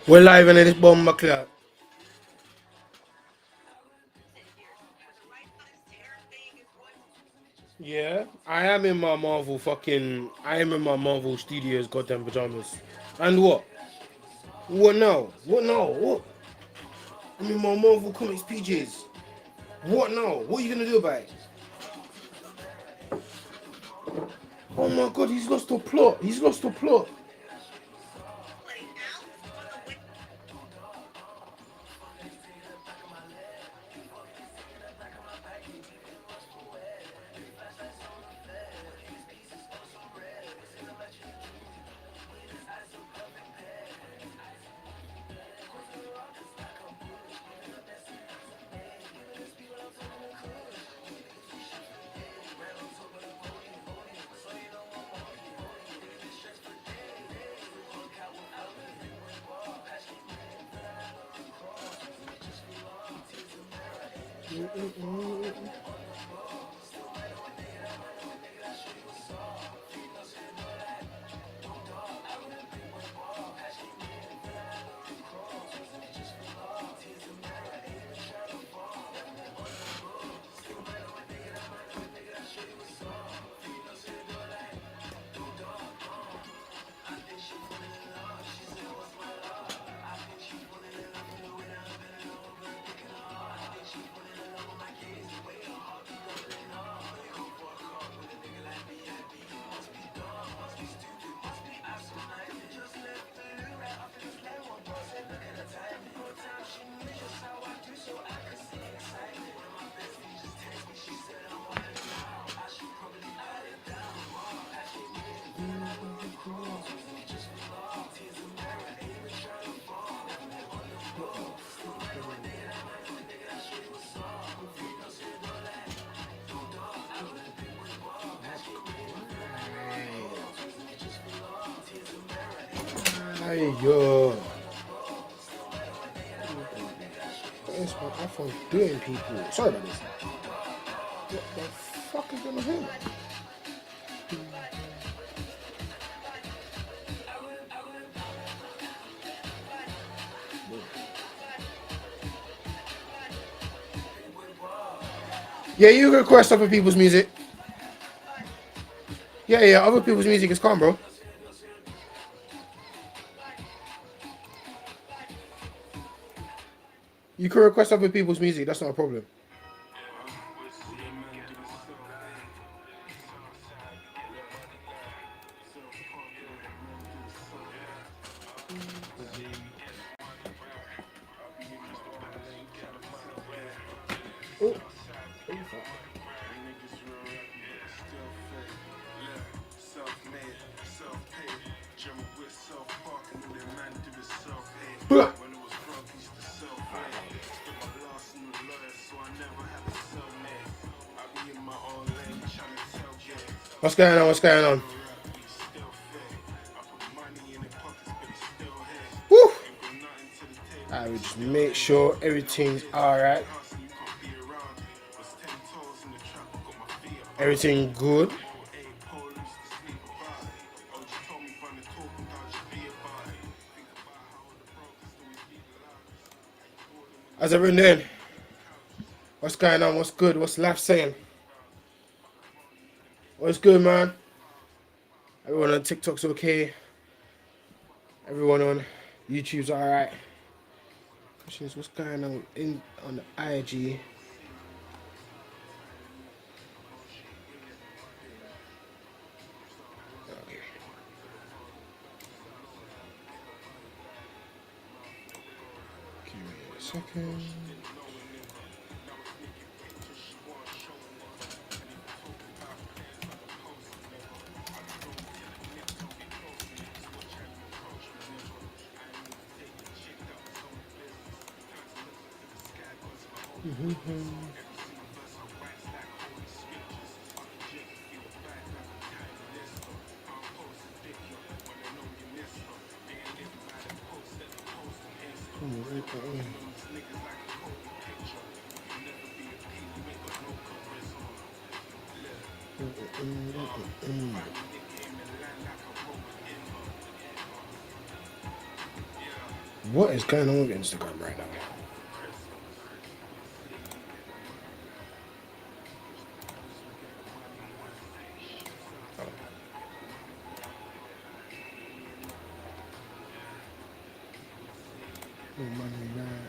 We're live in this bomber club. Yeah, I am in my Marvel fucking. I am in my Marvel Studios goddamn pajamas. And what? What now? What now? What? I'm in my Marvel Comics PJs. What now? What are you gonna do about it? Oh my god, he's lost the plot. He's lost the plot. Hey yo. What is my iPhone doing, people? Sorry about this. What the fuck is going on here? Yeah, you can request other people's music. Yeah, other people's music is calm, bro. You can request other people's music, that's not a problem. Oh, fuck. What's going on? What's going on? Woo! I will just make sure everything's alright. Everything good. How's everyone doing? What's going on? What's good? What's life saying? What's good, man? Everyone on TikTok's okay. Everyone on YouTube's alright. Questions, what's going on on the IG? Okay. Give me a second. What is going on with Instagram right now? Oh, money, man.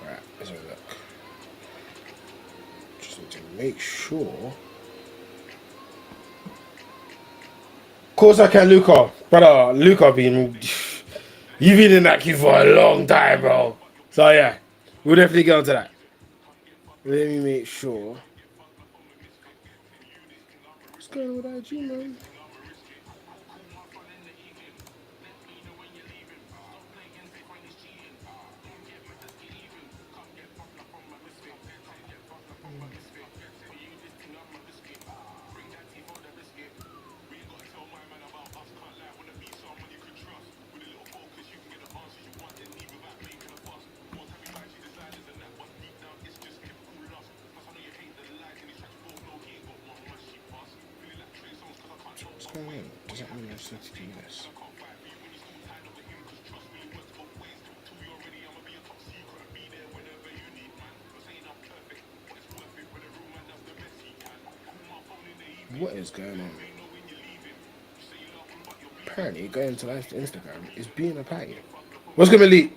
Right, let's have a look. Just need to make sure. Of course I can, Luca. Brother, Luca been... You've been in that queue for a long time, bro. So yeah, we'll definitely get onto that. Let me make sure. What's going on with IG, man? What's going on? Does that mean I just need to do this? What is going on? Apparently, going to live to Instagram is being a patty. What's going to leak?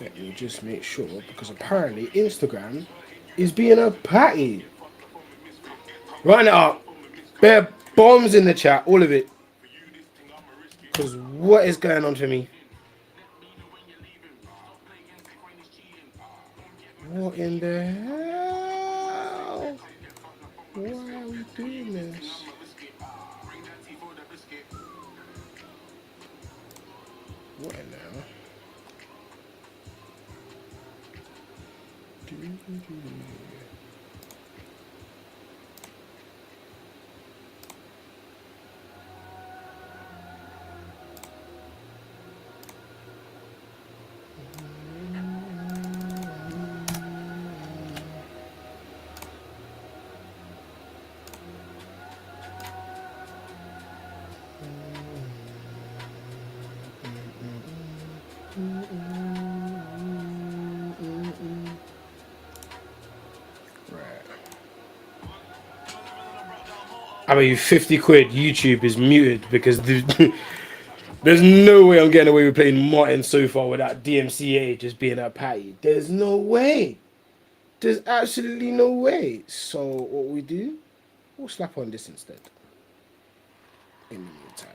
Let me just make sure, because apparently Instagram is being a patty. Run it up. Bare bombs in the chat, all of it. Because what is going on for me? What in the hell? Why are we doing this? What in the hell? I mean, 50 quid YouTube is muted because there's no way I'm getting away with playing Martin so far without DMCA just being a patty. There's no way. There's absolutely no way. So what we do, we'll slap on this instead. In the meantime.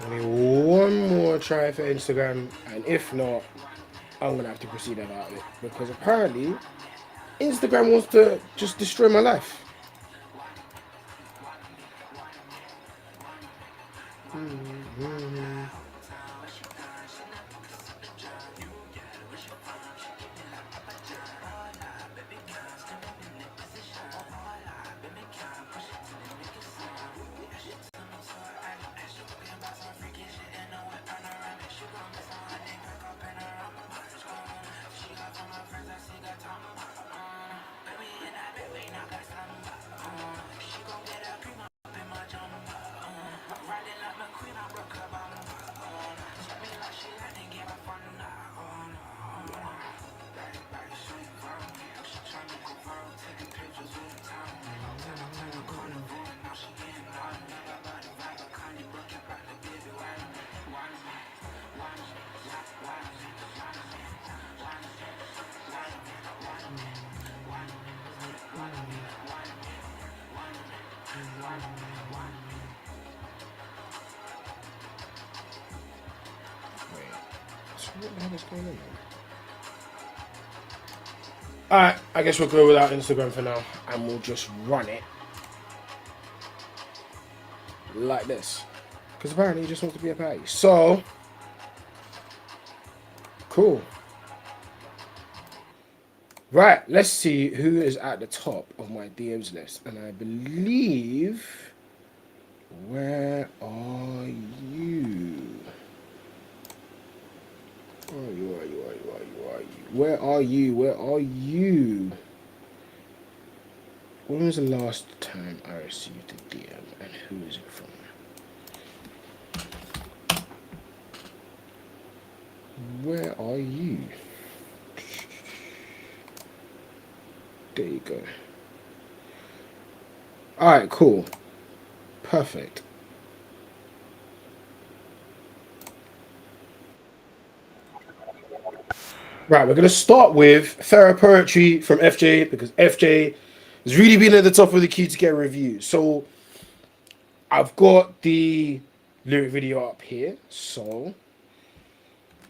I mean, one more try for Instagram, and if not, I'm gonna have to proceed about it because apparently Instagram wants to just destroy my life. So what the hell is going on, man? Alright, I guess we'll go without Instagram for now, and we'll just run it like this. Because apparently he just wants to be a patty. So, cool. Right, let's see who is at the top of my DMs list. And I believe... Where are you? Where are you? When was the last time I received a DM and who is it from? Where are you? There you go. Alright, cool. Perfect. Right, we're going to start with Poetry from FJ, because FJ has really been at the top of the queue to get a review. So, I've got the lyric video up here. So,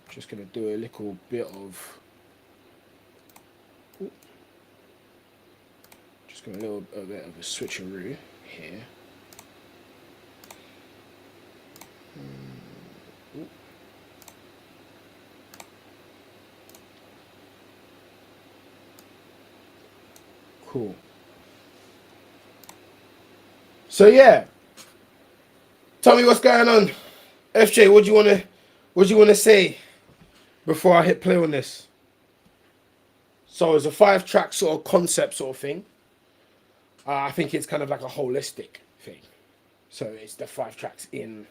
just going to do a little bit of... Just got a little bit of a switcheroo here. Cool. So yeah, tell me what's going on, FJ. What do you wanna say before I hit play on this? So it's a 5-track sort of concept sort of thing. I think it's kind of like a holistic thing. So it's the 5 tracks in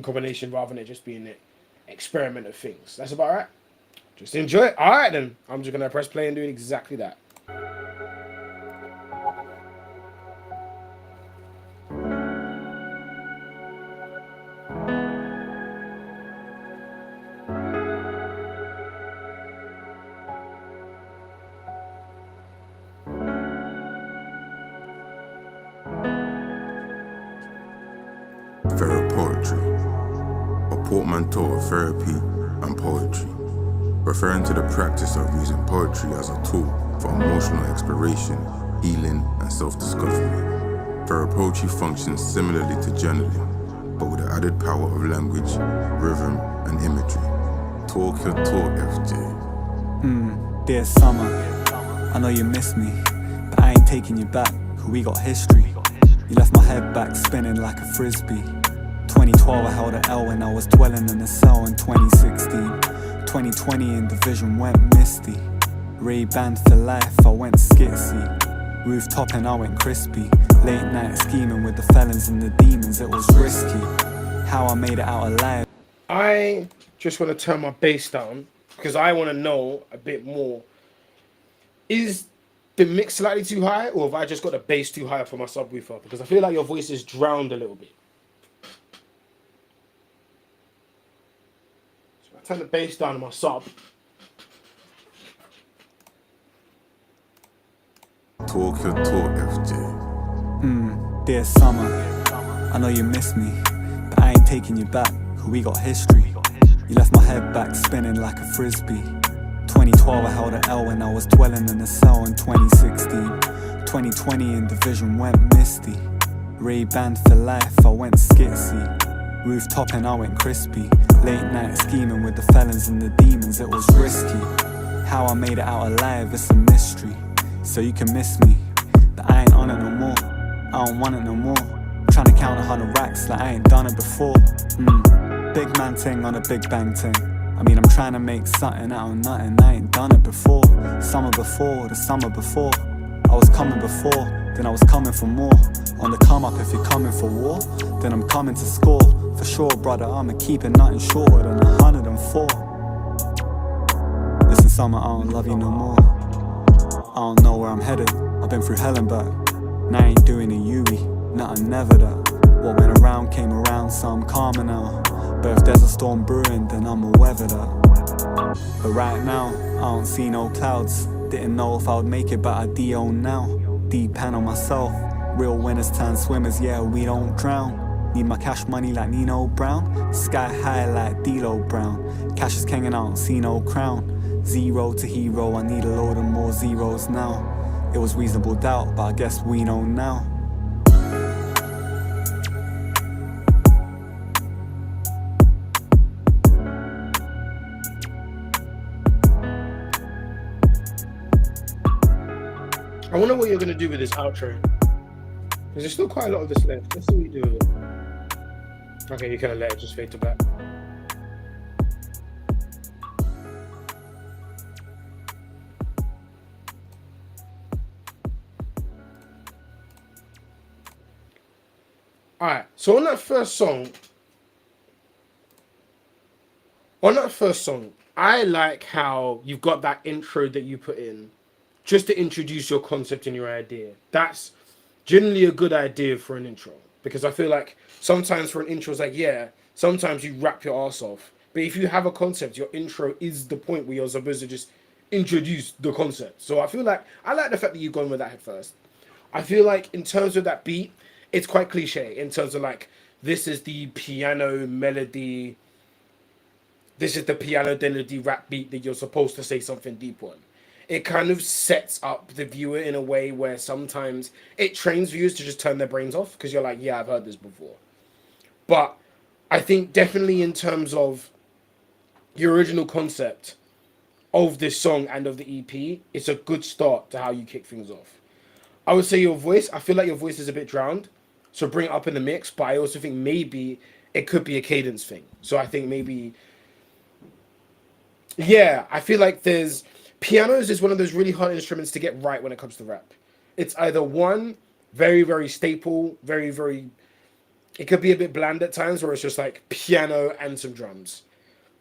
combination rather than it just being an experiment of things. That's about right. Just enjoy it. All right then. I'm just gonna press play and do exactly that. Poetry, a portmanteau of therapy and poetry, referring to the practice of using poetry as a tool for emotional exploration, healing, and self-discovery. Poetry functions similarly to journaling, but with the added power of language, rhythm, and imagery. Talk your talk, FJ. Dear summer, I know you miss me, but I ain't taking you back, cause we got history. You left my head back spinning like a frisbee. 2012 I held an L when I was dwelling in a cell in 2016. 2020 in the vision went misty. Ray-Ban for life, I went skitsy. Rooftop and I went crispy. Late night scheming with the felons and the demons, it was risky. How I made it out alive. I just want to turn my bass down because I want to know a bit more. Is the mix slightly too high, or have I just got the bass too high for my subwoofer? Because I feel like your voice is drowned a little bit. So I turn the bass down on my sub. Talk your talk, FJ. Dear summer, I know you miss me, but I ain't taking you back, cause we got history. You left my head back spinning like a frisbee. 2012 I held an L when I was dwelling in a cell in 2016. 2020 in the vision went misty. Ray-Ban for life, I went skitsy. Rooftop and I went crispy. Late night scheming with the felons and the demons, it was risky. How I made it out alive, it's a mystery. So you can miss me, but I ain't on it no more. I don't want it no more. Trying to count 100 racks like I ain't done it before. Big man ting on a big bang ting. I mean, I'm trying to make something out of nothing. I ain't done it before. Summer before, the summer before. I was coming before, then I was coming for more. On the come up, if you're coming for war, then I'm coming to score. For sure, brother, I'ma keep it nothing shorter than 104. Listen, summer, I don't love you no more. I don't know where I'm headed. I've been through hell and back. Now I ain't doing a Yui, nothing never that. What went around came around, so I'm calmer now. But if there's a storm brewing, then I'ma weather that. But right now, I don't see no clouds. Didn't know if I would make it, but I D.O. now. D-pan on myself, Real winners turn swimmers, yeah, we don't drown. Need my cash money like Nino Brown. Sky high like D-Lo Brown. Cash is king and I don't see no crown. Zero to hero, I need a load of more zeros now. It was reasonable doubt, but I guess we know now. I wonder what you're going to do with this outro. Because there's still quite a lot of this left. Let's see what you do with it. Okay, you kind of let it just fade to black. Alright, so on that first song, I like how you've got that intro that you put in just to introduce your concept and your idea. That's generally a good idea for an intro, because I feel like sometimes for an intro, it's like, yeah, sometimes you rap your ass off. But if you have a concept, your intro is the point where you're supposed to just introduce the concept. So I feel like, I like the fact that you've gone with that head first. I feel like in terms of that beat, it's quite cliche in terms of like, this is the piano melody, this is the piano melody rap beat that you're supposed to say something deep on. It kind of sets up the viewer in a way where sometimes it trains viewers to just turn their brains off because you're like, yeah, I've heard this before. But I think definitely in terms of your original concept of this song and of the EP, it's a good start to how you kick things off. I would say your voice, I feel like your voice is a bit drowned, so bring it up in the mix, but I also think maybe it could be a cadence thing. So I think maybe, yeah, I feel like pianos is one of those really hard instruments to get right when it comes to rap. It's either one, very, very staple, very, very, it could be a bit bland at times, or it's just like piano and some drums.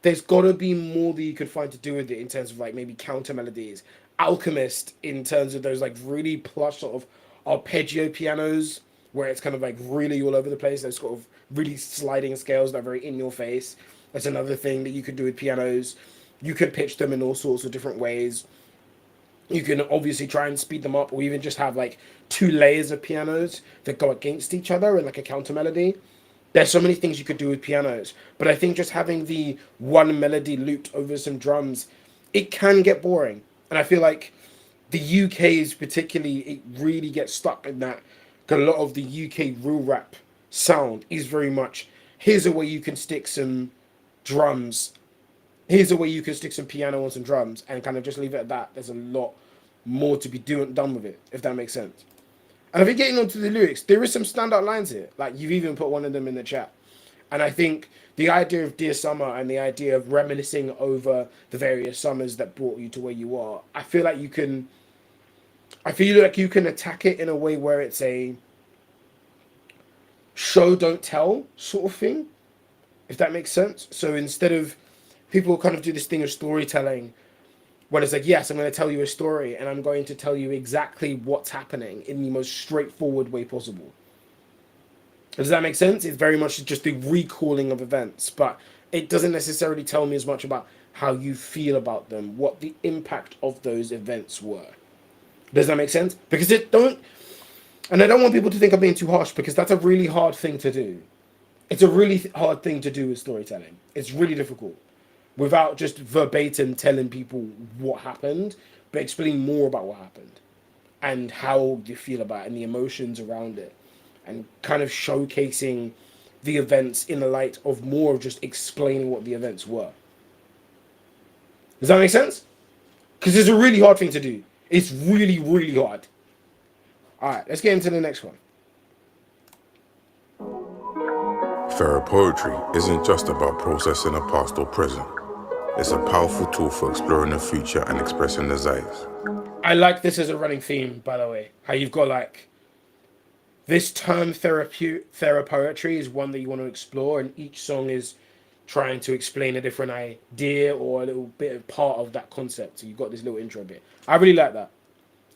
There's got to be more that you could find to do with it in terms of like maybe counter melodies. Alchemist in terms of those like really plush sort of arpeggio pianos where it's kind of like really all over the place. Those sort of really sliding scales that are very in your face. That's another thing that you could do with pianos. You could pitch them in all sorts of different ways. You can obviously try and speed them up, or even just have like two layers of pianos that go against each other and like a counter melody. There's so many things you could do with pianos, but I think just having the one melody looped over some drums, it can get boring. And I feel like the UK is particularly, it really gets stuck in that. A lot of the UK real rap sound is very much, here's a way you can stick some drums. Here's a way you can stick some piano on some drums and kind of just leave it at that. There's a lot more to be done with it, if that makes sense. And I think getting onto the lyrics, there is some standout lines here. Like, you've even put one of them in the chat. And I think the idea of Dear Summer and the idea of reminiscing over the various summers that brought you to where you are, I feel like you can attack it in a way where it's a show, don't tell sort of thing, if that makes sense. So instead of, people kind of do this thing of storytelling, when it's like, yes, I'm going to tell you a story, and I'm going to tell you exactly what's happening in the most straightforward way possible. Does that make sense? It's very much just the recalling of events, but it doesn't necessarily tell me as much about how you feel about them, what the impact of those events were. Does that make sense? Because I don't want people to think I'm being too harsh, because that's a really hard thing to do. It's a really hard thing to do with storytelling. It's really difficult. Without just verbatim telling people what happened, but explaining more about what happened and how you feel about it and the emotions around it, and kind of showcasing the events in the light of more of just explaining what the events were. Does that make sense? Because it's a really hard thing to do. It's really, really hard. All right, let's get into the next one. Pharaoh poetry isn't just about processing a past or present. It's a powerful tool for exploring the future and expressing desires. I like this as a running theme, by the way. How you've got like, this term therapoetry is one that you want to explore, and each song is trying to explain a different idea or a little bit of part of that concept. So you've got this little intro bit. I really like that.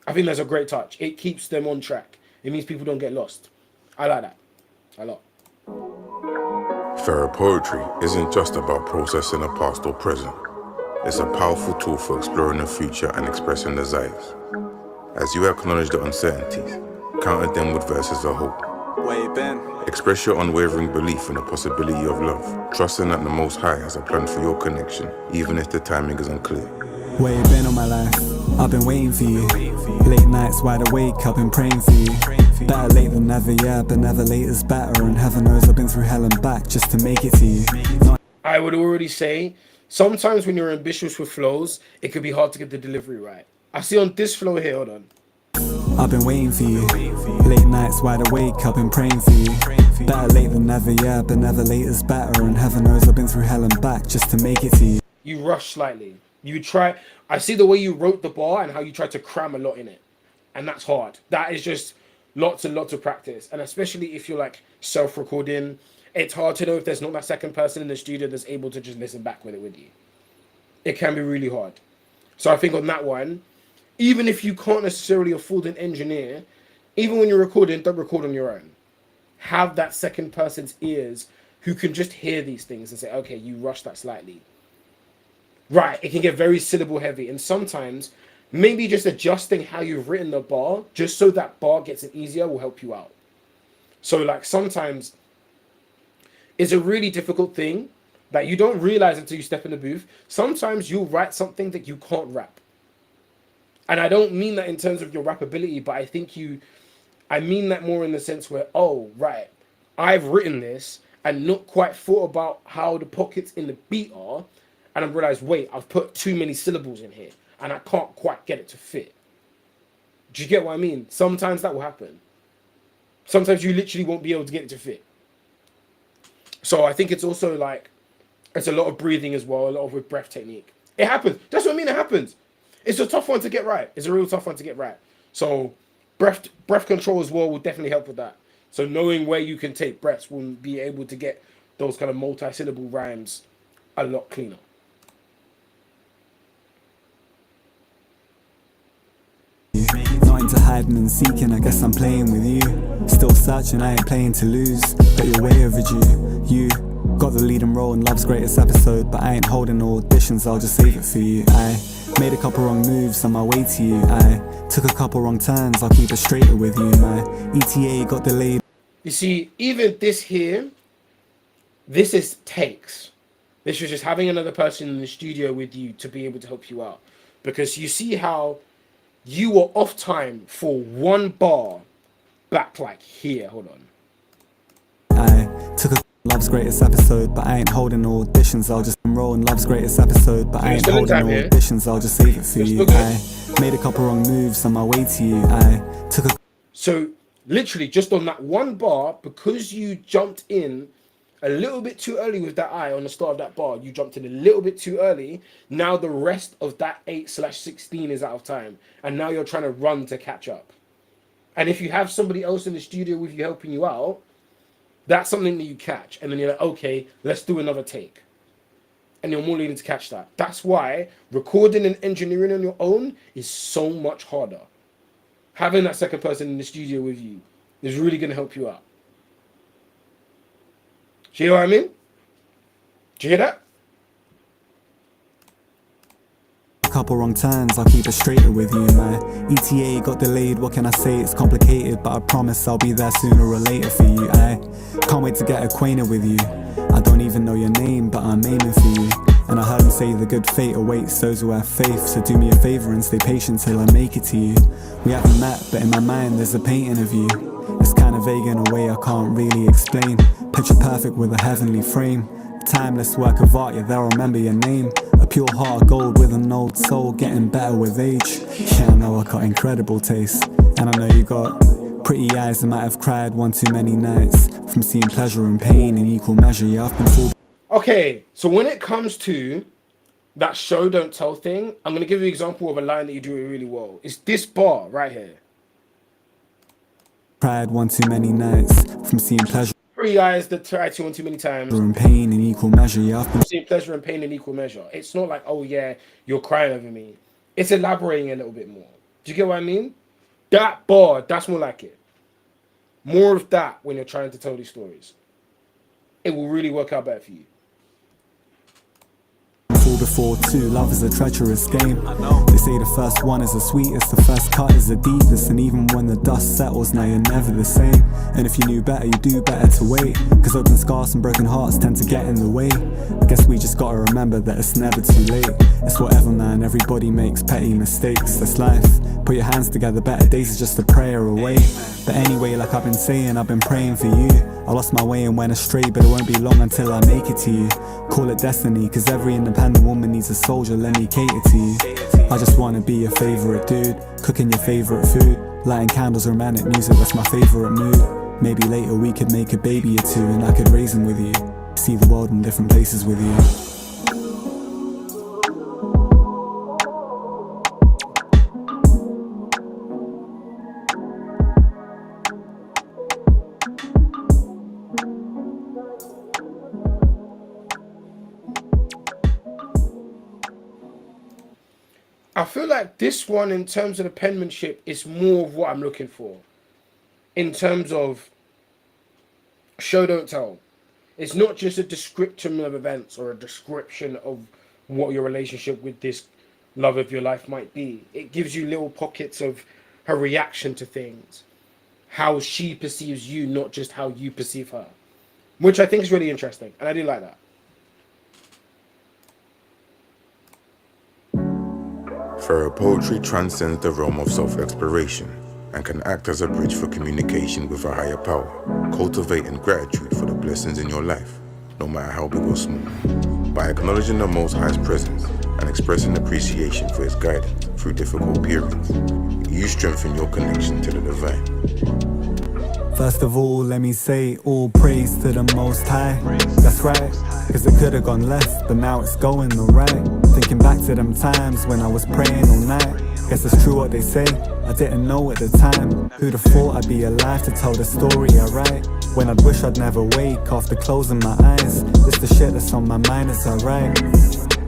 I think that's a great touch. It keeps them on track. It means people don't get lost. I like that a lot. Pharaoh poetry isn't just about processing a past or present. It's a powerful tool for exploring the future and expressing desires. As you acknowledge the uncertainties, counter them with verses of hope. Where you been? Express your unwavering belief in the possibility of love, trusting that the Most High has a plan for your connection, even if the timing is unclear. Where you been all my life? I've been waiting for you. Late nights wide awake, I've been praying for you. Better late than never, yeah, but never late is better. And heaven knows I've been through hell and back just to make it to you. I would already say, sometimes when you're ambitious with flows, it could be hard to get the delivery right. I see on this flow here, hold on. I've been waiting for you. Late nights wide awake, I've been praying for you. Better late than never, yeah, but never late is better. And heaven knows I've been through hell and back just to make it to you. You rush slightly. You try. I see the way you wrote the bar and how you tried to cram a lot in it. And that's hard. That is just lots and lots of practice. And especially if you're like self-recording, it's hard to know if there's not that second person in the studio that's able to just listen back with it with you. It can be really hard. So I think on that one, even if you can't necessarily afford an engineer, even when you're recording, don't record on your own. Have that second person's ears who can just hear these things and say, okay, you rushed that slightly. Right, it can get very syllable heavy. And sometimes maybe just adjusting how you've written the bar, just so that bar gets it easier, will help you out. So like sometimes it's a really difficult thing that you don't realize until you step in the booth. Sometimes you'll write something that you can't rap. And I don't mean that in terms of your rap ability, but I mean that more in the sense where, oh, right, I've written this and not quite thought about how the pockets in the beat are. And I realized, wait, I've put too many syllables in here and I can't quite get it to fit. Do you get what I mean? Sometimes that will happen. Sometimes you literally won't be able to get it to fit. So I think it's also like, it's a lot of breathing as well, a lot of with breath technique. It happens. That's what I mean, it happens. It's a tough one to get right. It's a real tough one to get right. So breath control as well will definitely help with that. So knowing where you can take breaths will be able to get those kind of multi-syllable rhymes a lot cleaner. Not into hiding and seeking, I guess I'm playing with you. Still searching, I ain't playing to lose, but you're way overdue. You got the leading role in Love's greatest episode, but I ain't holding auditions, I'll just save it for you. I made a couple wrong moves on my way to you. I took a couple wrong turns, I'll keep it straighter with you. My ETA got delayed. You see, even this here, this is takes. This was just having another person in the studio with you to be able to help you out. Because you see how you were off time for one bar back like here. Hold on. I took a Love's greatest episode, but I ain't holding auditions, I'll just enroll in Love's greatest episode, but I ain't holding auditions, I'll just save it for you. I made a couple wrong moves on my way to you. I took a... So literally just on that one bar, because you jumped in a little bit too early with that eye on the start of that bar, you jumped in a little bit too early. Now the rest of that 8/16 is out of time. And now you're trying to run to catch up. And if you have somebody else in the studio with you helping you out, that's something that you catch. And then you're like, okay, let's do another take. And you're more leaning to catch that. That's why recording and engineering on your own is so much harder. Having that second person in the studio with you is really going to help you out. Do you hear what I mean? Do you hear that? Couple wrong turns, I'll keep it straighter with you. My ETA got delayed, what can I say, it's complicated, but I promise I'll be there sooner or later for you. I can't wait to get acquainted with you. I don't even know your name, but I'm aiming for you. And I heard him say the good fate awaits those who have faith, so do me a favor and stay patient till I make it to you. We haven't met, but in my mind there's a painting of you. It's kinda vague in a way I can't really explain. Picture perfect with a heavenly frame. Timeless work of art, yeah, they'll remember your name. A pure heart of gold with an old soul, getting better with age. Yeah, I know I got incredible taste, and I know you got pretty eyes that might have cried one too many nights from seeing pleasure and pain in equal measure. Yeah, I've been full. Okay, so when it comes to that show don't tell thing, I'm going to give you an example of a line that you do it really well. It's this bar right here. Cried one too many nights from seeing pleasure. Three eyes that tried to one too many times. And pain in equal measure. Yeah, I've been seeing pleasure and pain in equal measure. It's not like, oh yeah, you're crying over me. It's elaborating a little bit more. Do you get what I mean? That bar, that's more like it. More of that when you're trying to tell these stories. It will really work out better for you. before too. Love is a treacherous game. They say the first one is the sweetest, the first cut is the deepest, and even when the dust settles, now you're never the same. And if you knew better, you do better to wait, cause open scars and broken hearts tend to get in the way. I guess we just gotta remember that it's never too late. It's whatever, man, everybody makes petty mistakes, that's life. Put your hands together, better days is just a prayer away. But anyway, like I've been saying, I've been praying for you. I lost my way and went astray, but it won't be long until I make it to you. Call it destiny, cause every independent woman needs a soldier, let me cater to you. I just wanna be your favourite dude, cooking your favourite food, lighting candles, romantic music, that's my favourite mood. Maybe later we could make a baby or two, and I could raise him with you, see the world in different places with you. I feel like this one, in terms of the penmanship, is more of what I'm looking for. In terms of show, don't tell. It's not just a description of events or a description of what your relationship with this love of your life might be. It gives you little pockets of her reaction to things, how she perceives you, not just how you perceive her, which I think is really interesting, and I do like that. Pharaoh poetry transcends the realm of self-exploration and can act as a bridge for communication with a higher power, cultivating gratitude for the blessings in your life, no matter how big or small. By acknowledging the Most High's presence and expressing appreciation for His guidance through difficult periods, you strengthen your connection to the divine. First of all, let me say all praise to the Most High. That's right, cause it could've gone left, but now it's going alright. Thinking back to them times when I was praying all night. Guess it's true what they say, I didn't know at the time. Who'd have thought I'd be alive to tell the story I write? When I'd wish I'd never wake after closing my eyes. This the shit that's on my mind as I write,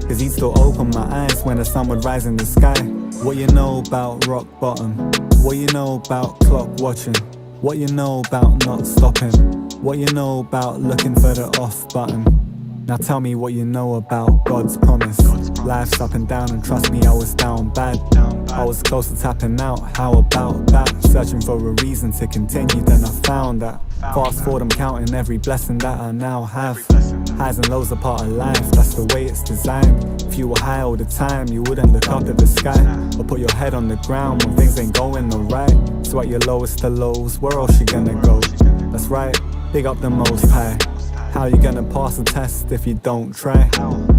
cause he'd still open my eyes when the sun would rise in the sky. What you know about rock bottom? What you know about clock watching? What you know about not stopping? What you know about looking for the off button? Now tell me what you know about God's promise. Life's up and down, and trust me, I was down bad. I was close to tapping out, how about that? Searching for a reason to continue, then I found that. Fast forward, I'm counting every blessing that I now have. Highs and lows are part of life, that's the way it's designed. If you were high all the time, you wouldn't look up at the sky, or put your head on the ground when things ain't going the right. So at your lowest of lows, where else you gonna go? That's right, big up the Most High. How you gonna pass a test if you don't try?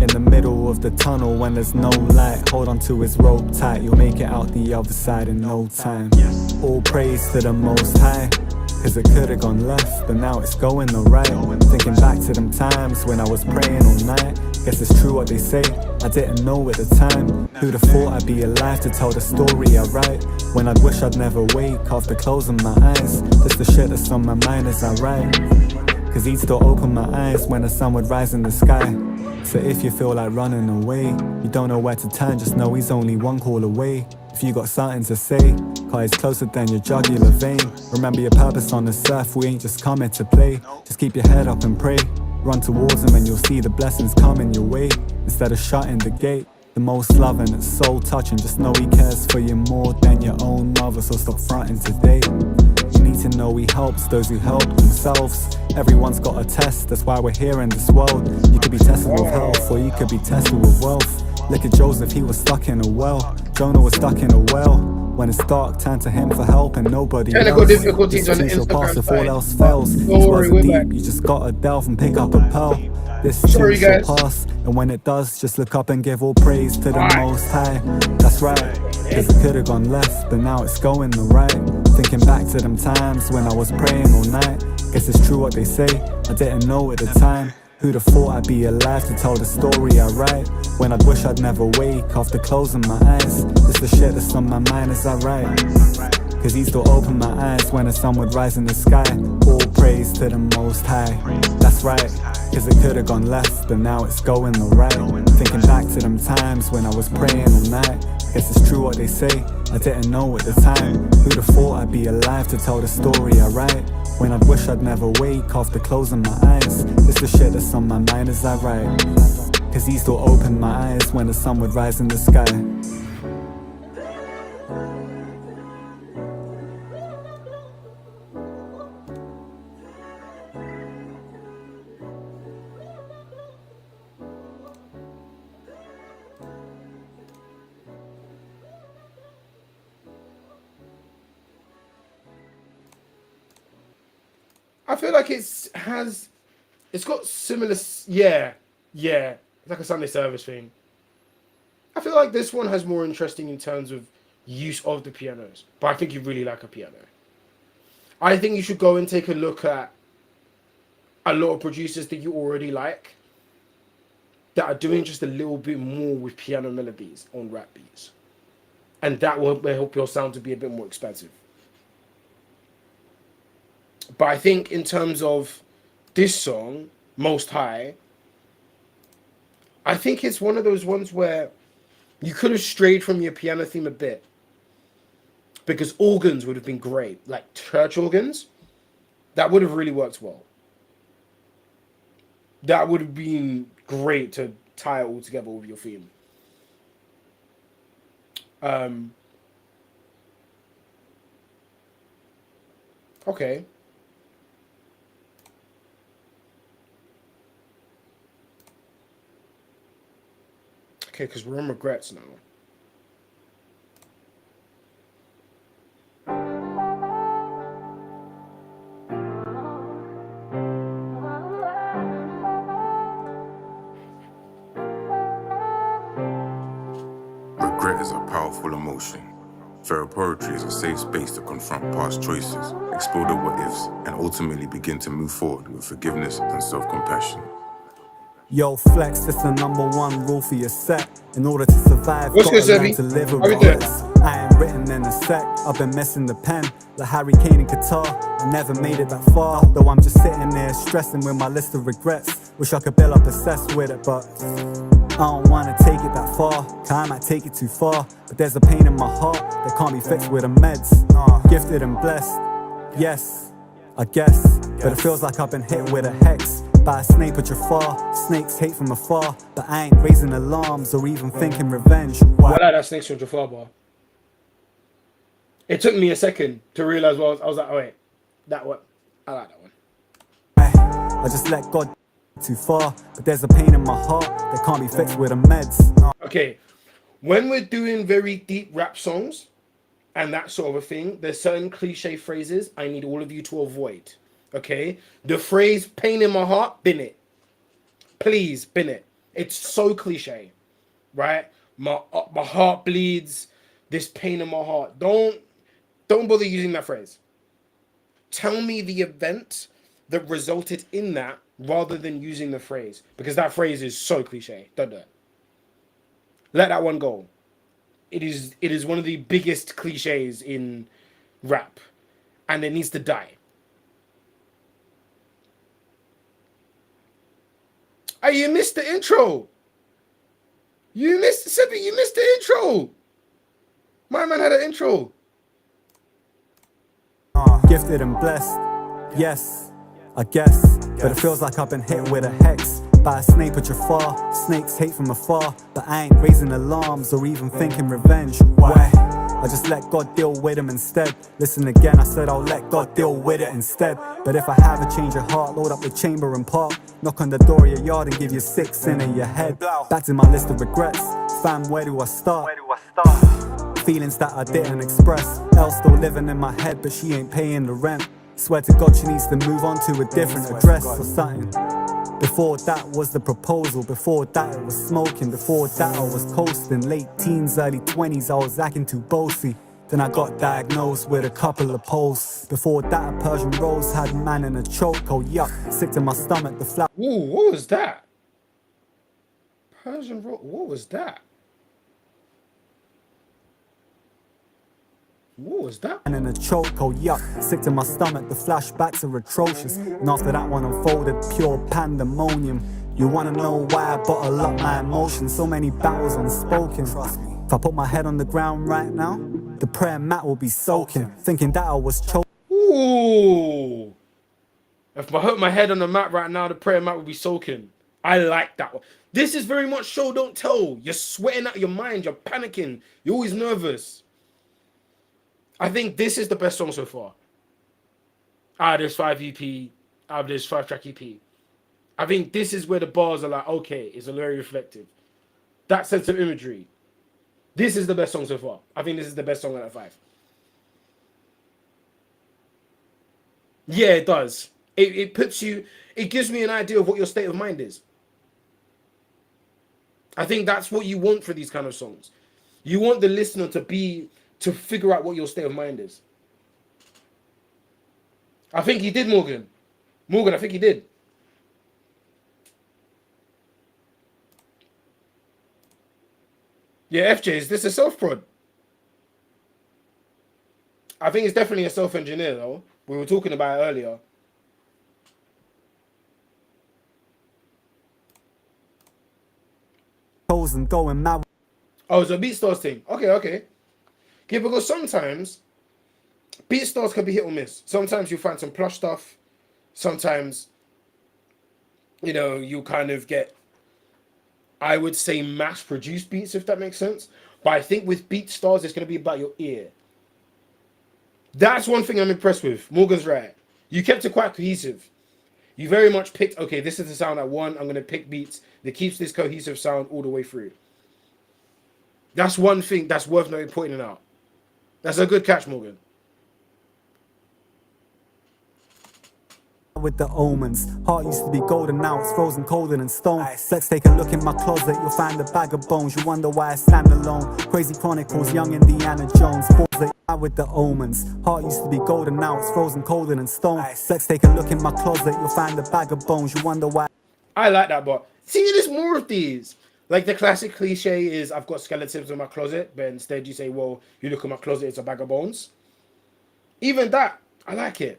In the middle of the tunnel when there's no light, hold on to his rope tight, you'll make it out the other side in no time. All praise to the Most High, cause it could've gone left, but now it's going alright. Thinking back to them times when I was praying all night. Guess it's true what they say, I didn't know at the time. Who'd have thought I'd be alive to tell the story I write? When I'd wish I'd never wake after closing my eyes. This the shit that's on my mind as I write, cause he'd still open my eyes when the sun would rise in the sky. So if you feel like running away, you don't know where to turn, just know he's only one call away. If you got something to say, cause he's closer than your jugular vein. Remember your purpose on this earth, we ain't just coming to play. Just keep your head up and pray, run towards him and you'll see the blessings coming your way. Instead of shutting the gate, the most loving, it's soul touching. Just know he cares for you more than your own mother, so stop fronting today. You need to know he helps those who help themselves. Everyone's got a test, that's why we're here in this world. You could be tested with health, or you could be tested with wealth. Look at Joseph, he was stuck in a well. Jonah was stuck in a well. When it's dark, turn to him for help and nobody else. Technical difficulties on the Pass if Instagram all else fails. Don't worry, we're back. You just gotta delve and pick up a pearl. This Sorry, too shall guys. pass, and when it does, just look up and give all praise to the Most High. That's right, cause it could've gone left, but now it's going alright. Thinking back to them times when I was praying all night. Guess it's true what they say, I didn't know at the time. Who'd have thought I'd be alive to tell the story I write? When I'd wish I'd never wake after closing my eyes. This the shit that's on my mind as I write, cause he still opened my eyes when the sun would rise in the sky. All praise to the Most High. That's right, cause it could've gone left, but now it's going alright. Thinking back to them times when I was praying all night. Guess it's true what they say, I didn't know at the time. Who'd have thought I'd be alive to tell the story I write? When I'd wish I'd never wake after closing my eyes. This the shit that's on my mind as I write. Cause he still opened my eyes when the sun would rise in the sky. I feel like it's got similar, yeah, it's like a Sunday service thing. I feel like this one has more interesting in terms of use of the pianos, but I think you really like a piano. I think you should go and take a look at a lot of producers that you already like that are doing just a little bit more with piano melodies on rap beats, and that will help your sound to be a bit more expansive. But I think in terms of this song, Most High, I think it's one of those ones where you could have strayed from your piano theme a bit, because organs would have been great, like church organs. That would have really worked well. That would have been great to tie it all together with your theme. Okay. Okay, because we're on regrets now. Regret is a powerful emotion. Feral poetry is a safe space to confront past choices, explore the what-ifs, and ultimately begin to move forward with forgiveness and self-compassion. Yo, flex, it's the #1 rule for your set. In order to survive, What's gotta good, learn Sebi? to live with How you doing? regrets. I ain't written in a sec, I've been missing the pen. Like Harry Kane in Qatar, I never made it that far. Though I'm just sitting there stressing with my list of regrets. Wish I could build up a cess with it, but I don't wanna take it that far, cause I might take it too far. But there's a pain in my heart that can't be fixed with the meds. Gifted and blessed, yes, I guess. But it feels like I've been hit with a hex by a snake at Jafar. Snakes hate from afar, but I ain't raising alarms or even thinking revenge. I like that Snakes from Jafar bar. It took me a second to realize what I was like, oh wait, that one. I like that one. I just let God too far, but there's a pain in my heart that can't be fixed with the meds. Okay, when we're doing very deep rap songs and that sort of a thing, there's certain cliche phrases I need all of you to avoid. Okay, the phrase "pain in my heart," bin it. Please bin it. It's so cliche, right? My heart bleeds. This pain in my heart. Don't bother using that phrase. Tell me the event that resulted in that rather than using the phrase, because that phrase is so cliche. Don't do it. Let that one go. It is one of the biggest cliches in rap, and it needs to die. Hey, you missed the intro. You missed the intro. My man had an intro. Gifted and blessed, yes, I guess. But it feels like I've been hit with a hex by a snake at Jafar. Snakes hate from afar, but I ain't raising alarms or even thinking revenge. Why? I just let God deal with him instead. Listen again, I said I'll let God deal with it instead. But if I have a change of heart, load up the chamber and park. Knock on the door of your yard and give you 6 in your head. Back to my list of regrets. Fam, where do I start? Feelings that I didn't express. Elle still living in my head, but she ain't paying the rent. Swear to God she needs to move on to a different address or something. Before that was the proposal, before that it was smoking, before that I was coasting. Late teens, early 20s, I was acting too bossy. Then I got diagnosed with a couple of poles. Before that a Persian rose had man in a choke. Oh yuck, sick to my stomach, the flower. Ooh, what was that? Persian roll. What was that? What was that? And in a choke, oh yuck, sick to my stomach, the flashbacks are atrocious. And after that one unfolded, pure pandemonium. You wanna know why I bottle up my emotions? So many battles unspoken. If I put my head on the ground right now, the prayer mat will be soaking. Thinking that I was choking. Ooh. If I hurt my head on the mat right now, the prayer mat will be soaking. I like that one. This is very much show don't tell. You're sweating out your mind. You're panicking. You're always nervous. I think this is the best song so far. Out of this 5 EP, out of this 5-track EP. I think this is where the bars are like, okay, it's very reflective. That sense of imagery. This is the best song so far. I think this is the best song out of 5. Yeah, it does. It puts you, it gives me an idea of what your state of mind is. I think that's what you want for these kind of songs. You want the listener to figure out what your state of mind is. I think he did, Morgan. Morgan, I think he did. Yeah, FJ, is this a self-prod? I think it's definitely a self-engineer, though. We were talking about it earlier. And going mad. Oh, it's a BeatStars thing. Okay. Yeah, because sometimes BeatStars can be hit or miss. Sometimes you find some plush stuff. Sometimes, you know, you kind of get, I would say, mass-produced beats, if that makes sense. But I think with BeatStars, it's going to be about your ear. That's one thing I'm impressed with. Morgan's right. You kept it quite cohesive. You very much picked, okay, this is the sound I want. I'm going to pick beats that keeps this cohesive sound all the way through. That's one thing that's worth pointing out. That's a good catch, Morgan. With the omens, heart used to be golden, now it's frozen colder than stone. Let's take a look in my closet, you'll find a bag of bones. You wonder why I stand alone. Crazy Chronicles, young Indiana Jones. With the omens, heart used to be golden, now it's frozen colder than stone. Let's take a look in my closet, you'll find a bag of bones. You wonder why. I like that, but see, there's more of these. Like the classic cliche is, I've got skeletons in my closet, but instead you say, well, you look in my closet, it's a bag of bones. Even that, I like it.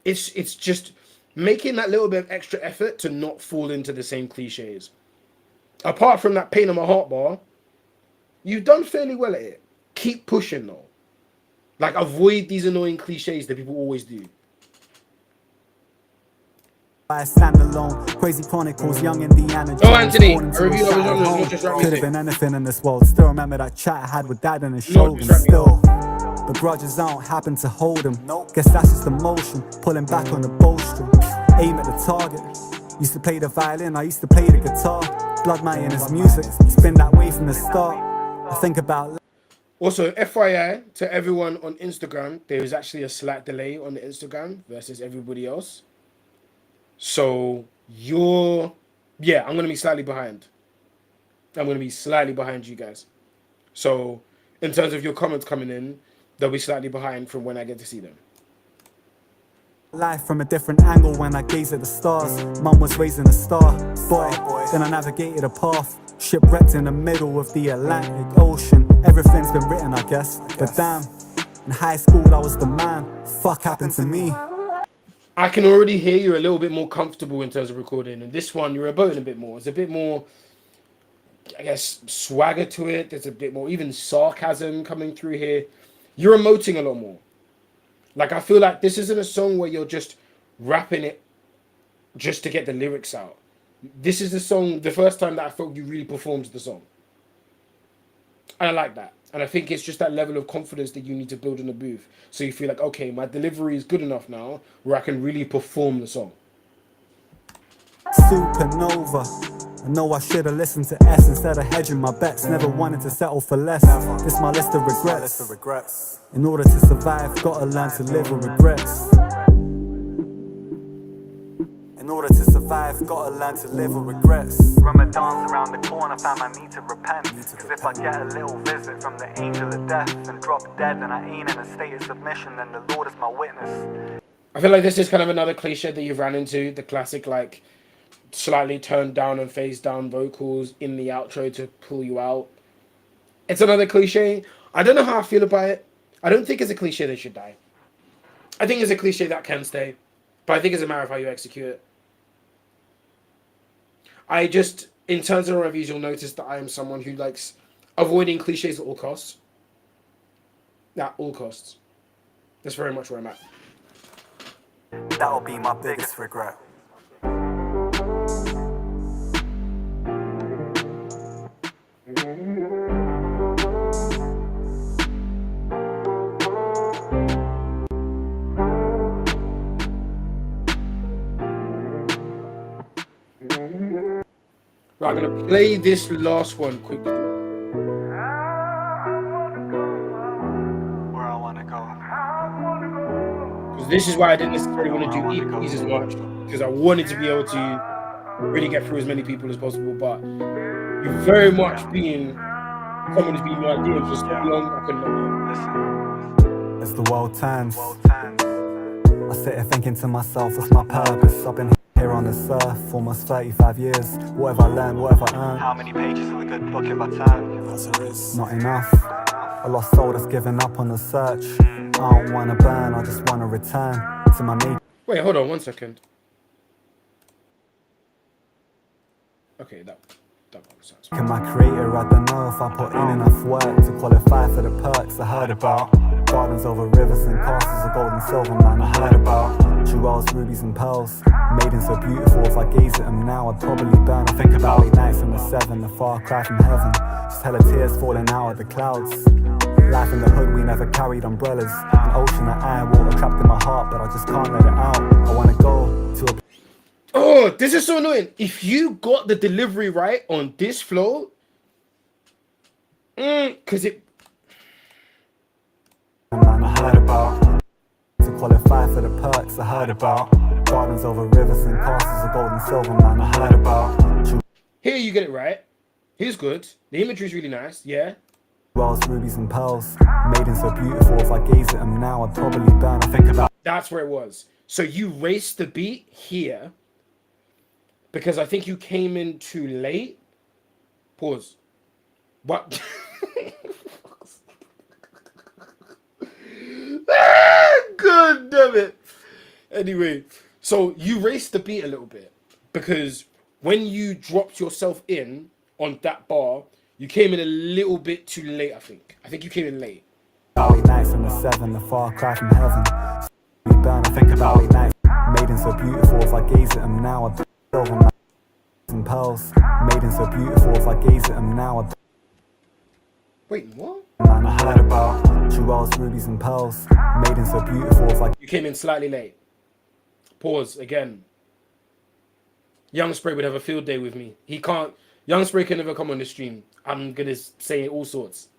It's just making that little bit of extra effort to not fall into the same cliches. Apart from that pain in my heart bar, you've done fairly well at it. Keep pushing though. Like, avoid these annoying cliches that people always do. I stand alone, Crazy Chronicles, young Indiana Jones. Oh, Anthony, a review of not just rap music. Could have been anything in this world. Still remember that chat I had with Dad in his shoulder. Still, the grudges I don't happen to hold them. Guess that's just emotion, pulling back on the bowstring. Aim at the target. Used to play the violin, I used to play the guitar. Blood Money in his music, it's been that way from the start. I think about. Also, FYI to everyone on Instagram, there is actually a slight delay on the Instagram versus everybody else. So I'm going to be slightly behind. I'm going to be slightly behind you guys. So in terms of your comments coming in, they'll be slightly behind from when I get to see them. Life from a different angle when I gaze at the stars. Mum was raising a star, boy. Then I navigated a path, shipwrecked in the middle of the Atlantic Ocean. Everything's been written, I guess. But damn, in high school I was the man. Fuck happened to me. I can already hear you a little bit more comfortable in terms of recording. And this one, you're emoting a bit more. It's a bit more, I guess, swagger to it. There's a bit more, even sarcasm coming through here. You're emoting a lot more. Like, I feel like this isn't a song where you're just rapping it just to get the lyrics out. This is the song, the first time that I felt you really performed the song. And I like that. And I think it's just that level of confidence that you need to build in the booth. So you feel like, okay, my delivery is good enough now where I can really perform the song. Supernova. I know I should have listened to S instead of hedging my bets. Never wanted to settle for less. This my list of regrets. In order to survive, gotta learn to live with regrets. In order to survive, gotta learn to live with regrets. Ramadan's around the corner, fam, I need to repent. Cause if I get a little visit from the angel of death and drop dead, and I ain't in a state of submission, then the Lord is my witness. I feel like this is kind of another cliche that you've ran into. The classic, like, slightly turned down and phased down vocals in the outro to pull you out. It's another cliche. I don't know how I feel about it. I don't think it's a cliche that should die. I think it's a cliche that can stay. But I think it's a matter of how you execute it. I just, in terms of reviews, you'll notice that I am someone who likes avoiding cliches at all costs. At all costs. That's very much where I'm at. That'll be my biggest regret. Right, I'm gonna play this last one quickly. Where I wanna go. Because this is why I didn't necessarily want to do EPs as much, because I wanted to be able to really get through as many people as possible. But you've very much been someone who's been my DM for so long, I couldn't let you. As the world turns, I sit here thinking to myself, what's my purpose? I've been here on this earth almost 35 years. What have I learned? What have I earned? How many pages of a good book have I turned? Not enough. A lost soul that's given up on the search. I don't wanna burn, I just wanna return to my nature. Wait, hold on 1 second. Okay, that one sounds. Can my creator, I don't know if I put in enough work to qualify for the perks I heard about. Gardens over rivers and castles of gold and silver, man, I heard about. Jewels, rubies and pearls, maidens so beautiful. If I gaze at them now, I'd probably burn. I think about late nights from the 7, the far cry from heaven. Just hella tears falling out of the clouds. Life in the hood, we never carried umbrellas. An ocean of iron water trapped in my heart, but I just can't let it out. I wanna go to a... Oh, this is so annoying. If you got the delivery right on this flow, because it... Man, I heard about. To qualify for the perks I heard about. Gardens over rivers and castles of gold and silver, man, I heard about. Here you get it right. Here's good. The imagery is really nice, yeah. Jewels, rubies and pearls, maidens so beautiful. If I gaze at them now, I'd probably burn. I think about... That's where it was. So you raced the beat here because I think you came in too late. Pause. What? God damn it. Anyway, so you raced the beat a little bit because when you dropped yourself in on that bar, you came in a little bit too late, I think. I think you came in late. Late nights from the 7, the far cry from heaven. We burn, I think about late nights. Maidens so beautiful, if I gaze at them now, I'd silver, man, and pearls. Maidens so beautiful, if I gaze at them now, I'd... Wait, what? Man, I heard about. Jewels, rubies and pearls, maidens so beautiful. If I... You came in slightly late. Pause again. Young Spray would have a field day with me. He can't. Young Spray can never come on the stream. I'm gonna say all sorts.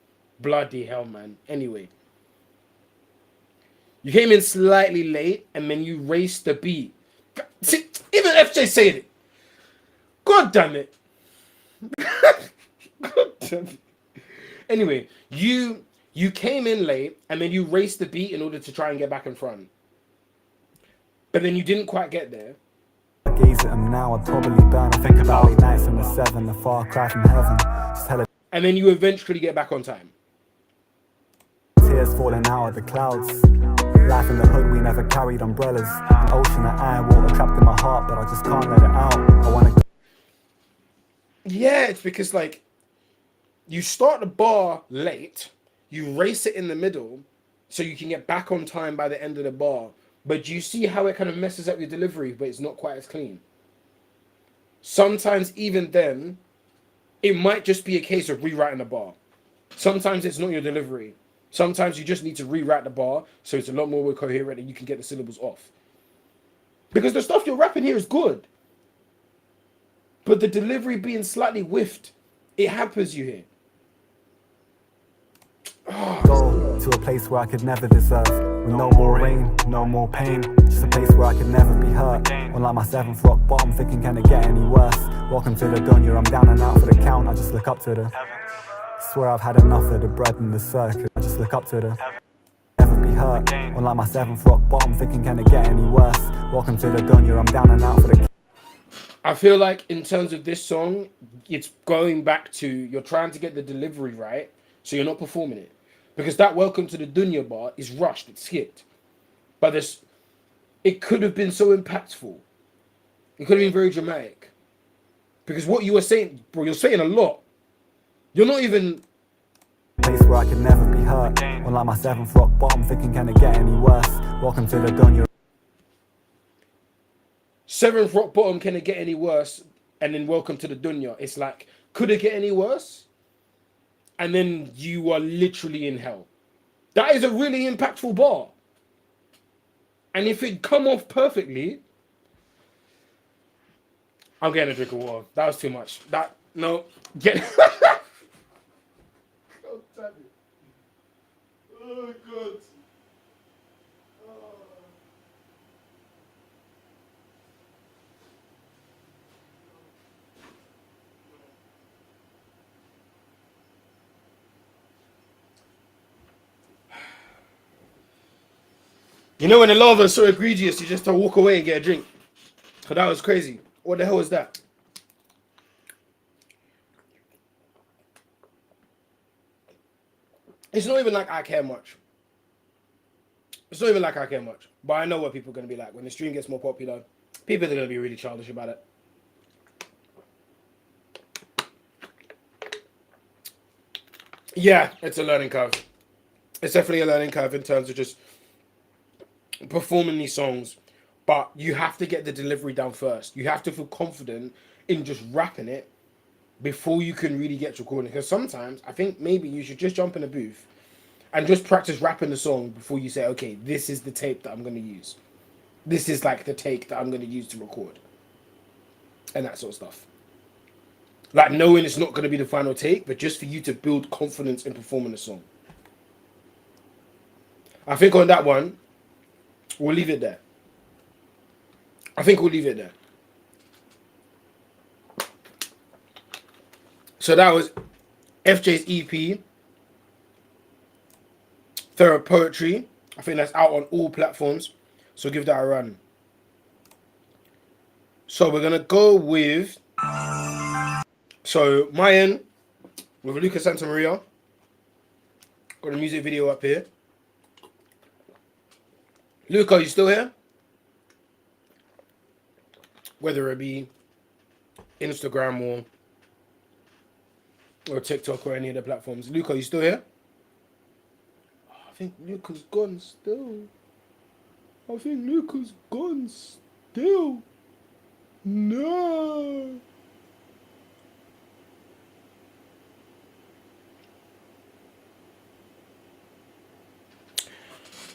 Bloody hell, man. Anyway, you came in slightly late, and then you raced the beat. See, even FJ said it. God damn it. God damn it. Anyway, you came in late, and then you raced the beat in order to try and get back in front. But then you didn't quite get there. I gaze at them now, I'd probably burn. I think about late nights from the 7, the far cry from heaven. Just hella... And then you eventually get back on time. Tears falling out of the clouds. Life in the hood, we never carried umbrellas. An ocean of iron water trapped in my heart, but I just can't let it out. I wanna... Yeah, it's because, like, you start the bar late, you race it in the middle, so you can get back on time by the end of the bar. But you see how it kind of messes up your delivery, but it's not quite as clean. Sometimes, even then, it might just be a case of rewriting the bar. Sometimes it's not your delivery. Sometimes you just need to rewrite the bar so it's a lot more coherent and you can get the syllables off. Because the stuff you're rapping here is good. But the delivery being slightly whiffed, it hampers you here. Go to a place where I could never deserve. With no more rain, no more pain. Just a place where I could never be hurt. Unlike my 7th rock bottom, thinking can it get any worse? Welcome to the dunya, I'm down and out for the count. I just look up to the... Swear I've had enough of the bread and the circuit. I just look up to the... Never be hurt. Unlike my 7th rock bottom, thinking can it get any worse? Welcome to the dunya, I'm down and out for the... I feel like in terms of this song, it's going back to you're trying to get the delivery right, so you're not performing it. Because that Welcome to the Dunya bar is rushed, it's skipped. But it could have been so impactful. It could have been very dramatic. Because what you were saying, bro, you're saying a lot. You're not even... Place where I could never be hurt. Unlike my 7th rock bottom, thinking can it get any worse? Welcome to the dunya. 7th rock bottom, can it get any worse? And then welcome to the dunya. It's like, could it get any worse? and then you are literally in hell. That is a really impactful bar. And if it come off perfectly, I'm getting a drink of water. That was too much. No, get. God damn it. Oh God. You know when the lava is so egregious, you just have to walk away and get a drink. So that was crazy. What the hell was that? It's not even like I care much. It's not even like I care much. But I know what people are going to be like. When the stream gets more popular, people are going to be really childish about it. Yeah, it's a learning curve. It's definitely a learning curve in terms of just performing these songs. But you have to get the delivery down first. You have to feel confident in just rapping it before you can really get to recording. Because sometimes I think maybe you should just jump in a booth and just practice rapping the song before you say, okay, this is the tape that I'm going to use. This is like the take that I'm going to use to record. And that sort of stuff. Like knowing it's not going to be the final take, but just for you to build confidence in performing the song. I think on that one, we'll leave it there. I think we'll leave it there. So that was FJ's EP, Thorough Poetry. I think that's out on all platforms. So give that a run. So we're going to go with... So my end, with Luca Santamaria. Got a music video up here. Luca, are you still here? Whether it be Instagram or TikTok or any of the platforms. Luca, are you still here? I think Luca's gone still. No.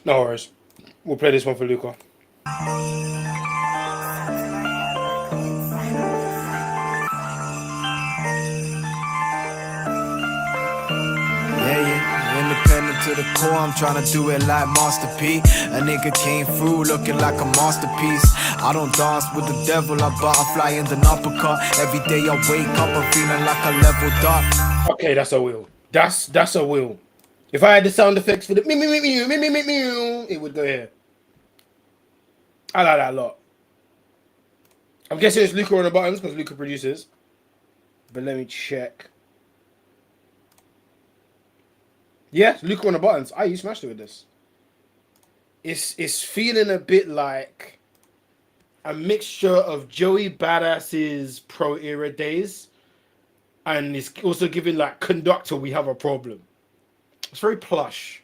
No worries. We'll play this one for Luca. Independent to the core, I'm trying to do it like Master P. A nigga came through looking like a masterpiece. I don't dance with the devil, I butterfly in the uppercut. Every day I wake up, I'm feeling like I leveled up. Okay, that's a wheel. That's a wheel. If I had the sound effects for the me, it would go here. I like that a lot. I'm guessing it's Luca on the buttons because Luca produces. But let me check. Yeah, Luca on the buttons. You smashed it with this. It's feeling a bit like a mixture of Joey Badass's pro era days, and it's also giving like Conductor We Have a Problem. It's very plush.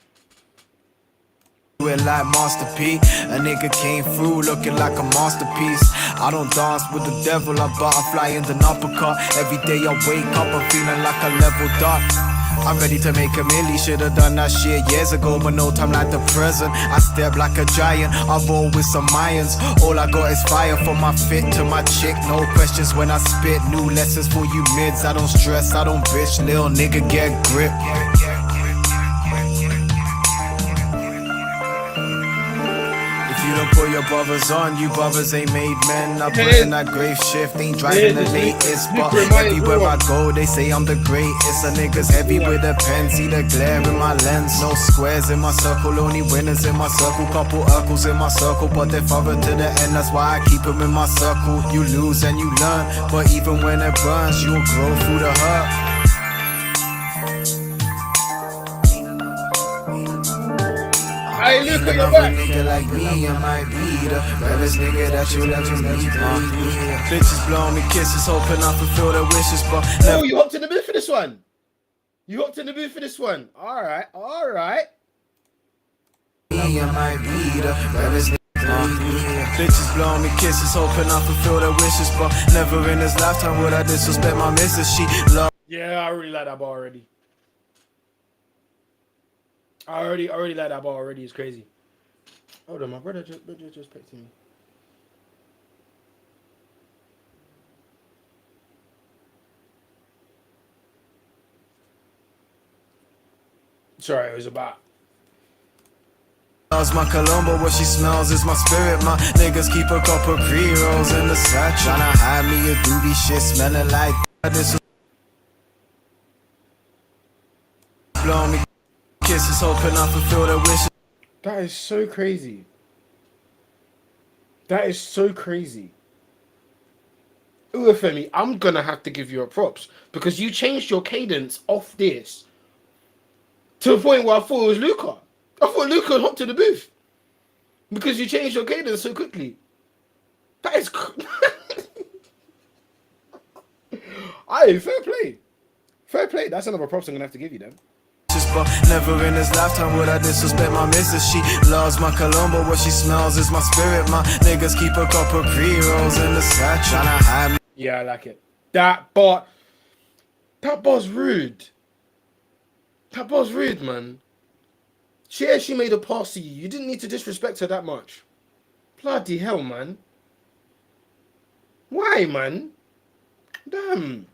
Do it like Master P. A nigga came through looking like a masterpiece. I don't dance with the devil, I butterfly in the uppercut. Every day I wake up, I'm feeling like I leveled up. I'm ready to make a milli, should've done that shit years ago, but no time like the present. I step like a giant, I roll with some irons. All I got is fire from my fit to my chick. No questions when I spit, new lessons for you mids. I don't stress, I don't bitch, lil nigga get grip. You don't put your brothers on, you brothers ain't made men. I put in that grave shift, ain't driving the latest. But everywhere I go, they say I'm the greatest. A nigga's heavy with a pen, see the glare in my lens. No squares in my circle, only winners in my circle. Couple Urkels in my circle, but they're further to the end. That's why I keep them in my circle. You lose and you learn, but even when it burns, you'll grow through the hurt. Hey, Luca, you're back. Nigga like me, I might be the baddest nigga that you'll ever meet. Bitches blowing me kisses, hoping I fulfill their wishes, but oh, you hopped in the booth for this one. All right. Me, I might be the baddest nigga. Bitches blowing me kisses, hoping I fulfill their wishes, but never in this lifetime would I disrespect my missus. She love. Yeah, I really like that bar already. I already like that bar already. It's crazy. Hold on, my brother just texted me. Sorry, it was about. Smells my Colombo, what she smells is my spirit. My niggas keep a couple pre-rolls in the sack. Tryna hide me a doobie shit, smelling like this. Blow me kisses, hoping I fulfill their wishes. That is so crazy. That is so crazy. Femi, I'm gonna have to give you a props because you changed your cadence off this to the point where I thought it was Luca. I thought Luca had hopped to the booth because you changed your cadence so quickly. That is. Aye, fair play. Fair play. That's another props I'm gonna have to give you then. But never in his lifetime would I disrespect my missus. She loves my Colombo, what she smells is my spirit. My niggas keep a couple pre-rolls in the sack. Tryna hide me. Yeah, I like it. That bar's rude. That bar's rude, man. She actually made a pass to you. You didn't need to disrespect her that much. Bloody hell, man. Why, man? Damn.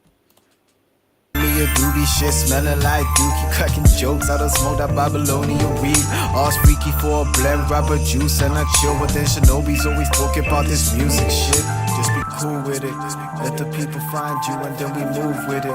Me a doobie shit, smelling like dookie, cracking jokes out of smoke that Babylonian weed. All's freaky for a blend, rapper juice, and I chill within Shinobi's always talking about this music shit. Just be cool with it. Let the people find you and then we move with it.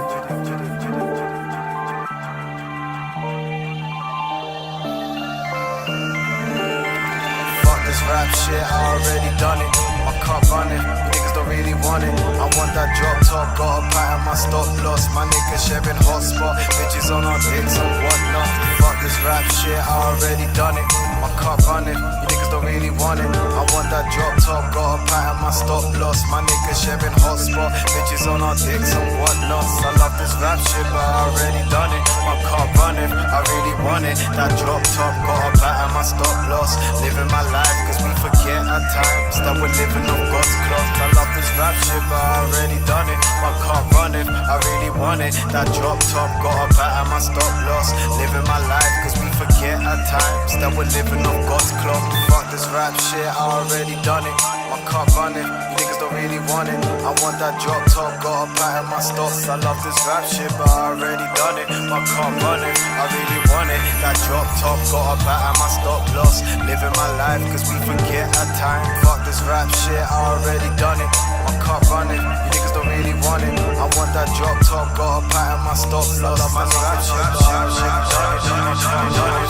Fuck this rap shit, I already done it. My cup running, niggas don't really want it. I want that drop top, got a pattern, my stop loss. My niggas sharing hotspot, bitches on our dicks and whatnot. Fuck this rap shit, I already done it. My cup running, niggas don't really want it. I want that drop top, got a pattern, my stop loss. My niggas sharing hotspot, bitches on our dicks and whatnot. I love this rap shit, but I already done it. My car running, I really want it. That drop top, got a pattern, my stop loss. Living my life, cause we forget at times that we're living on God's clock. I love this rap shit, but I already done it. My car running, I really want it. That drop top, got a pattern, my stop loss. Living my life, cause we forget at times that we're living on God's clock. Fuck this rap shit, I already done it. My car running, niggas don't really want it. I want that drop top, got a pattern, my stops. I love this rap shit, but I already done it. My car running, I really want it. That drop top, got a pattern, my stop loss. Living my life, cause we forget at times. Fuck this rap shit, I already done it. My car running, you niggas don't really want it. I want that drop top, got a pattern, my stop loss. My rap shit, but I already done it. My car running.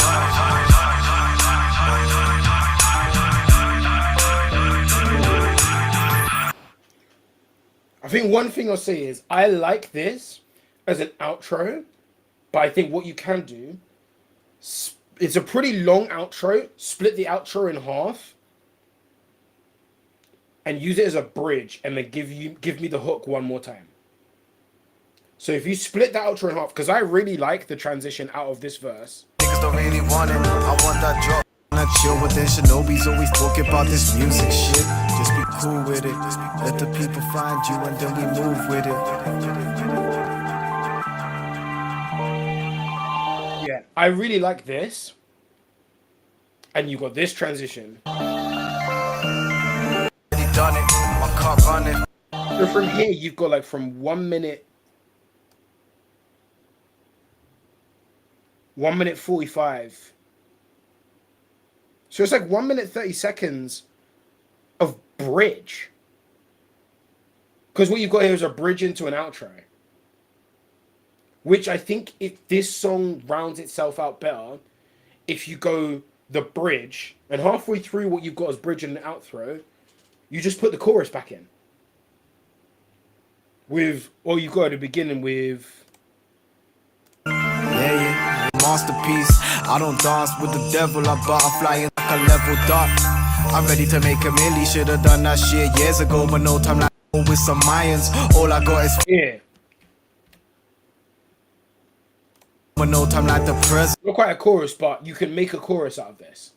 I think one thing I'll say is I like this as an outro, but I think what you can do, it's a pretty long outro, split the outro in half and use it as a bridge and then give me the hook one more time. So if you split the outro in half, because I really like the transition out of this verse. Niggas don't really want it, I want that drop. I chill within Shinobi's always talking about this music shit. Just be cool with it. Let the people find you and then we move with it. Yeah, I really like this. And you got this transition. Done it. My car running. So from here, you've got like from 1 minute. 1 minute 45. So it's like 1 minute 30 seconds of bridge. Because what you've got here is a bridge into an outro. Which I think if this song rounds itself out better, if you go the bridge, and halfway through what you've got as bridge and an outro, you just put the chorus back in. Or you've got at the beginning with... Yeah. Masterpiece. I don't dance with the devil, I butterfly like a level dot. I'm ready to make a milli, should've done that shit years ago, but no time like with some Mayans. All I got is yeah. But no time like the present. Not quite a chorus, but you can make a chorus out of this.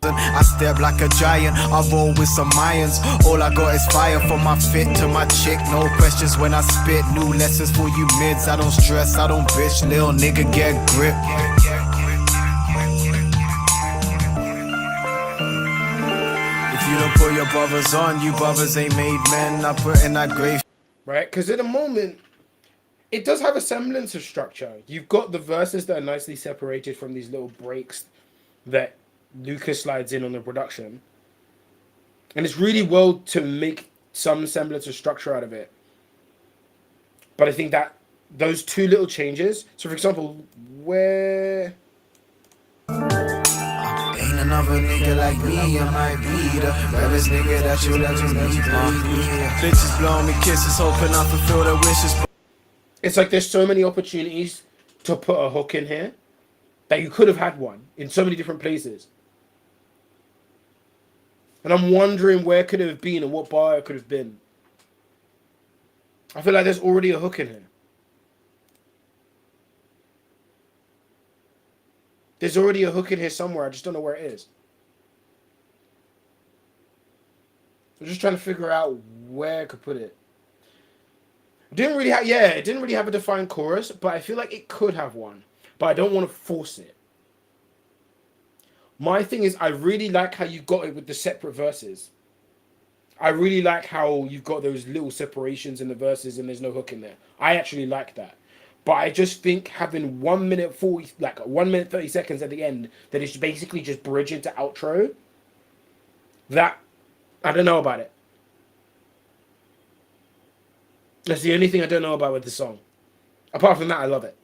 I step like a giant, I roll with some Mayans. All I got is fire from my fit to my chick. No questions when I spit, new lessons for you mids. I don't stress, I don't bitch, little nigga get grip. put your brothers on. You brothers ain't made men. I put in that grave. Right? Because at the moment, it does have a semblance of structure. You've got the verses that are nicely separated from these little breaks that Lucas slides in on the production. And it's really well to make some semblance of structure out of it. But I think that those two little changes, so for example, where... Ain't another nigga like me, I might be the realest nigga that you'll ever meet. Bitches blowing me kisses, hoping I fulfill their wishes. It's like there's so many opportunities to put a hook in here that you could have had one in so many different places. And I'm wondering where could it have been and what bar it could have been. I feel like there's already a hook in here. There's already a hook in here somewhere. I just don't know where it is. I'm just trying to figure out where I could put it. It didn't really have a defined chorus, but I feel like it could have one. But I don't want to force it. My thing is, I really like how you got it with the separate verses. I really like how you've got those little separations in the verses and there's no hook in there. I actually like that. But I just think having 1 minute 40, like 1 minute 30 seconds at the end, that is basically just bridge into outro, that, I don't know about it. That's the only thing I don't know about with the song. Apart from that, I love it.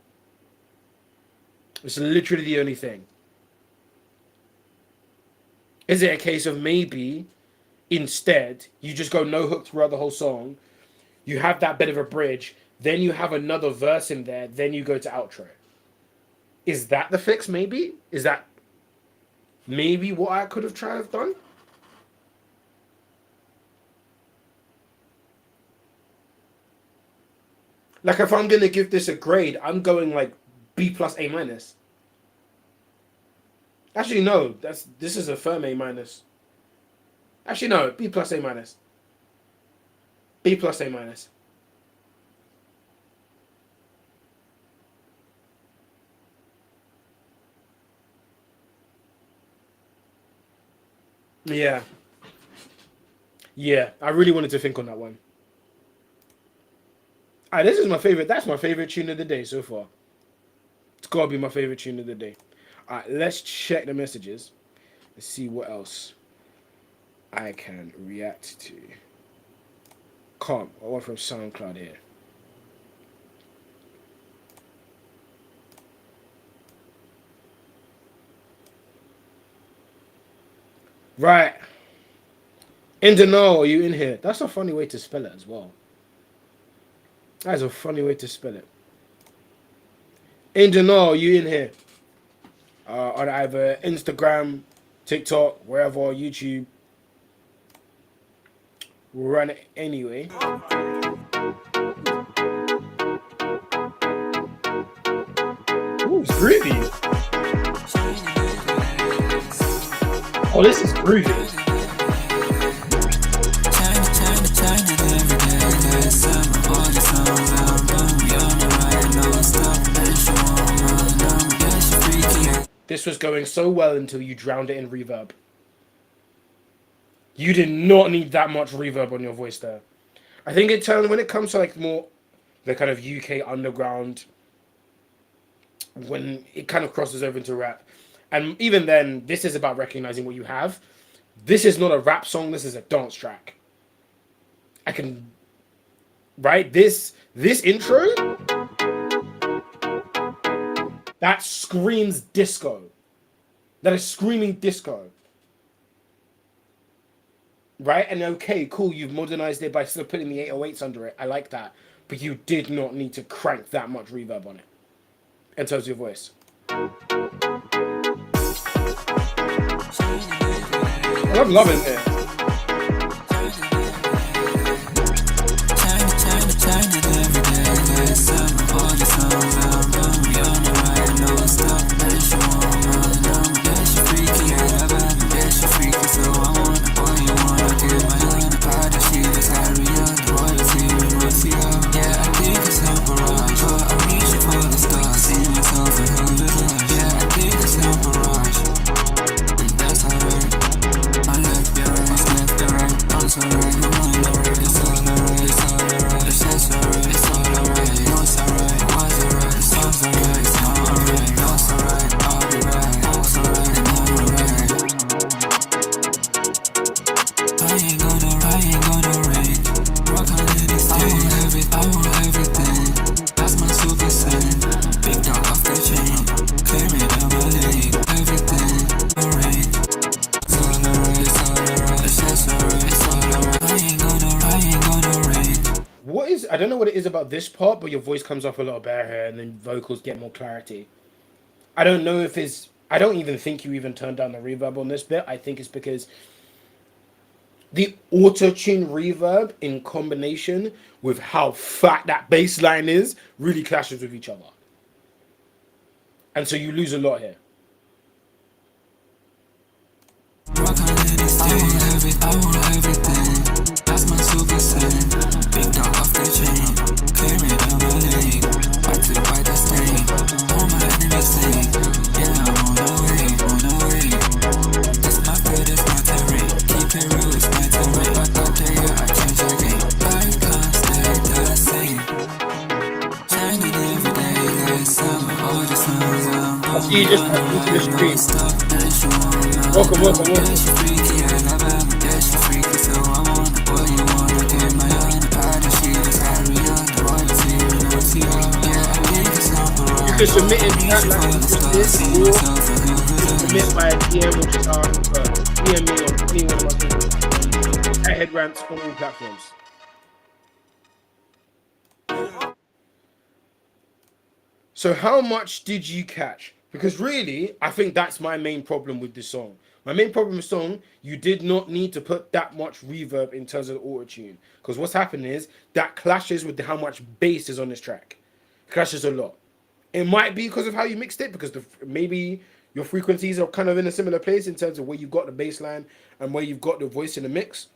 It's literally the only thing. Is it a case of maybe instead you just go no hook throughout the whole song, you have that bit of a bridge, then you have another verse in there, then you go to outro? Is that the fix? Maybe? Is that maybe what I could have tried to have done? Like if I'm gonna give this a grade, I'm going like B plus A minus. Actually, no. This is a firm A minus. Actually, no. B plus A minus. B plus A minus. Yeah. Yeah. I really wanted to think on that one. Alright, this is my favorite. That's my favorite tune of the day so far. It's gotta be my favorite tune of the day. Alright, let's check the messages. Let's see what else I can react to. Calm. I want from SoundCloud here. Right. Indano, are you in here? That's a funny way to spell it as well. That is a funny way to spell it. Indano, are you in here? On either Instagram, TikTok, wherever, YouTube. We'll run it anyway. Ooh, it's groovy. Oh, this is groovy. This was going so well until you drowned it in reverb. You did not need that much reverb on your voice there. I think it turns when it comes to like more the kind of UK underground, when it kind of crosses over into rap. And even then, this is about recognizing what you have. This is not a rap song, this is a dance track. I can, right? This intro, that screams disco. That is screaming disco. Right? And okay, cool, you've modernized it by still putting the 808s under it. I like that. But you did not need to crank that much reverb on it. In terms of your voice. I'm loving it. Yeah, I don't know what it is about this part, but your voice comes off a lot better and then vocals get more clarity. I don't know if it's. I don't even think you even turned down the reverb on this bit. I think it's because the auto-tune reverb in combination with how fat that bass line is really clashes with each other. And so you lose a lot here. I see you just into the stream. Welcome. You can submit in chat like this, or submit by DM, which is DM me on any one of my things. At Head Rants on all platforms. So how much did you catch? Because really, I think that's my main problem with this song. My main problem with the song, you did not need to put that much reverb in terms of the auto-tune. Because what's happening is, that clashes with how much bass is on this track. It clashes a lot. It might be because of how you mixed it, because maybe your frequencies are kind of in a similar place in terms of where you've got the bass line and where you've got the voice in the mix.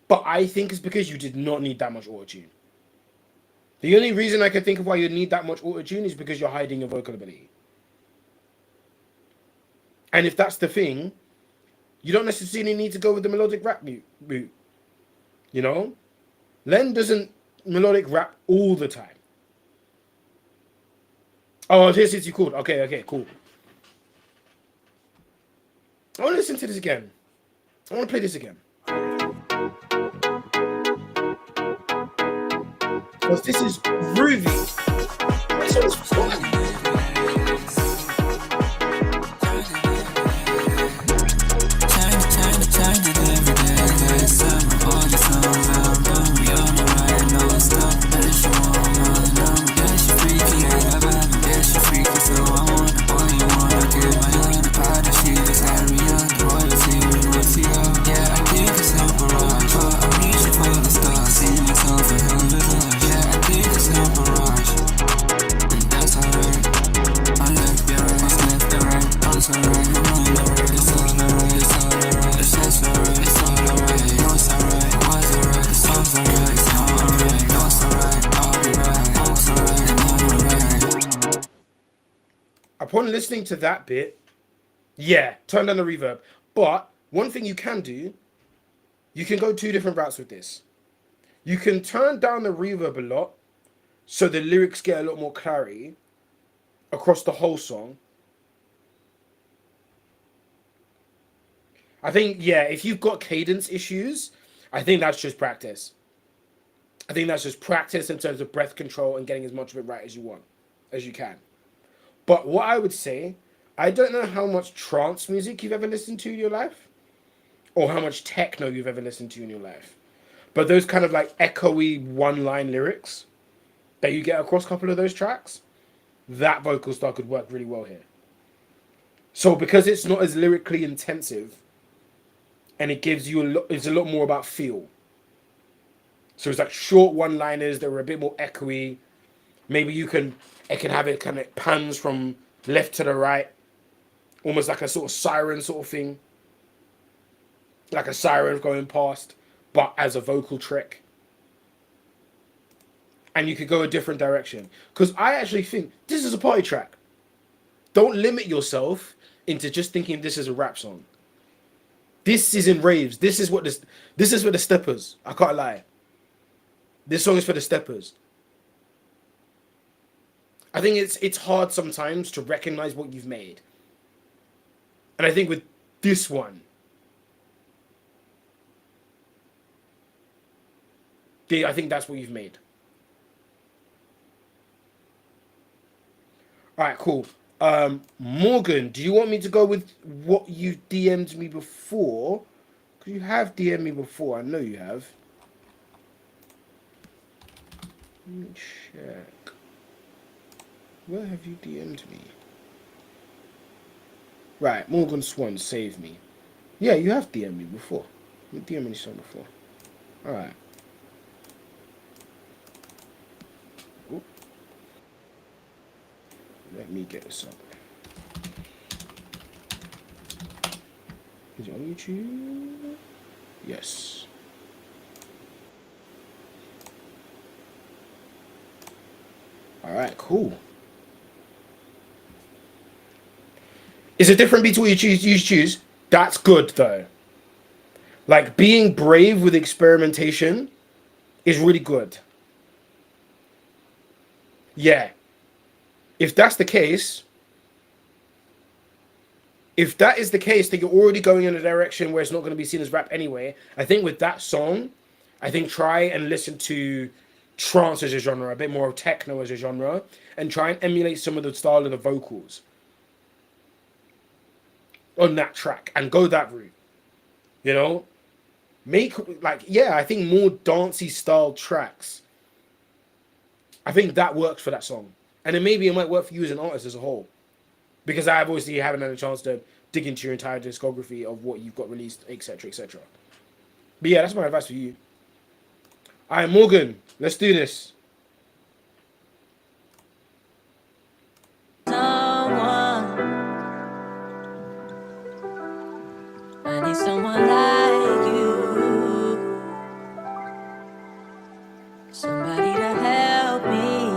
But I think it's because you did not need that much auto-tune. The only reason I can think of why you need that much auto-tune is because you're hiding your vocal ability. And if that's the thing, you don't necessarily need to go with the melodic rap route. You know? Len doesn't melodic rap all the time. Oh, here's City Called. Okay, cool. I want to listen to this again. I want to play this again. Because this is groovy. This one's fun. Upon listening to that bit, yeah, turn down the reverb. But one thing you can do, you can go two different routes with this. You can turn down the reverb a lot so the lyrics get a lot more clarity across the whole song. I think, yeah, if you've got cadence issues, I think that's just practice. I think that's just practice in terms of breath control and getting as much of it right as you can. But what I would say, I don't know how much trance music you've ever listened to in your life, or how much techno you've ever listened to in your life. But those kind of like echoey one-line lyrics that you get across a couple of those tracks, that vocal style could work really well here. So because it's not as lyrically intensive, and it gives you it's a lot more about feel. So it's like short one-liners that are a bit more echoey. Maybe it can have it kind of pans from left to the right, almost like a sort of siren sort of thing. Like a siren going past, but as a vocal trick. And you could go a different direction. Because I actually think this is a party track. Don't limit yourself into just thinking this is a rap song. This is in raves. This is for the steppers. I can't lie. This song is for the steppers. I think it's hard sometimes to recognize what you've made. And I think with this one, I think that's what you've made. All right, cool. Morgan, do you want me to go with what you DM'd me before? Because you have DM'd me before. I know you have. Let me check. Where have you DM'd me? Right, Morgan Swan, save me. Yeah, you have DM'd me before. You DM'd me some before. Alright. Let me get this up. Is it on YouTube? Yes. Alright, cool. Is it different between what you choose? That's good though. Like being brave with experimentation is really good. Yeah. If that's the case, if that is the case, that you're already going in a direction where it's not going to be seen as rap anyway, I think with that song, I think try and listen to trance as a genre, a bit more of techno as a genre, and try and emulate some of the style of the vocals on that track and go that route. You know? Make, like, yeah, I think more dancey style tracks. I think that works for that song. And then maybe it might work for you as an artist as a whole. Because I obviously haven't had a chance to dig into your entire discography of what you've got released, etc., etc. But yeah, that's my advice for you. All right, Morgan, let's do this. I need someone like you. Somebody to help me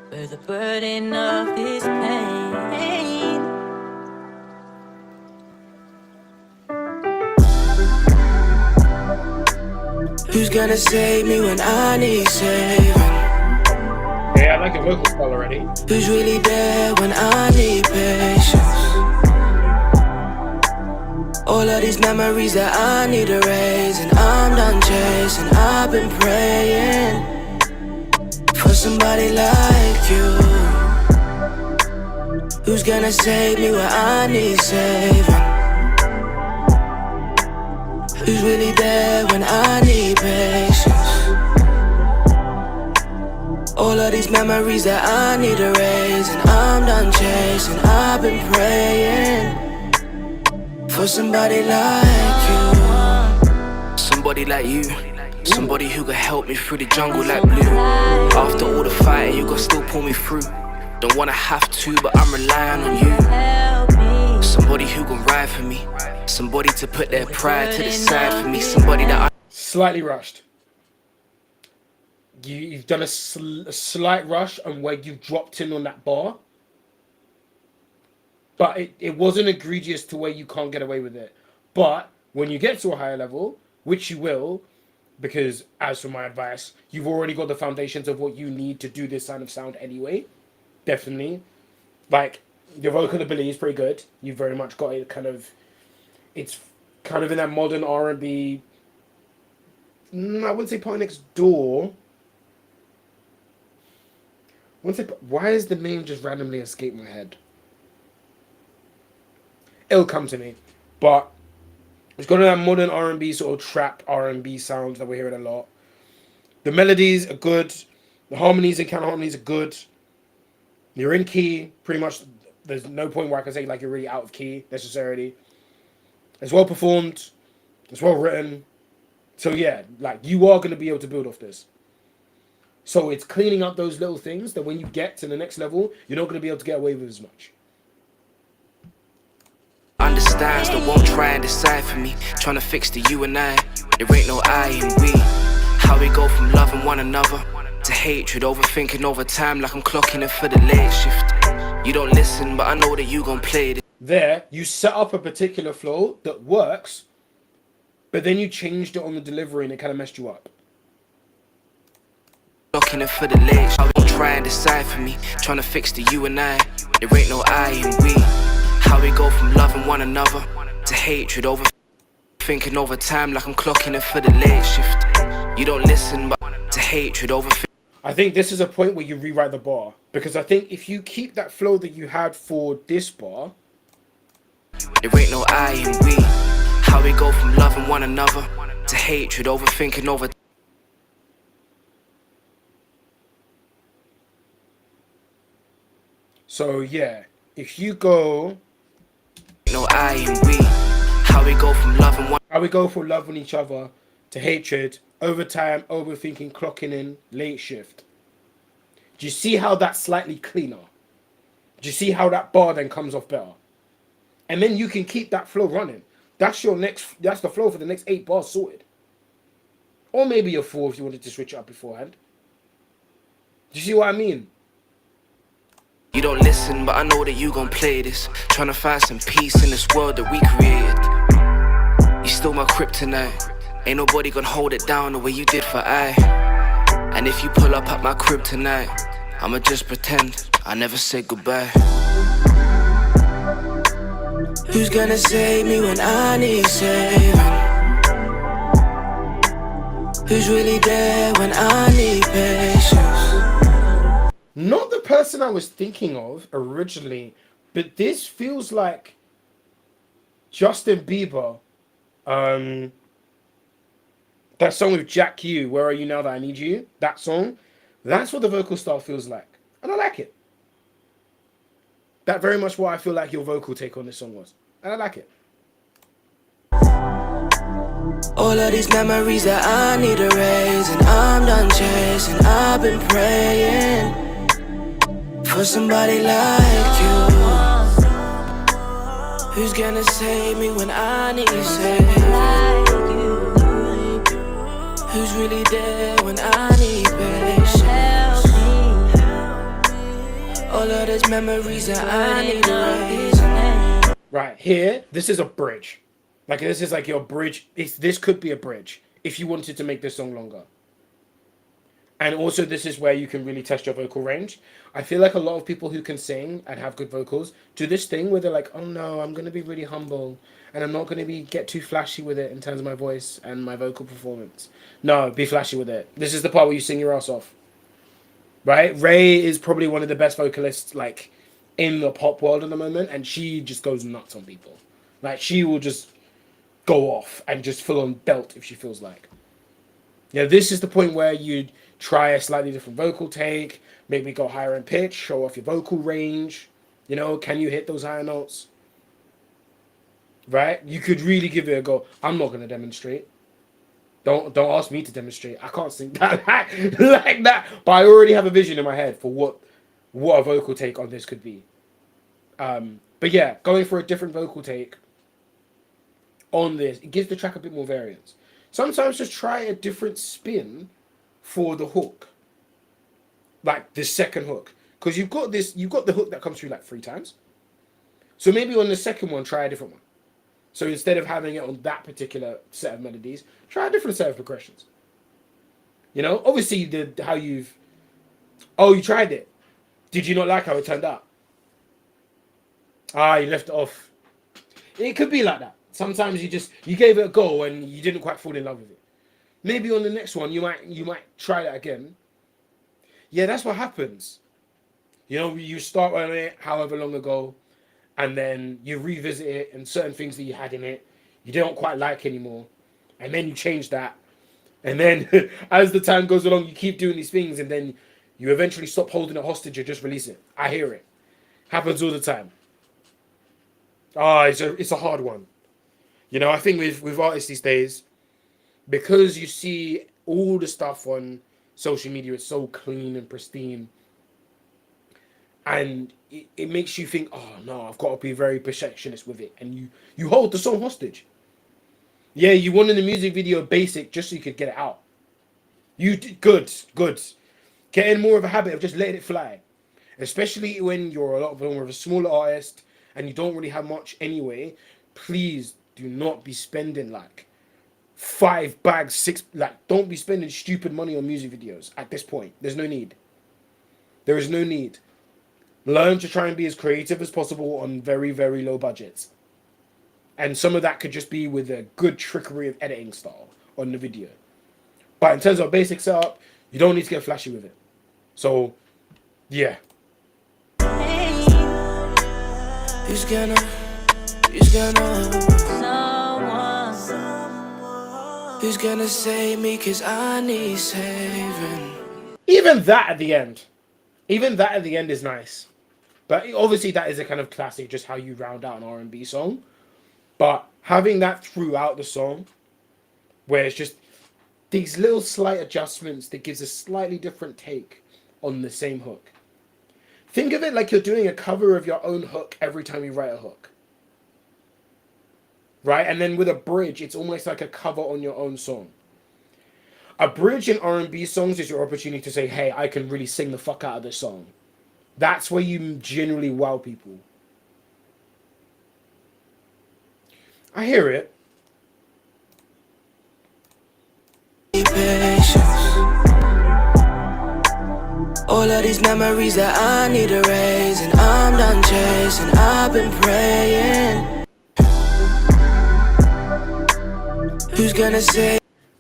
bear the burden of this pain. Who's gonna save me when I need saving? Yeah, I like your vocal style already. Who's really there when I need patience? All of these memories that I need erasing, I'm done chasing. I've been praying for somebody like you. Who's gonna save me when I need saving? Who's really there when I need patience? All of these memories that I need erasing, I'm done chasing. I've been praying for somebody like you. Somebody like you. Somebody who could help me through the jungle like blue. After all the fighting, you could still pull me through. Don't wanna have to, but I'm relying on you. Somebody who can ride for me. Somebody to put their pride to the side for me. Somebody that I... Slightly rushed. You've done a slight rush on where you've dropped in on that bar. But it wasn't egregious to where you can't get away with it. But when you get to a higher level, which you will, because as for my advice, you've already got the foundations of what you need to do this kind of sound anyway. Definitely. Like, your vocal ability is pretty good. You've very much got it kind of... It's kind of in that modern R&B... I wouldn't say Party Next Door. Why is the name just randomly escape my head? It'll come to me. But it's got that modern R&B sort of trap R&B sounds that we're hearing a lot. The melodies are good. The harmonies and counter harmonies are good. You're in key, pretty much. There's no point where I can say like you're really out of key necessarily. It's well performed. It's well written. So yeah, like you are going to be able to build off this. So it's cleaning up those little things that when you get to the next level, you're not going to be able to get away with as much. Understands that won't try and decide for me. Trying to fix the you and I. There ain't no I and we. How we go from loving one another to hatred, overthinking over time like I'm clocking in for the late shift. You don't listen, but I know that you gon' play this. There, you set up a particular flow that works, but then you changed it on the delivery and it kind of messed you up. Clocking in for the late. How we try and decide for me. Trying to fix the you and I. There ain't no I and we. How we go from loving one another to hatred, overthinking over time like I'm clocking in for the late shift. You don't listen, but to hatred, overthinking. I think this is a point where you rewrite the bar. Because I think if you keep that flow that you had for this bar... There ain't no I and we. How we go from loving one another to hatred, overthinking over... So yeah, if you go, No, I and we. How we go from loving one. how we go from loving each other to hatred, overtime, overthinking, clocking in, late shift. Do you see how that's slightly cleaner? Do you see how that bar then comes off better? And then you can keep that flow running. That's the flow for the next 8 bars sorted. Or maybe your 4 if you wanted to switch it up beforehand. Do you see what I mean? You don't listen, but I know that you gon' play this. Trying to find some peace in this world that we created. You still my kryptonite. Ain't nobody gonna hold it down the way you did for I. And if you pull up at my crib tonight, I'ma just pretend I never said goodbye. Who's gonna save me when I need saving? Who's really there when I need patience? Not the person I was thinking of originally, but this feels like Justin Bieber. That song with Jack U, Where Are You Now That I Need You? That song, that's what the vocal style feels like. And I like it. That very much what I feel like your vocal take on this song was. And I like it. All of these memories that I need erasing, I'm done chasing. I've been praying for somebody like you. Who's gonna save me when I need saving? Who's really there when I need patience? All of these memories that I need erasing. Right, here, this is a bridge. Like, this is like your bridge. This could be a bridge if you wanted to make this song longer. And also, this is where you can really test your vocal range. I feel like a lot of people who can sing and have good vocals do this thing where they're like, oh no, I'm going to be really humble. And I'm not going to get too flashy with it in terms of my voice and my vocal performance. No, be flashy with it. This is the part where you sing your ass off. Right? Ray is probably one of the best vocalists, like, in the pop world at the moment. And she just goes nuts on people. Like, she will just go off and just full on belt if she feels like. Yeah, this is the point where you'd try a slightly different vocal take, maybe go higher in pitch, show off your vocal range. You know, can you hit those higher notes? Right? You could really give it a go. I'm not going to demonstrate. Don't ask me to demonstrate. I can't sing that like that. But I already have a vision in my head for what a vocal take on this could be. But yeah, going for a different vocal take on this, it gives the track a bit more variance. Sometimes just try a different spin for the hook, like the second hook, because you've got the hook that comes through like 3 times. So maybe on the second one, try a different one. So instead of having it on that particular set of melodies, try a different set of progressions. You know, obviously you tried it. Did you not like how it turned out? You left it off. It could be like that. Sometimes you gave it a go and you didn't quite fall in love with it. Maybe on the next one you might try that again. Yeah, that's what happens. You know, you start on it however long ago, and then you revisit it and certain things that you had in it you don't quite like anymore, and then you change that, and then as the time goes along you keep doing these things, and then you eventually stop holding it hostage and just release it. I hear it. Happens all the time. It's a hard one. You know, I think with artists these days, because you see all the stuff on social media, it's so clean and pristine. And it makes you think, oh no, I've got to be very perfectionist with it. And you hold the song hostage. Yeah, you wanted the music video basic just so you could get it out. You did good. Get in more of a habit of just letting it fly. Especially when you're a lot more of a smaller artist and you don't really have much anyway. Please do not be spending like 5 bags, 6, like don't be spending stupid money on music videos at this point. There's no need. There is no need. Learn to try and be as creative as possible on very, very low budgets. And some of that could just be with a good trickery of editing style on the video. But in terms of basic setup, you don't need to get flashy with it. So, yeah. Who's gonna Who's gonna save me, cause I need saving. Even that at the end is nice. But obviously that is a kind of classic, just how you round out an R&B song. But having that throughout the song, where it's just these little slight adjustments that gives a slightly different take on the same hook. Think of it like you're doing a cover of your own hook every time you write a hook. Right? And then with a bridge, it's almost like a cover on your own song. A bridge in R&B songs is your opportunity to say, hey, I can really sing the fuck out of this song. That's where you generally wow people. I hear it. All of these memories that I need erasing, I'm done chasing, I've been praying. Who's gonna say?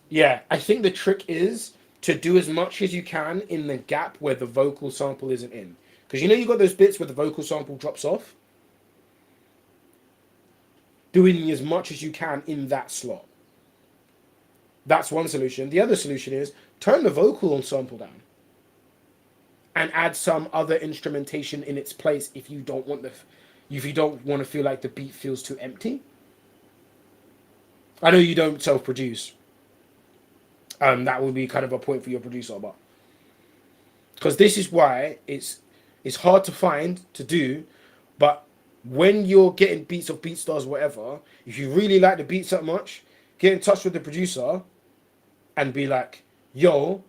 Yeah, I think the trick is to do as much as you can in the gap where the vocal sample isn't in. Because you know you got those bits where the vocal sample drops off? Doing as much as you can in that slot. That's one solution. The other solution is turn the vocal ensemble down. And add some other instrumentation in its place if you don't want to feel like the beat feels too empty. I know you don't self-produce. That will be kind of a point for your producer, but because this is why it's hard to find to do, but when you're getting beats of BeatStars, whatever, if you really like the beat so much, get in touch with the producer and be like, yo,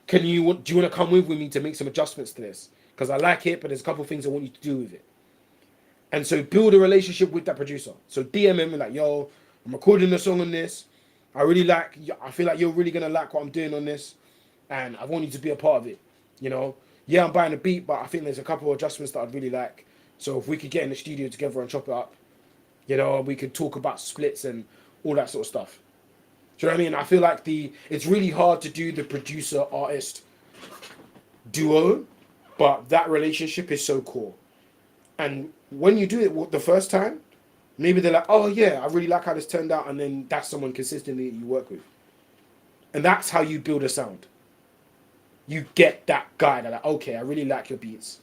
do you want to come with me to make some adjustments to this? Because I like it, but there's a couple of things I want you to do with it. And so build a relationship with that producer. So DM him and like, yo, I'm recording a song on this. I feel like you're really going to like what I'm doing on this. And I want you to be a part of it. You know, yeah, I'm buying a beat, but I think there's a couple of adjustments that I'd really like. So if we could get in the studio together and chop it up, you know, we could talk about splits and all that sort of stuff. Do you know what I mean? I feel like it's really hard to do the producer-artist duo, but that relationship is so cool. And when you do it the first time, maybe they're like, oh yeah, I really like how this turned out, and then that's someone consistently that you work with. And that's how you build a sound. You get that guy that like, okay, I really like your beats.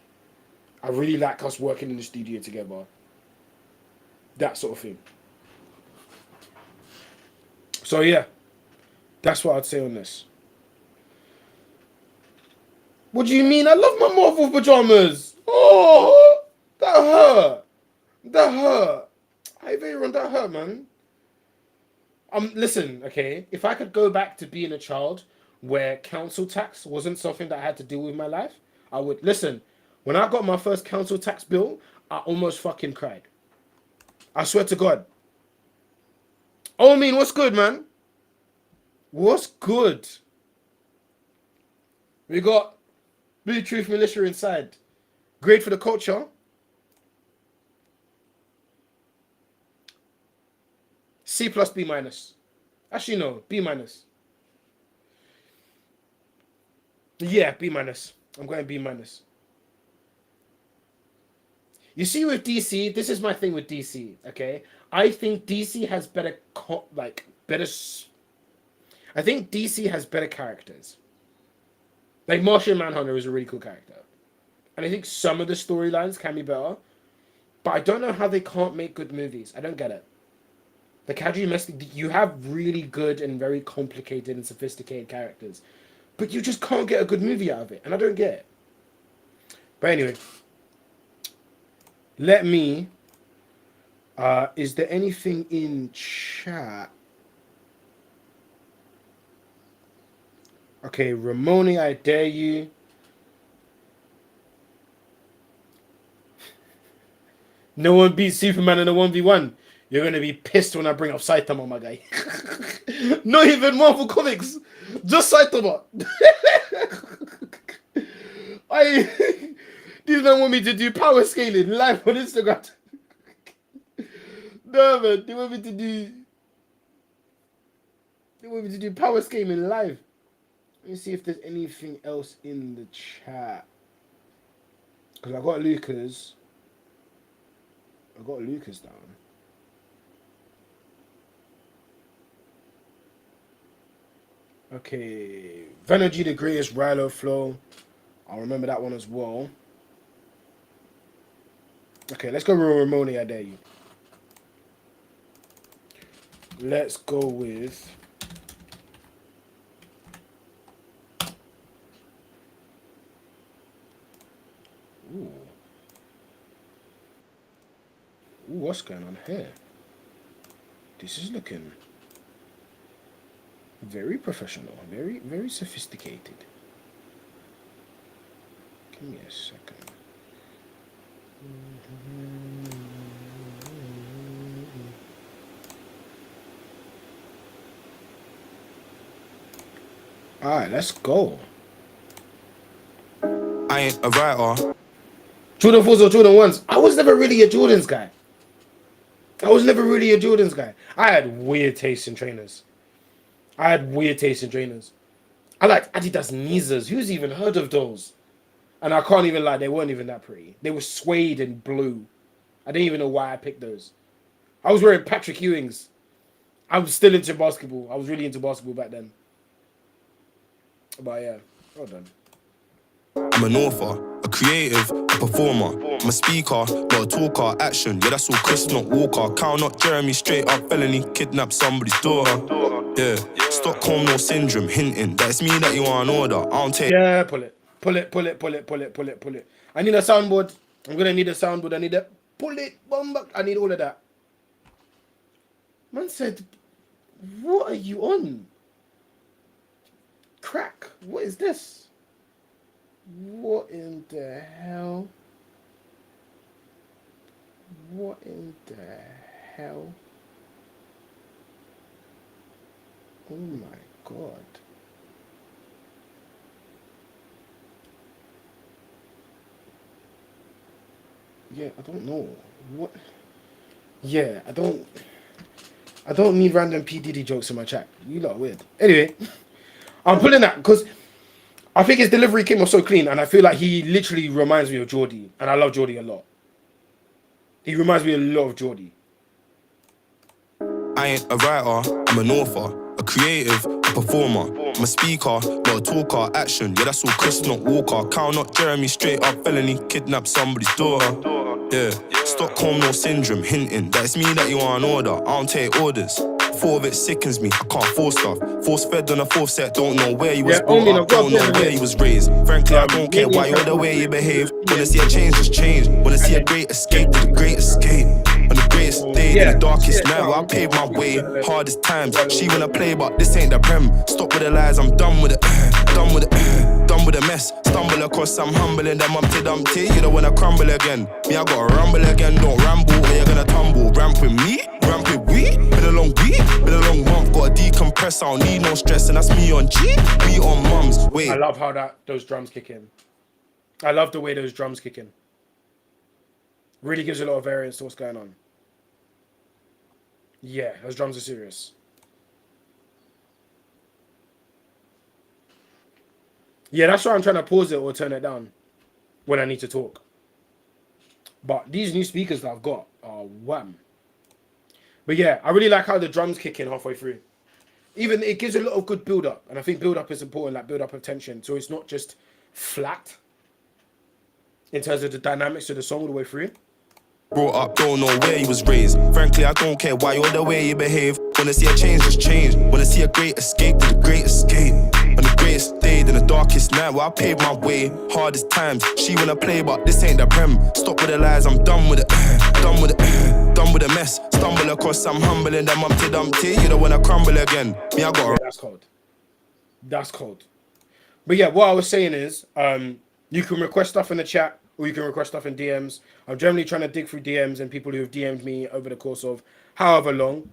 I really like us working in the studio together. That sort of thing. So yeah, that's what I'd say on this. What do you mean? I love my Marvel pajamas. Oh, that hurt. That hurt. Hey, Veyron, that hurt, man. Listen, okay. If I could go back to being a child where council tax wasn't something that I had to deal with in my life, I would. Listen, when I got my first council tax bill, I almost fucking cried. I swear to God. Oh, I mean, what's good, man? What's good? We got Blue Truth Militia inside. Great for the culture. C plus B minus. Actually, no, B minus. Yeah, B minus. I'm going B minus. You see, with DC, this is my thing with DC. Okay, I think DC has better, I think DC has better characters. Like Martian Manhunter is a really cool character, and I think some of the storylines can be better. But I don't know how they can't make good movies. I don't get it. Like, how do you have really good and very complicated and sophisticated characters, but you just can't get a good movie out of it, and I don't get it. But anyway, let me. Is there anything in chat? Okay, Ramoni, I dare you. No one beats Superman in a 1v1. You're going to be pissed when I bring up Saitama, my guy. Not even Marvel Comics. Just Saitama. These men want me to do power scaling live on Instagram. No, man. They want me to do power scaling live. Let me see if there's anything else in the chat. Because I got Lucas down. Okay. Venergy the Greatest, Rilo Flow. I'll remember that one as well. Okay, let's go with Ramone, I dare you. Let's go with... Ooh. Ooh, what's going on here? This is looking very professional, very, very sophisticated. Give me a second. Alright, let's go. I ain't a writer. Jordan 4s or Jordan 1s. I was never really a Jordans guy. I had weird taste in trainers. I liked Adidas Nizas. Who's even heard of those? And I can't even lie, they weren't even that pretty. They were suede and blue. I didn't even know why I picked those. I was wearing Patrick Ewings. I was still into basketball. I was really into basketball back then. But yeah, well done. I'm an author, a creative, a performer. I'm a speaker, not a talker. Action, yeah, that's all Chris, not Walker. Count not Jeremy, straight up felony. Kidnap somebody's daughter. Yeah, Stockholm no syndrome, hinting that it's me that you want an order. I don't take. Yeah, pull it. I need a soundboard. I'm gonna need a soundboard. I need a pull it, bomb back. I need all of that. Man said, what are you on? Crack. What is this? What in the hell? What in the hell? Oh my god. Yeah, I don't know. What? Yeah, I don't need random P. Diddy jokes in my chat. You lot are weird. Anyway, I'm pulling that because I think his delivery came off so clean, and I feel like he literally reminds me of Geordie, and I love Geordie a lot. He reminds me a lot of Geordie. I ain't a writer, I'm an author, a creative, a performer. I'm a speaker, not a talker. Action, yeah, that's all Chris, not Walker. Count not Jeremy, straight up felony. Kidnap somebody's daughter. Yeah, Stockholm no syndrome, hinting that it's me that you want an order. I don't take orders. Thought of it sickens me, I can't force stuff. Force fed on a fourth set, don't know where you was brought up, don't know where you was raised. Frankly, I don't care why you're the way you behave. Wanna see a change, just change. Wanna see a great escape to the great escape. On the greatest day, in the darkest night, where I paved my way. Hardest times, she wanna play, but this ain't the prem. Stop with the lies, I'm done with it. Done with it. Done with the mess. Stumble across, I'm humbling them Humpty Dumpty. You don't wanna crumble again. Me, I gotta rumble again. Don't ramble, or you're gonna tumble. Ramp with me, ramp with we. Been a long week, been a long month. Gotta decompress, I don't need no stress. And that's me on G, me on mums. Wait. I love how those drums kick in. I love the way those drums kick in. Really gives a lot of variance to what's going on. Yeah, those drums are serious. Yeah, that's why I'm trying to pause it or turn it down when I need to talk. But these new speakers that I've got are wham. But yeah, I really like how the drums kick in halfway through. Even it gives a lot of good build up, and I think build up is important, like build up of tension. So it's not just flat in terms of the dynamics of the song all the way through. Brought up, don't know where you was raised. Frankly, I don't care why you're the way you behave. Wanna see a change, just change. Wanna see a great escape to the great escape. On the greatest day, in the darkest night, where I paved my way. Hardest times, she wanna play, but this ain't the prem. Stop with the lies, I'm done with it. Done with it. Done with the mess. Stumble across, I'm humbling them Humpty Dumpty. You don't wanna crumble again. Me, I got. That's cold. That's cold. But yeah, what I was saying is, you can request stuff in the chat, or you can request stuff in DMs. I'm generally trying to dig through DMs and people who have DM'd me over the course of however long.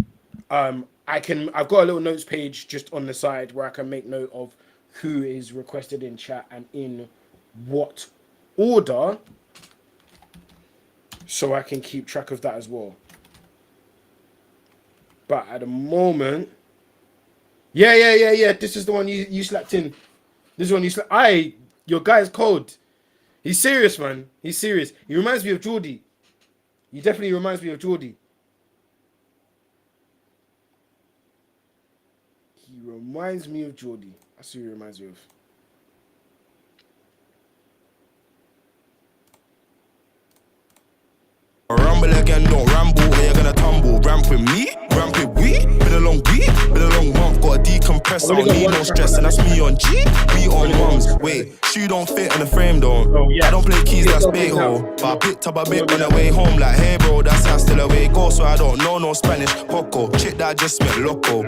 I've got a little notes page just on the side where I can make note of who is requested in chat and in what order, so I can keep track of that as well. But at the moment, yeah. This is the one you slapped in. This is the one you slapped. Your guy's cold. He's serious, man. He's serious. He reminds me of Geordie. He definitely reminds me of Geordie. He reminds me of Geordie. That's who he reminds me of. and don't ramble, or you're gonna tumble. Ramp with me, ramp with we. Been a long week, been a long month. Gotta decompress, I don't need no stress. And that's me on G, we on mums. Wait, shoe don't fit and the frame don't. I don't play keys, that's Beethoven. But I picked up a bit on the way home. Like, hey bro, that's how still away go. So I don't know no Spanish. Poco, chick that just met loco.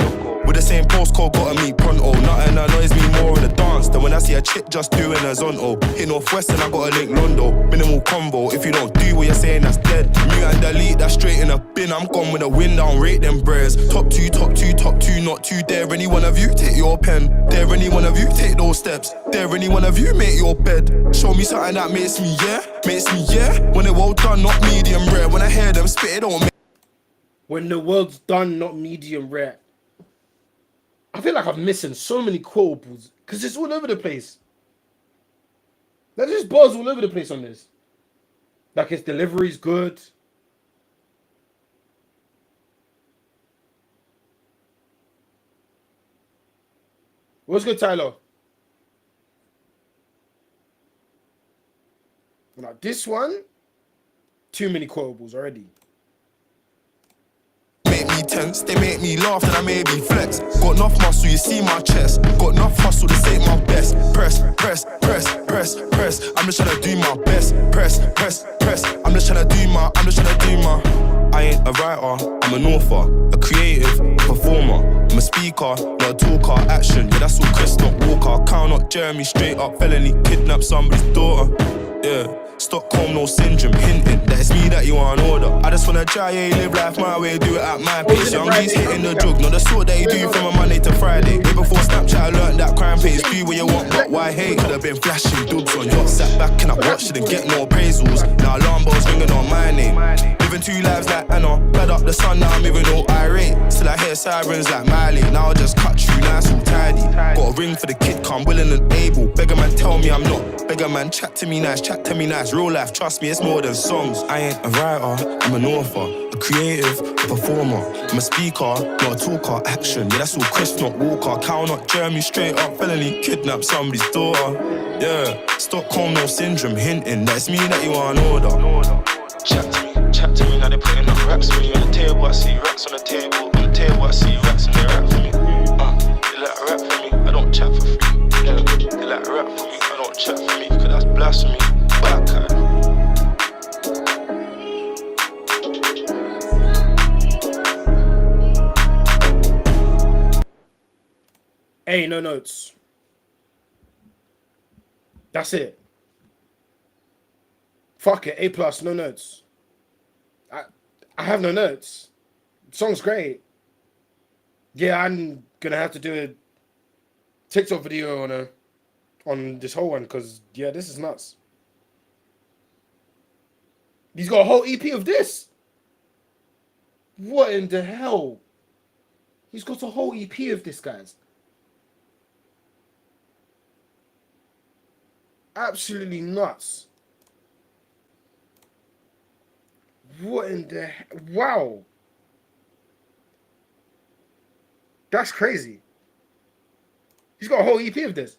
With the same postcode, gotta meet pronto. Nothing annoys me more in the dance than when I see a chick just doing a zonto. Hit Northwest and I gotta link Londo. Minimal combo, if you don't do what you're saying, that's dead. Mute and delete, that's straight in a bin. I'm gone with the wind down, rate them brears. Top two, not two. Dare any one of you take your pen. Dare any one of you take those steps. Dare any one of you make your bed. Show me something that makes me yeah. When it well done, not medium rare. When I hear them spit, it don't make. When the world's done, not medium rare. I feel like I'm missing so many quotables because it's all over the place. There's just bars all over the place on this. Like his delivery's good. What's good, Tyler? Now this one, too many quotables already. Make me tense, they make me laugh, and I maybe flex. Got enough muscle, you see my chest. Got enough hustle, this ain't my best. Press. I'm just tryna do my best. Press. I'm just tryna do my. I ain't a writer, I'm an author, a creative, a performer. I'm a speaker, not a talker. Action, yeah, that's all Chris, not Walker. Count up Jeremy, straight up felony, kidnap somebody's daughter. Yeah. Stockholm, no syndrome, hinting that it's me that you want order. I just wanna try, yeah, live life my way, do it at my pace. Young G's hitting the drug, not the sort that you do from a Monday to Friday. Way before Snapchat, I learned that crime pays. Do what you want, but why hate? Could've been flashing dudes on yachts, sat back and I watched, didn't get no appraisals. Now alarm bells ringing on my name. Living two lives like Anna, bad up the sun, now I'm moving all irate. Still I hear sirens like Miley, now I'll just cut you nice, all tidy. Got a ring for the kid, come willing and able. Beggar man, tell me I'm not. Beggar man, chat to me nice. Real life, trust me, it's more than songs. I ain't a writer, I'm an author, a creative, a performer. I'm a speaker, not a talker. Action, yeah, that's all Chris, not Walker. Count up Jeremy, straight up felony, kidnap somebody's daughter. Yeah, Stockholm, no syndrome, hinting that it's me that you want order. Chat to me, now they putting up racks for me. On the table, I see racks on the table. On the table, I see racks and they rap for me. They like rap for me, I don't chat for free. Yeah, they like rap for me, I don't chat for me, cause that's blasphemy. Hey, no notes. That's it. Fuck it, A+, no notes. I have no notes. The song's great. Yeah, I'm gonna have to do a TikTok video on this whole one because yeah, this is nuts. He's got a whole EP of this. What in the hell? He's got a whole EP of this, guys. Absolutely nuts. What in the hell? Wow. That's crazy. He's got a whole EP of this.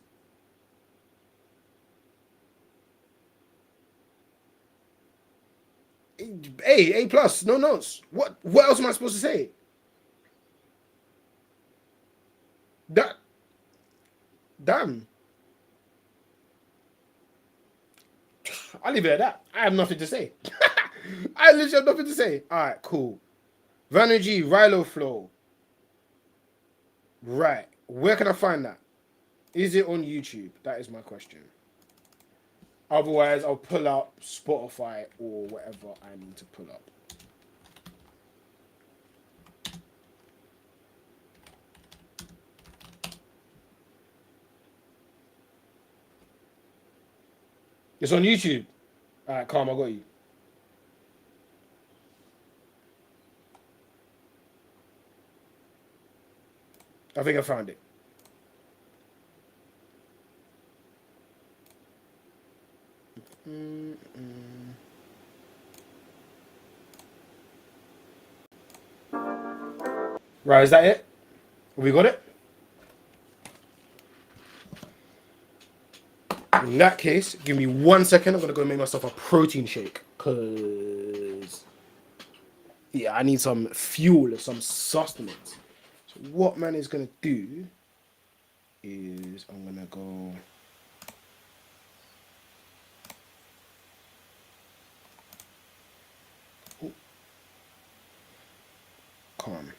A+, no notes. What else am I supposed to say? Damn. I'll leave it at that. I have nothing to say. I literally have nothing to say. Alright, cool. Vanergy, Rilo Flow. Right. Where can I find that? Is it on YouTube? That is my question. Otherwise, I'll pull up Spotify or whatever I need to pull up. It's on YouTube. All right, calm, I got you. I think I found it. Right, is that it? We got it? In that case, give me 1 second. I'm going to go make myself a protein shake. Because Yeah, I need some fuel, some sustenance. So what man is gonna do is I'm gonna go. Oh, come on.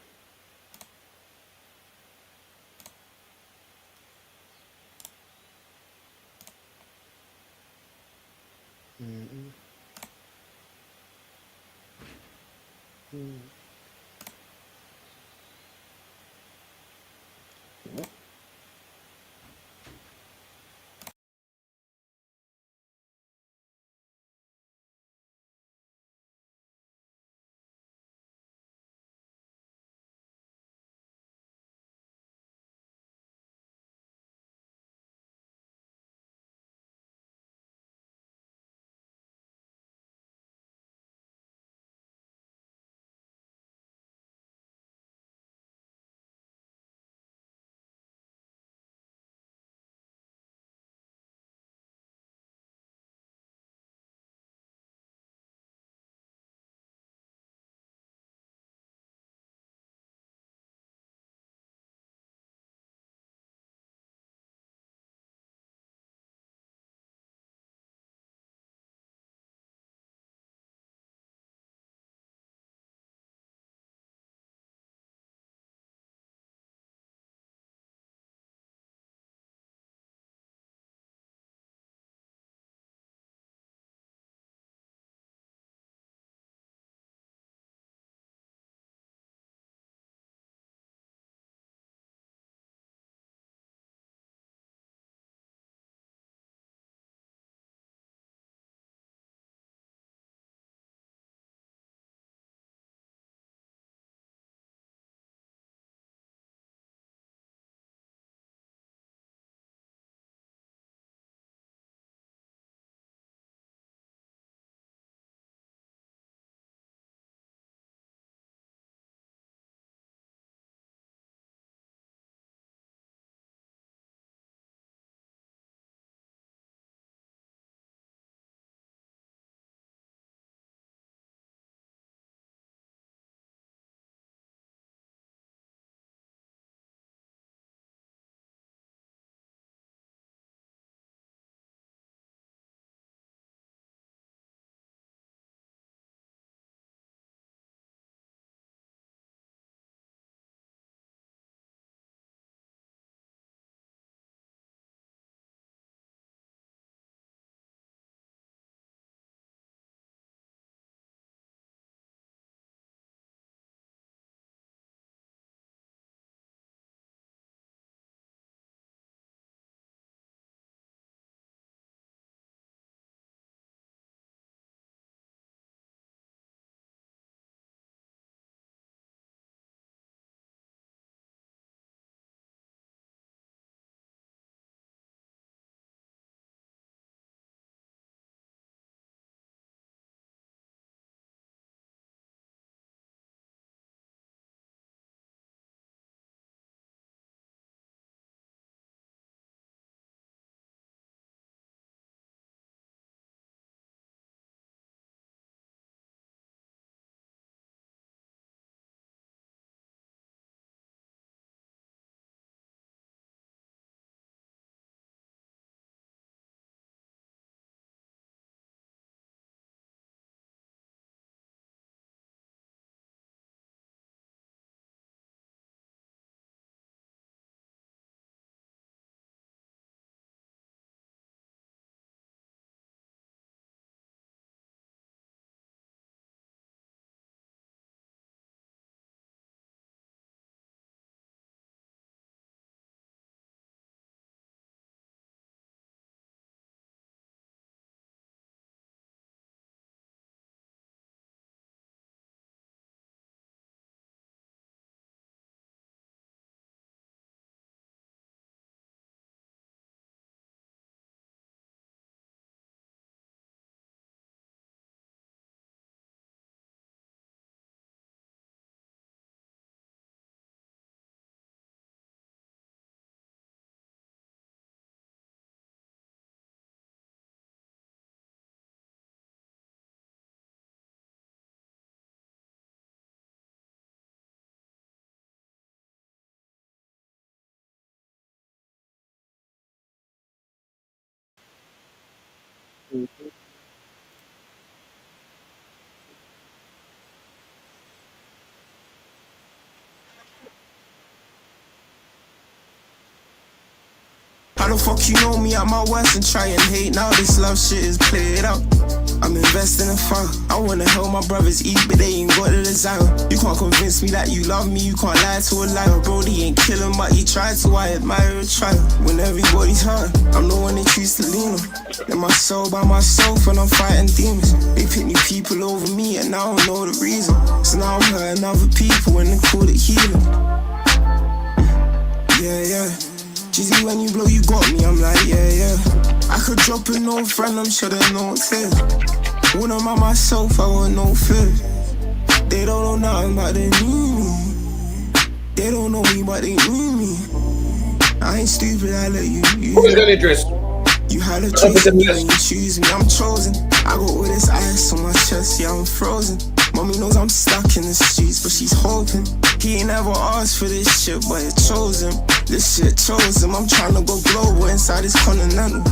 the fuck you know me at my worst and try and hate now? This love shit is played out. I'm investing in fun. I wanna help my brothers eat, but they ain't got the desire. You can't convince me that you love me, you can't lie to a liar. Brody ain't killing, but he tried to, I admire a trial. When everybody's hurt, I'm the one they choose to lean on. Let my soul by myself when I'm fighting demons. They pick new people over me and I don't know the reason. So now I'm hurting other people and they call it healing. Yeah. Jizzy, when you blow, you got me, I'm like, yeah. I could drop an old friend, I'm sure there's no tears. When I'm by myself, I want no fear. They don't know nothing, but they need me. They don't know me, but they need me. I ain't stupid, I let you use Who's gonna dress? You had a choice and you ain't choose me, I'm chosen. I got all this ice on my chest, yeah, I'm frozen. Mommy knows I'm stuck in the streets, but she's hoping. He ain't never asked for this shit, but it chose him. This shit chose him, I'm trying to go global inside this continental.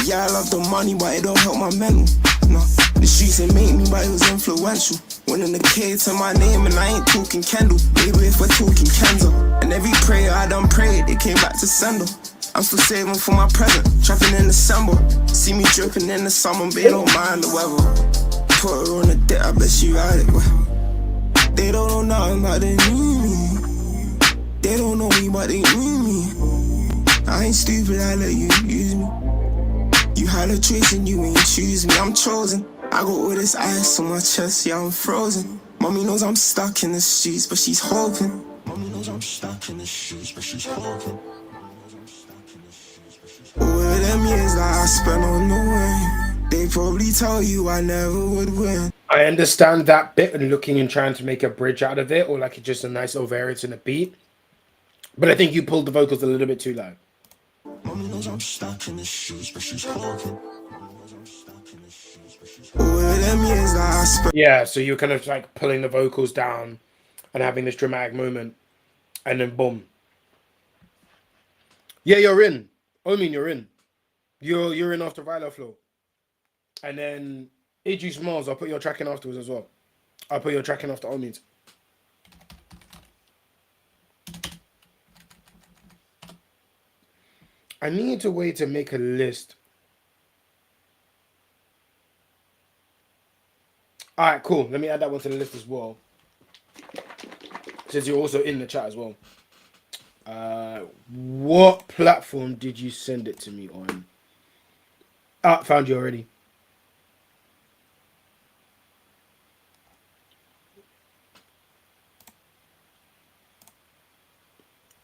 Yeah, I love the money, but it don't help my mental. No, the streets ain't make me, but it was influential. Went in the K to my name and I ain't talking Kendall. Maybe if we're talking Kenzo. And every prayer I done prayed, it came back to sender. I'm still saving for my present, trapping in December. See me dripping in the summer, they don't mind the weather. Put her on the deck, I bet she ride it. They don't know nothing, but they need me. They don't know me, but they need me. I ain't stupid, I let you use me. You had a choice and you ain't choose me, I'm chosen. I got all this ice on my chest, yeah, I'm frozen. Mommy knows I'm stuck in the streets, but she's hoping. Mommy knows I'm stuck in the streets, but she's hoping. All of them years that I spent on the way, they probably tell you I never would win. I understand that bit and looking and trying to make a bridge out of it, or like just a nice little variance in a beat. But I think you pulled the vocals a little bit too low. Mommy knows I'm stuck in the streets, but she's hoping. All of them years that I spent. Yeah, so you're kind of like pulling the vocals down and having this dramatic moment, and then boom. Yeah, you're in. I mean, you're in. You're in after Vilo Flow. And then AG Smalls, I'll put your track in afterwards as well. I'll put your track in after all means. I need a way to make a list. All right, cool. Let me add that one to the list as well. Since you're also in the chat as well. What platform did you send it to me on? Ah, found you already.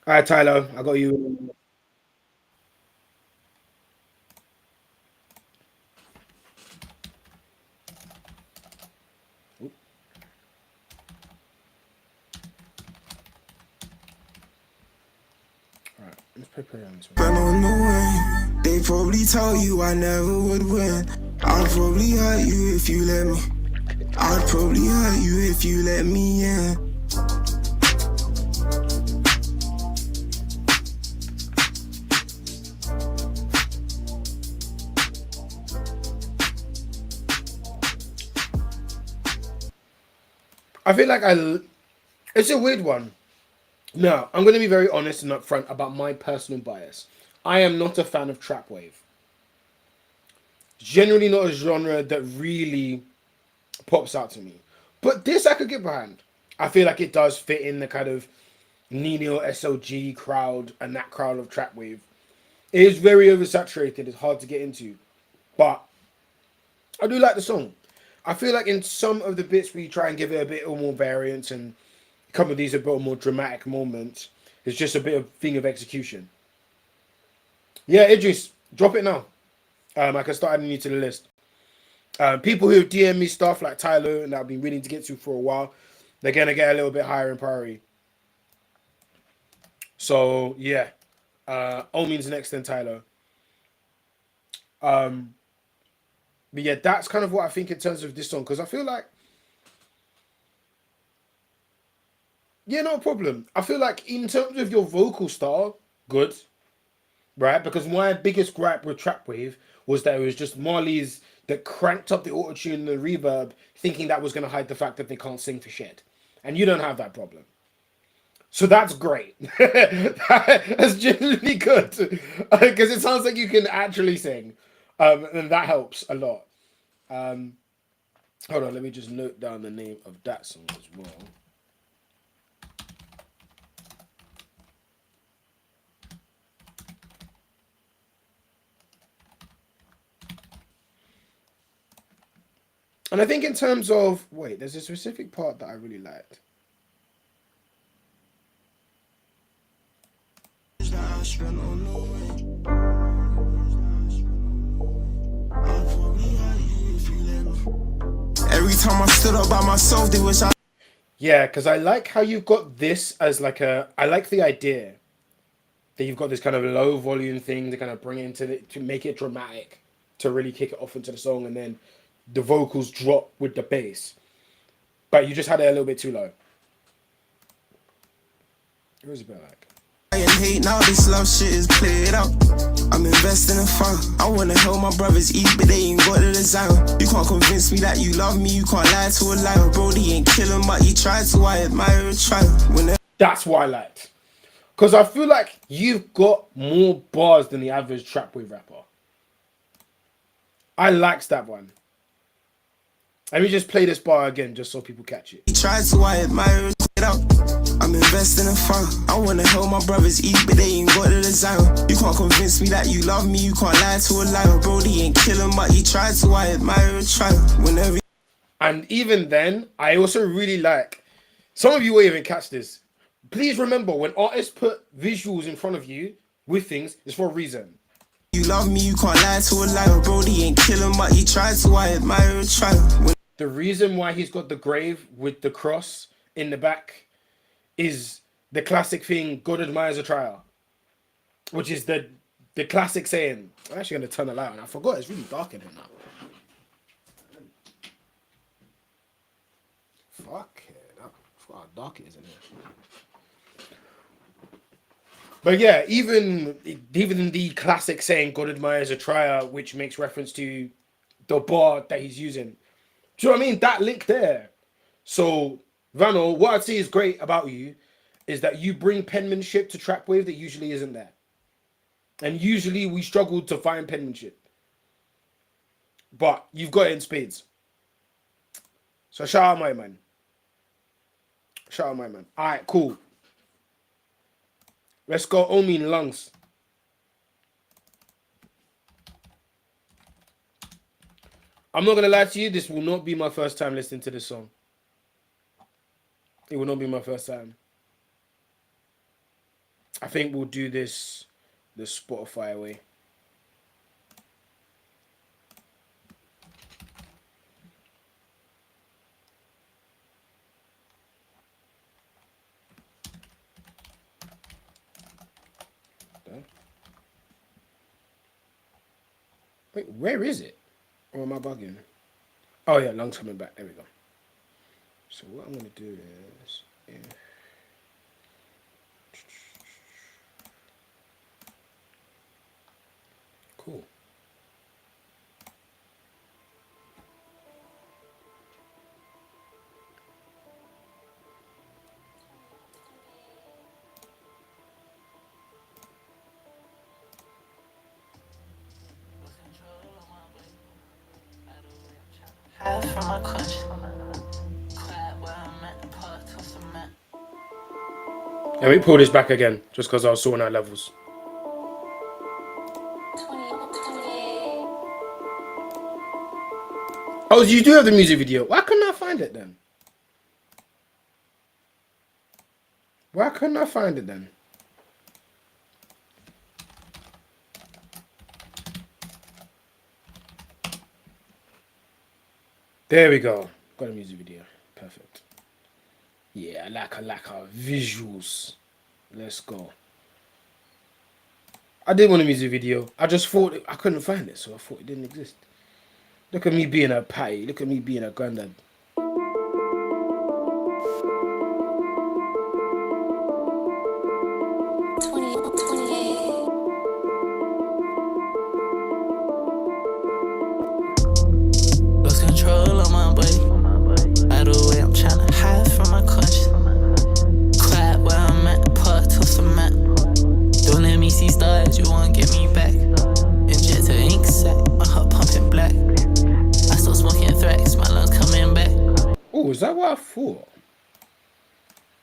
All right, Tyler, I got you. Alright, let's prepare on this one. On the way, they probably tell you I never would win. I'd probably hurt you if you let me. I'd probably hurt you if you let me in. I feel like it's a weird one. Now, I'm going to be very honest and upfront about my personal bias. I am not a fan of trap wave. Generally not a genre that really pops out to me. But this I could get behind. I feel like it does fit in the kind of Nino SOG crowd and that crowd of trap wave. It is very oversaturated. It's hard to get into. But I do like the song. I feel like in some of the bits we try and give it a bit more variance and a couple of these are a bit more dramatic moments. It's just a bit of thing of execution. Yeah, Idris, drop it now. I can start adding you to the list. People who DM me stuff like Tyler and I've been willing to get to for a while, they're going to get a little bit higher in priority. So, yeah. Omin's next then Tyler. But yeah, that's kind of what I think in terms of this song. Because I feel like... Yeah, no problem. I feel like in terms of your vocal style, good. Right? Because my biggest gripe with Trap Wave was that it was just Marley's that cranked up the autotune and the reverb, thinking that was going to hide the fact that they can't sing for shit. And you don't have that problem. So that's great. That's genuinely good. Because it sounds like you can actually sing. And that helps a lot. Hold on, let me just note down the name of that song as well. And I think in terms of, wait, there's a specific part that I really liked. Every time I stood up by myself, they wish I. Yeah, because I like how you've got this as like a. I like the idea that you've got this kind of low volume thing to kind of bring into it to make it dramatic, to really kick it off into the song, and then the vocals drop with the bass. But you just had it a little bit too low. It was a bit like. And hate now, this love shit is played out. I'm investing in fun. I wanna help my brothers eat, but they ain't got the desire. You can't convince me that you love me. You can't lie to a liar. Brody ain't killing, but he tried to. I admire a trial. That's what I liked. Because I feel like you've got more bars than the average trap wave rapper. I liked that one. Let me just play this bar again just so people catch it. He tried to. I admire it out. I'm investing in fun. I wanna help my brothers eat, but they ain't got the desire. You can't convince me that you love me. You can't lie to a liar. Brody ain't killing, but he tried to. I admire a trial. Whenever. And even then, I also really like. Some of you will even catch this. Please remember, when artists put visuals in front of you with things, it's for a reason. You love me, you can't lie to a liar. Brody ain't killing, but he tried to. I admire a trial. The reason why he's got the grave with the cross in the back is the classic thing, God admires a trial. Which is the classic saying. I'm actually going to turn the light on. I forgot, it's really dark in here now. Fuck it. I forgot how dark it is in here. But yeah, even the classic saying, God admires a trier, which makes reference to the bar that he's using. Do you know what I mean? That link there. So, Vano, what I'd say is great about you is that you bring penmanship to trap wave that usually isn't there. And usually we struggle to find penmanship. But you've got it in spades. So shout out my man. Shout out my man. Alright, cool. Let's go Omi in lungs. I'm not going to lie to you. This will not be my first time listening to this song. It will not be my first time. I think we'll do this the Spotify way. Wait, where is it? Or am I bugging? Oh yeah, lungs coming back. There we go. So what I'm gonna do is, yeah. Cool. Let me pull this back again, just because I was sorting out levels. Oh, you do have the music video. Why couldn't I find it then? Why couldn't I find it then? There we go. Got a music video. Perfect. Yeah, I like our visuals. Let's go. I did want a music video. I just thought I couldn't find it, so I thought it didn't exist. Look at me being a patty. Look at me being a granddad. Lost control of my body. Out of the way, I'm tryna hide from my conscience. Quiet where I'm at. you won't get me back. Inject a ink sac, my heart pumping black. I stop smoking thrax, my lungs coming back. Oh, is that what I thought?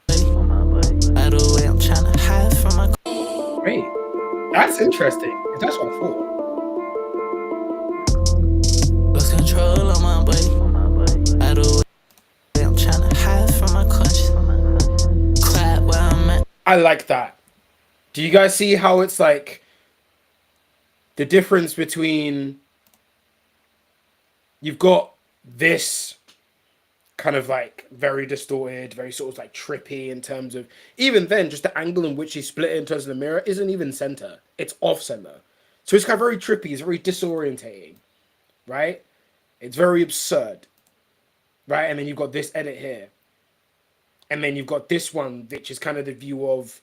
By the way, I'm trying to hide from my. Wait, that's interesting. That's what I thought. Lost control on my body. By the way, I'm trying to hide from my conscience. Quiet where I'm at. I like that. Do you guys see how it's like the difference between you've got this kind of like very distorted, very sort of like trippy in terms of even then just the angle in which he split it in terms of the mirror isn't even center. It's off center. So it's kind of very trippy, it's very disorientating, right? It's very absurd, right? And then you've got this edit here. And then you've got this one, which is kind of the view of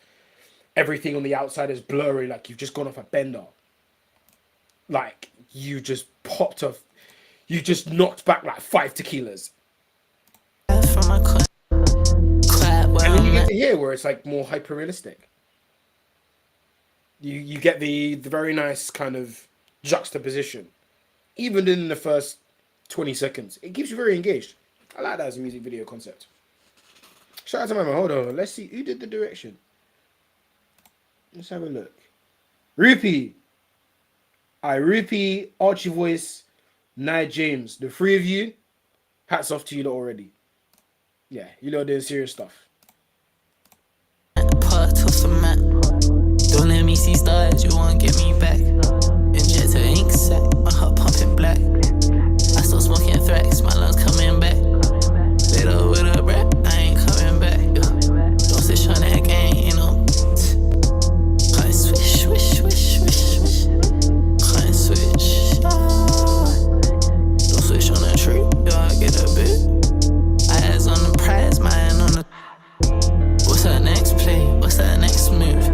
everything on the outside is blurry, like you've just gone off a bender. Like you just popped off, you just knocked back like 5 tequilas. And then you get to here where it's like more hyper realistic. You get the very nice kind of juxtaposition. Even in the first 20 seconds. It keeps you very engaged. I like that as a music video concept. Shout out to my man. Hold on. Let's see. Who did the direction? Let's have a look. Rupee. Rupee, Archie Voice, Nia James. The three of you, hats off to you lot already. Yeah, you lot doing serious stuff. Part of the map. Don't let me see stars, you won't get me back. Inject a ink sac, my heart pumping black. I stop smoking thrax, my lungs coming back. Later with a rap, I ain't coming back. Don't switch on that game, you know. Can't switch, switch, switch, switch, switch. Can't switch. Don't switch on the tree, y'all get a bit. Eyes on the prize, mind on the. What's her next play? What's her next move?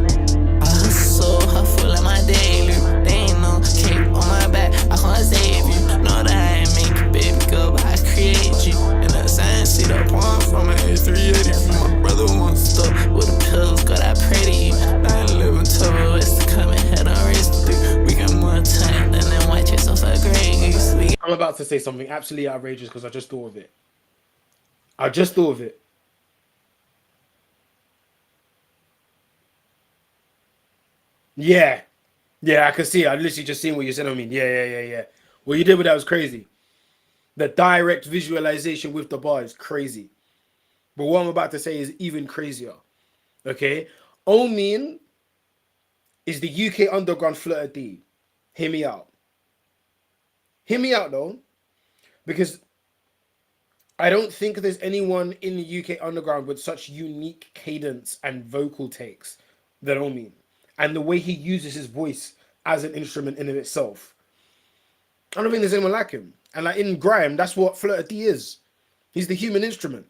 I was so hurtful in my daily. They ain't no cape on my back. I can't save you. Know that I ain't make you, baby girl, but I created you. And the sign see the one from an H380. My brother wants stuff with the pills. God, I pray to you. I ain't living to it's to come and head on race through. We got more time than them white chicks off a gray goose. I'm about to say something absolutely outrageous because I just thought of it. I just thought of it. Yeah. Yeah, I can see it. I literally just seen what you said. I mean, yeah. What you did with that was crazy. The direct visualization with the bar is crazy. But what I'm about to say is even crazier. Okay? Omin is the UK underground Fleur D. Hear me out. Hear me out, though. Because I don't think there's anyone in the UK underground with such unique cadence and vocal takes than Omin. And the way he uses his voice as an instrument in itself. I don't think there's anyone like him. And like in grime, that's what Fleur D is. He's the human instrument.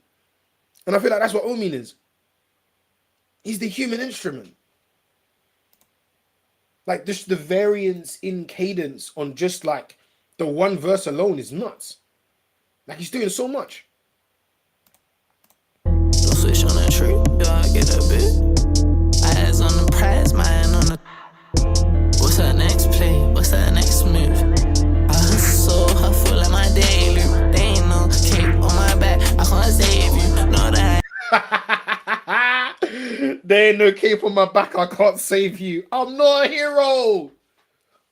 And I feel like that's what Omin is. He's the human instrument. Like just the variance in cadence on just like the one verse alone is nuts. Like he's doing so much. Don't switch on the tree, y'all get a bit. Eyes on the prize, mind on the. What's her next play? What's her next move? I was so hurtful in my daily. They ain't no cape on my back. I can't save you. Know that. There ain't no cape on my back. I can't save you. I'm not a hero.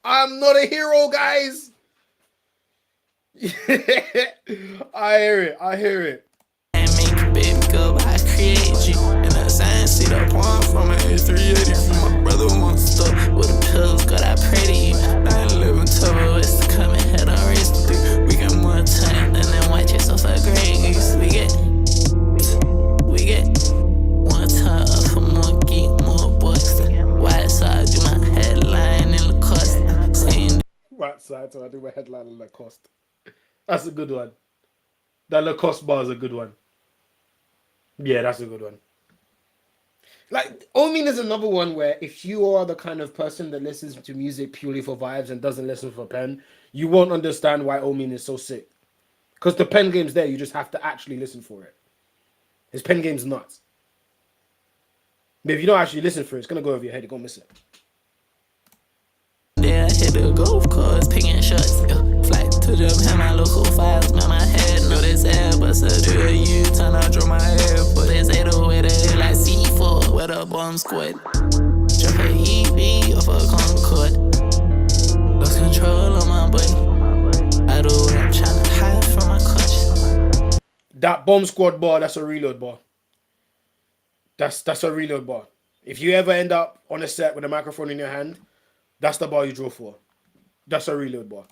I'm not a hero, guys. I hear it. I hear it. And make you baby girl, but I create you. And the sign see the one from an H380. My brother wants stuff with the pills. God, I pray to you. I ain't living to it's to come and head on race through. We got more time than them white chicks off a gray goose. We get one time up for more geek, more Boston. White side, do my headline in Lacoste. Saying Right side, so I do my headline in Lacoste. That's a good one. That Lacoste bar is a good one. Yeah, that's a good one. Like, Omin is another one where if you are the kind of person that listens to music purely for vibes and doesn't listen for pen, you won't understand why Omin is so sick. Because the pen game's there, you just have to actually listen for it. His pen game's nuts. But if you don't actually listen for it, it's going to go over your head, you're going to miss it. yeah, I hit the golf course, picking shots, yeah. Flight to Japan, my local files, man, my head, know this air, but so do a U-turn, I draw my hair, for this 808 like C4, where the bomb squad. Drop a EV off a Concorde, lost control on my body, I do what I'm trying to hide from my conscience. That bomb squad bar, that's a reload bar. That's a reload bar. If you ever end up on a set with a microphone in your hand, that's the bar you draw for. That's a reload bar.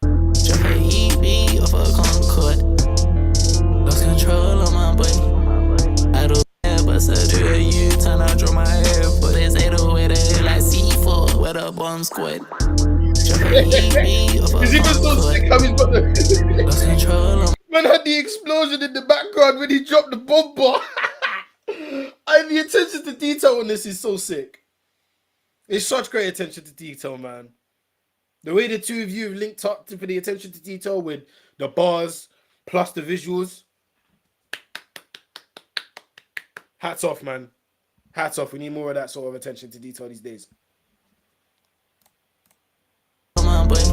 Drop a EV off a Concorde, lost control on my body, I do but so do a U-turn, I draw my hair, for this 808 like C4, where the bomb squad. Drop a EV off a Concorde, lost control on Man had the explosion in the background when he dropped the bomb bar. And the attention to detail on this is so sick. It's such great attention to detail, man. The way the two of you have linked up for the attention to detail with the bars plus the visuals. Hats off, man. Hats off. We need more of that sort of attention to detail these days. my body,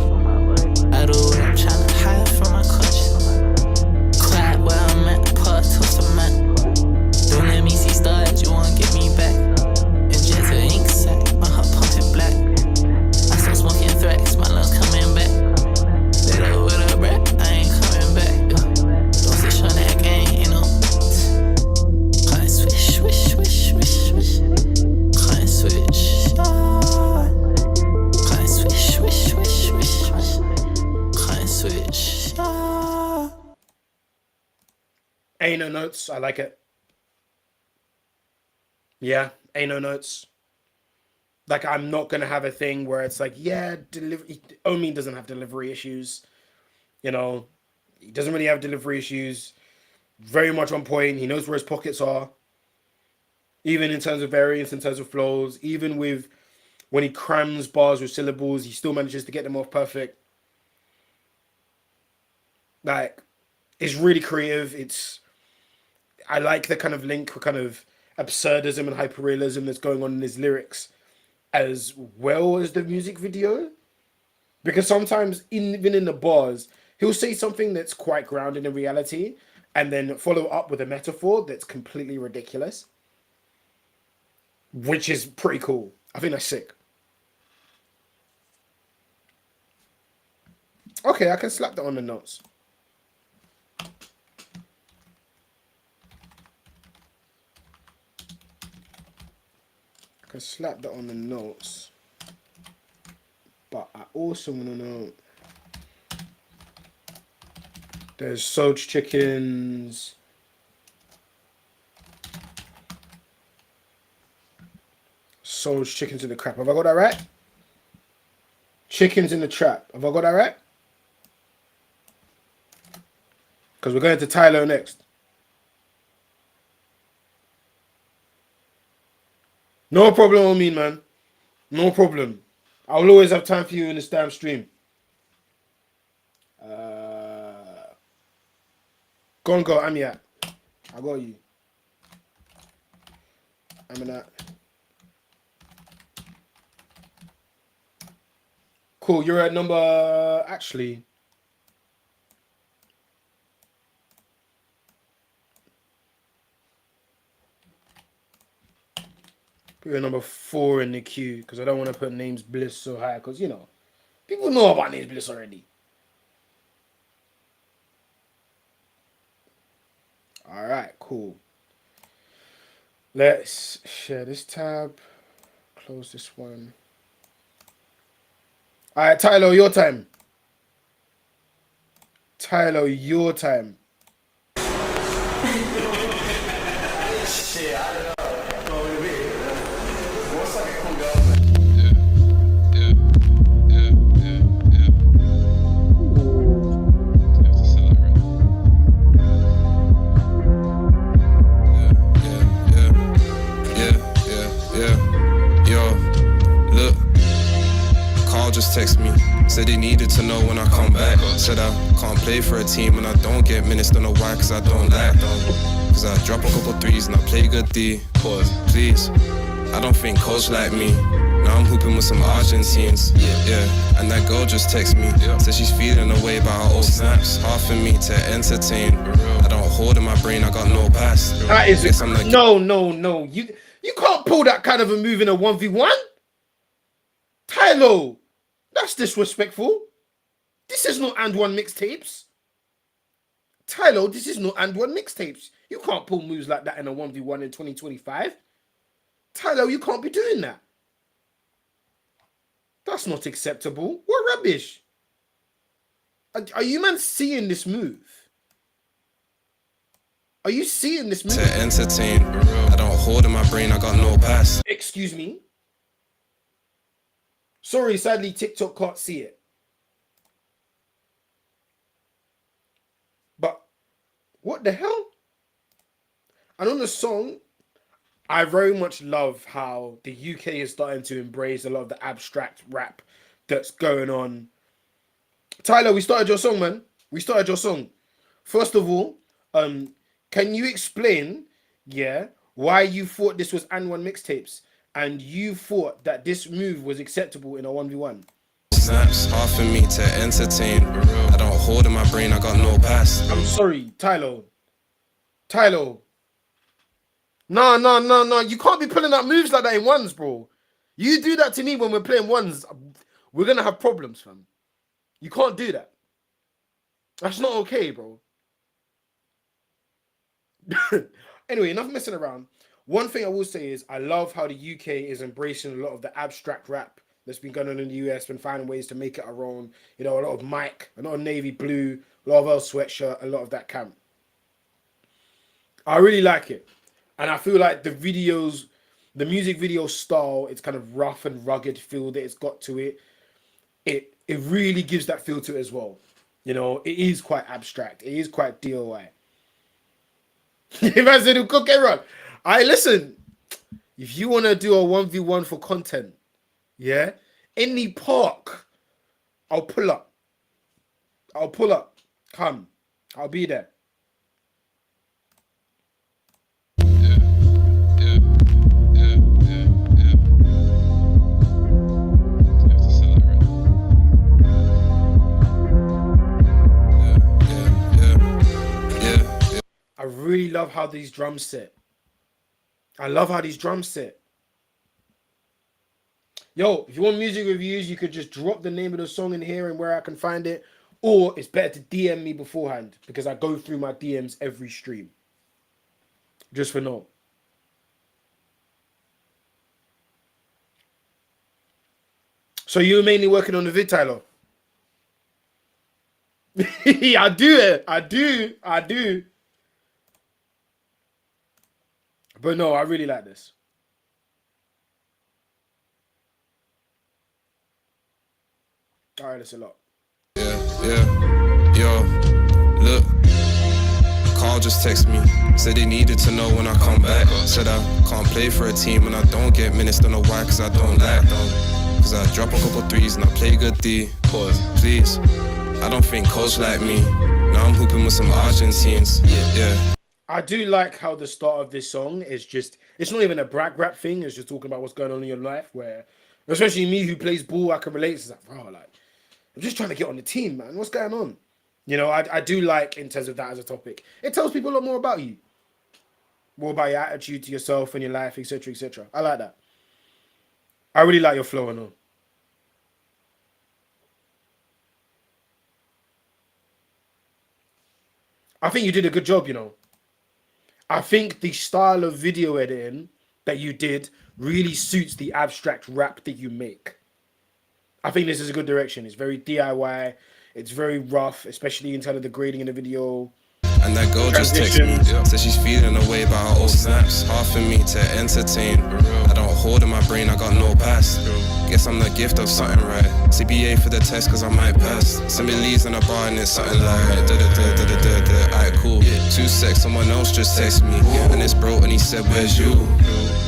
I do what I'm trying to hide from my conscience. Quiet where I'm at, part toast to man. Don't let me see stars, you won't get me back. Inject a ink sac, my heart pumping black. I start smoking threats, my lungs coming back. Little with a breath, I ain't coming back. Don't switch on that game, you know. Can't switch, switch, switch, switch, switch. Can't switch. Can't switch, switch, switch, switch, switch. Can't switch. Ain't no notes. I like it. Yeah, ain't no notes. Like, I'm not going to have a thing where it's like, yeah, delivery. Omi doesn't have delivery issues. You know, he doesn't really have delivery issues. Very much on point. He knows where his pockets are. Even in terms of variance, in terms of flows. Even with when he crams bars with syllables, he still manages to get them off perfect. Like, it's really creative. I like the kind of link with kind of absurdism and hyperrealism that's going on in his lyrics as well as the music video. Because sometimes, even in the bars, he'll say something that's quite grounded in reality and then follow up with a metaphor that's completely ridiculous. Which is pretty cool. I think that's sick. Okay, I can slap that on the notes. I can slap that on the notes. But I also want to know. There's Soch chickens. Soch chickens in the crap. Have I got that right? Chickens in the trap. Have I got that right? Because we're going to Tylo next. No problem on me, man. No problem. I'll always have time for you in this damn stream. Go and go. I'm here. I got you. I'm in that. Cool. You're at number... Actually... Put number 4 in the queue because I don't want to put Names Bliss so high because, you know, people know about Names Bliss already. All right, cool. Let's share this tab. Close this one. All right, Tylo, your time. Tylo, your time. Shit, I don't know. Just text me, said they needed to know when I come back. Said I can't play for a team when I don't get minutes, don't know why, cause I don't lack. Cause I drop a couple threes and I play good D. Pause, please. I don't think coach like me. Now I'm hooping with some Argentines. Yeah, and that girl just texted me. Said she's feeling away about her old snaps. Half of me to entertain. I don't hold in my brain, I got no past. That is no. You can't pull that kind of a move in a 1v1. Tylo, that's disrespectful. This is not and one mixtapes. Tylo, this is not and one mixtapes. You can't pull moves like that in a 1v1 in 2025. Tylo, you can't be doing that. That's not acceptable. What rubbish? Are you man seeing this move? Are you seeing this move? To entertain. I don't hold in my brain, I got no past. Excuse me? Sorry, sadly, TikTok can't see it. But what the hell? And on the song, I very much love how the UK is starting to embrace a lot of the abstract rap that's going on. Tyler, we started your song, man. We started your song. First of all, can you explain, why you thought this was and one mixtapes and you thought that this move was acceptable in a 1v1? Snaps, half of me to entertain. I don't hold in my brain, I got no past. I'm sorry, Tylo. No. You can't be pulling out moves like that in ones, bro. You do that to me when we're playing ones, we're going to have problems, fam. You can't do that. That's not okay, bro. Anyway, enough messing around. One thing I will say is I love how the UK is embracing a lot of the abstract rap that's been going on in the US, been finding ways to make it our own. You know, a lot of Mike, a lot of Navy Blue, a lot of Earl Sweatshirt, a lot of that camp. I really like it. And I feel like the videos, the music video style, it's kind of rough and rugged feel that it's got to it. It really gives that feel to it as well. You know, it is quite abstract. It is quite DIY. If I said, cook it run. Listen, if you want to do a 1v1 for content, in the park, I'll pull up. Come. I'll be there. I really love how these drums sit. Yo, if you want music reviews, you could just drop the name of the song in here and where I can find it. Or it's better to DM me beforehand because I go through my DMs every stream. Just for now. So you're mainly working on the vid, Tyler? I do. But no, I really like this. All right, that's a lot. Yo, look. Carl just texted me. Said they needed to know when I come back. Said I can't play for a team when I don't get minutes. Don't know why, cause I don't lack. Cause I drop a couple threes and I play good D. Pause, please. I don't think coach like me. Now I'm hooping with some Argentines. Yeah. I do like how the start of this song is just, it's not even a brag rap thing. It's just talking about what's going on in your life where, especially me who plays ball, I can relate. It's like, bro, like, I'm just trying to get on the team, man. What's going on? You know, I do like in terms of that as a topic. It tells people a lot more about you. More about your attitude to yourself and your life, etc., etc. I like that. I really like your flow and all. I think you did a good job, you know. I think the style of video editing that you did really suits the abstract rap that you make. I think this is a good direction. It's very DIY. It's very rough, especially in terms of the grading in the video. And that girl just texted me. Said she's feeling away about her old snaps. Half of me to entertain. I don't hold in my brain, I got no past. Guess I'm the gift of something right. CBA for the test cause I might pass. Send me leaves in a bar and it's something like alright, cool. 2 secs, someone else just text me. And it's bro and he said, where's you?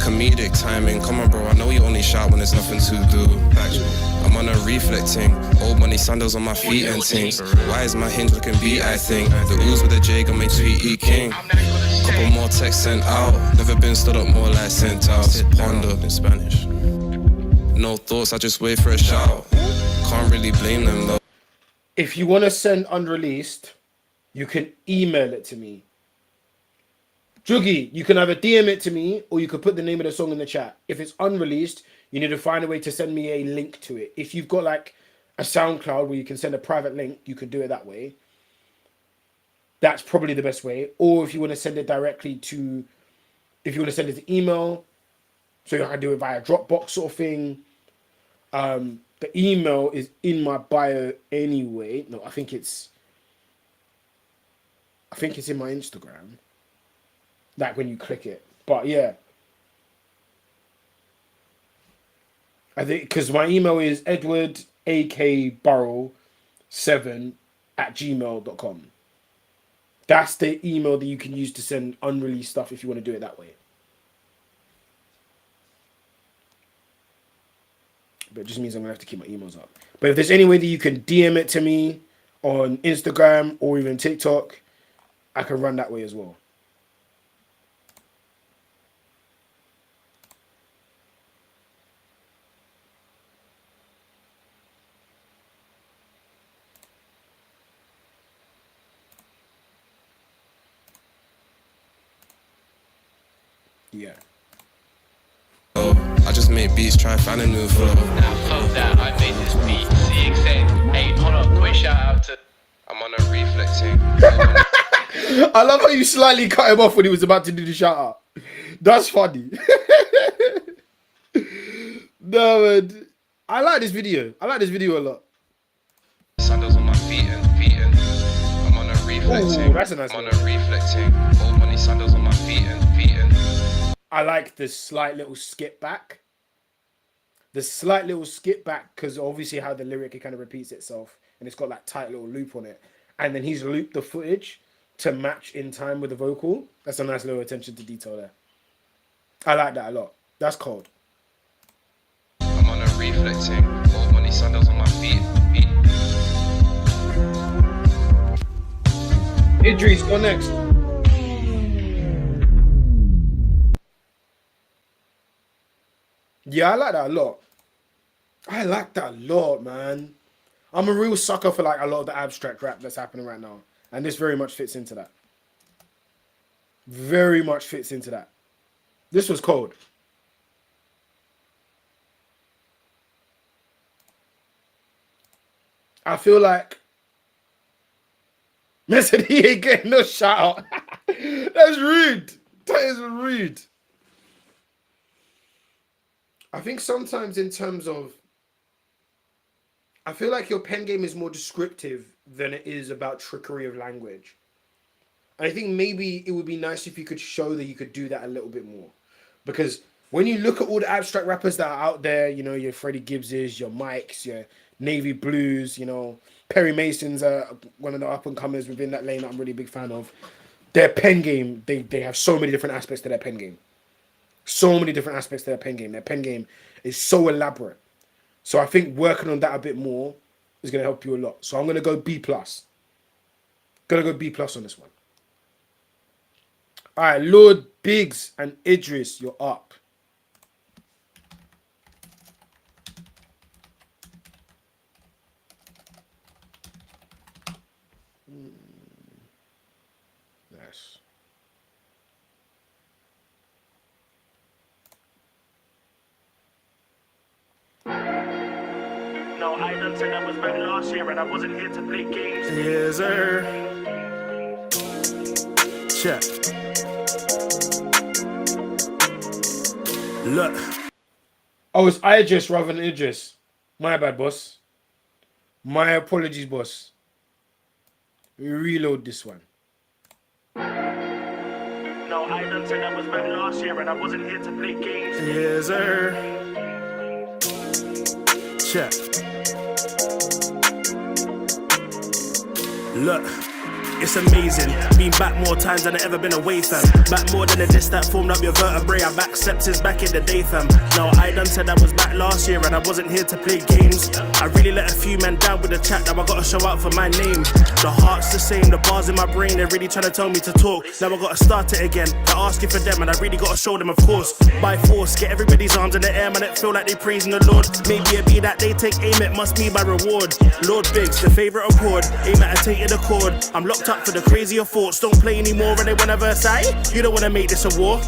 Comedic timing, come on bro, I know you only shout when there's nothing to do. I'm on a reflecting. Old money sandals on my feet and things. Why is my hinge looking beat, I think? The ooze with the J got me tweet E king. Couple more texts sent out. Never been stood up more like sent out. Ponder in Spanish. No thoughts, I just wait for a shout. Can't really blame them though. If you want to send unreleased, you can email it to me. Juggy, you can either DM it to me or you could put the name of the song in the chat. If it's unreleased, you need to find a way to send me a link to it. If you've got like a SoundCloud where you can send a private link, you can do it that way. That's probably the best way. Or if you want to send it directly to, if you want to send it to email, so you can do it via Dropbox sort of thing. The email is in my bio anyway. No, I think it's in my Instagram. Like when you click it. But yeah. I think because my email is edwardakburrow7@gmail.com. That's the email that you can use to send unreleased stuff if you want to do it that way. But it just means I'm going to have to keep my emails up. But if there's any way that you can DM it to me on Instagram or even TikTok, I can run that way as well. Yeah. I just made beats, try and find a new flow. Now fuck that, I made this beat. CXN. Hey, hold up, quick shout out to. I'm on a reflecting. I love how you slightly cut him off when he was about to do the shout out. That's funny. No, man. I like this video. I like this video a lot. Sandals on my feet and I'm on a reflecting. Ooh, that's a nice I'm on one. a reflecting. Old money sandals on my feet and I like the slight little skip back. The slight little skip back, because obviously how the lyric, it kind of repeats itself. And it's got that tight little loop on it. And then he's looped the footage to match in time with the vocal. That's a nice little attention to detail there. I like that a lot. That's cold. I'm on a reflecting. Old money sandals on my feet. Idris, go next. Yeah, I like that a lot. I like that a lot, man. I'm a real sucker for like a lot of the abstract rap that's happening right now. And this very much fits into that. Very much fits into that. This was cold. I feel like man said he ain't getting no shout out. That's rude. That is rude. I think sometimes in terms of, I feel like your pen game is more descriptive than it is about trickery of language. And I think maybe it would be nice if you could show that you could do that a little bit more. Because when you look at all the abstract rappers that are out there, you know, your Freddie Gibbses, your Mikes, your Navy Blues, you know, Perry Mason's one of the up-and-comers within that lane that I'm really a big fan of. Their pen game, they have so many different aspects to their pen game. So many different aspects to their pen game. Their pen game is so elaborate. So I think working on that a bit more is going to help you a lot. So I'm going to go B+. Going to go B+ on this one. All right, Lord Biggs and Idris, you're up. Nice. No, I done said I was back last year and I wasn't here to play games. Yes, sir. Check. Look. Oh, it's Idris rather than Idris. My bad, boss. My apologies, boss. Reload this one. No, I done said I was back last year and I wasn't here to play games. Yes, sir. Check. Look. it's amazing. Been back more times than I've ever been away, fam. Back more than a disc that formed up your vertebrae. I'm back steps since back in the day, fam. Now I done said I was back last year and I wasn't here to play games. I really let a few men down with the chat, now I gotta show out for my name. The heart's the same, the bars in my brain, they're really trying to tell me to talk. Now I gotta start it again. They're asking for them and I really gotta show them, of course. By force, get everybody's arms in the air, man, it feel like they praising the Lord. Maybe it be that they take aim, it must be my reward. Lord Biggs, the favourite accord, aim at a tainted accord. I'm locked up for the crazier thoughts, don't play anymore and they wanna verse. You don't wanna make this a war.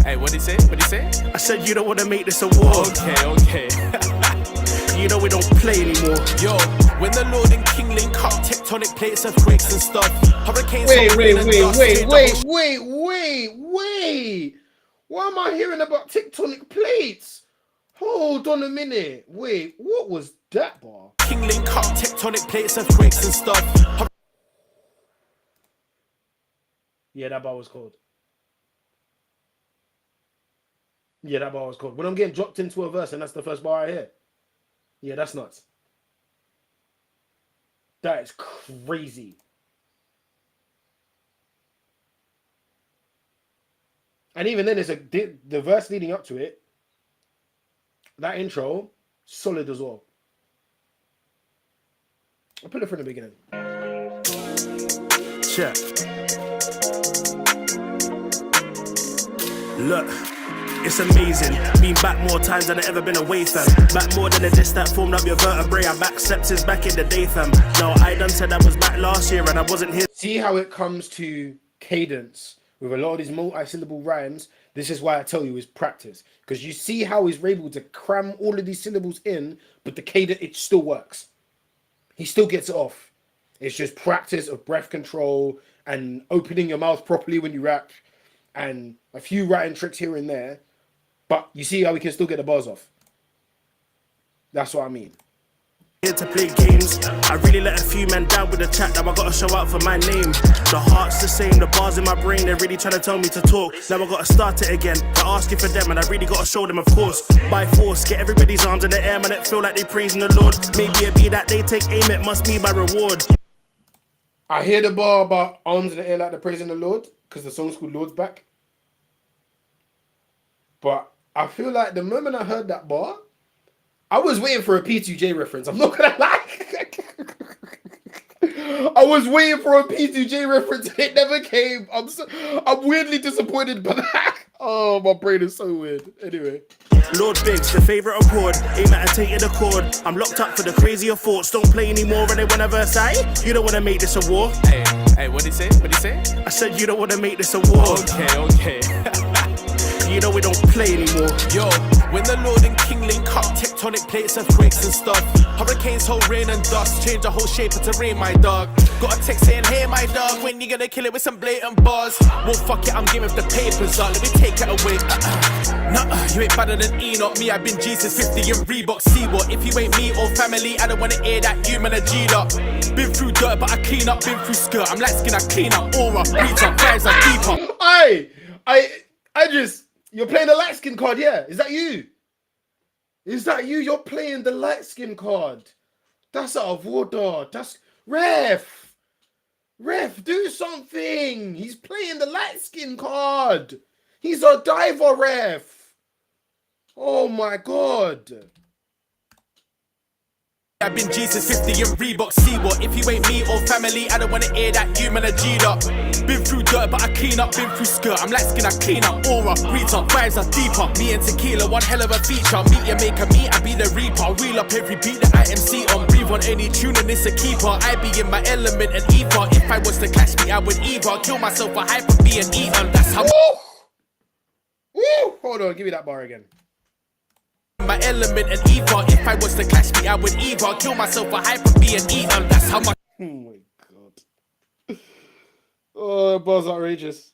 Hey, what'd he say? What'd he say? I said you don't wanna make this a war. Okay. You know we don't play anymore. Yo, when the Lord and King link up, tectonic plates, earthquakes and stuff. Hurricanes. Wait. Why am I hearing about tectonic plates? Hold on a minute. Wait, what was that bar? King link up, tectonic plates, earthquakes and stuff. Yeah, that bar was cold. Yeah, that bar was cold. When I'm getting dropped into a verse and that's the first bar I hear. Yeah, that's nuts. That is crazy. And even then, the verse leading up to it, that intro, solid as well. I'll put it from the beginning. Check. Look, it's amazing. Been back more times than I've ever been away, fam. Back more than a disc that formed up your vertebrae. I'm back steps since back in the day, fam. Now I done said I was back last year and I wasn't here. See how it comes to cadence with a lot of these multi-syllable rhymes. This is why I tell you is practice, because you see how he's able to cram all of these syllables in, but the cadence, it still works. He still gets it off. It's just practice of breath control and opening your mouth properly when you rap and a few writing tricks here and there. But you see how we can still get the bars off. That's what I mean. Here to play games. I really let a few men down with the chat, now I gotta show out for my name. The heart's the same, the bars in my brain, they're really trying to tell me to talk. Now I gotta start it again. They're asking for them and I really gotta show them, of course. By force, get everybody's arms in the air, man, it feel like they praising the Lord. Maybe it be that they take aim, it must be my reward. I hear the bar about arms in the air like they're praising the Lord, because the song's called Lord's Back. But I feel like the moment I heard that bar, I was waiting for a P2J reference. I'm not gonna lie. I was waiting for a P2J reference and it never came. I'm weirdly disappointed by that. Oh, my brain is so weird. Anyway. Lord Biggs, the favourite accord, aim at a tainted accord. I'm locked up for the crazier thoughts, don't play anymore and they wanna verse. You don't wanna make this a war. Hey, what'd he say? What'd he say? I said you don't wanna make this a war. Okay. You know we don't play anymore. Yo, when the Lord and King link up, tectonic plates, earthquakes and stuff. Hurricanes, whole rain and dust, change the whole shape of terrain, my dog. Got a text saying, hey, my dog, when you gonna kill it with some blatant bars? Well, fuck it, I'm giving the papers on, let me take it away. You ain't better than Enoch, me, I've been Jesus 50 in Reebok. See what, if you ain't me or family, I don't wanna hear that you, man, a G'd up. Been through dirt, but I clean up, been through skirt. I'm light skin, I clean up, aura, reach up, vibes are deeper. I just... You're playing the light skin card, yeah? Is that you? Is that you? You're playing the light skin card. That's out of order. That's... Ref, do something. He's playing the light skin card. He's a diver, ref. Oh my God. I've been Jesus 50 in Reebok. See what, if you ain't me or family, I don't wanna hear that you, man, a G'd up. Been through dirt, but I clean up, been through skirt. I'm light skin, I clean up, aura, reach up, vibes are deeper. Me and tequila, one hell of a feature. Meet your maker, me, I be the reaper. Wheel up every beat that I MC on. Breathe on any tune and it's a keeper. I be in my element and ether. If I was to catch me, I would either kill myself for hype and be an eater. That's how. Ooh, hold on, give me that bar again. My element and ether. If I was to catch me, I would either kill myself for hype and be an eater. That's how much. Oh my God. Oh, that bar's outrageous.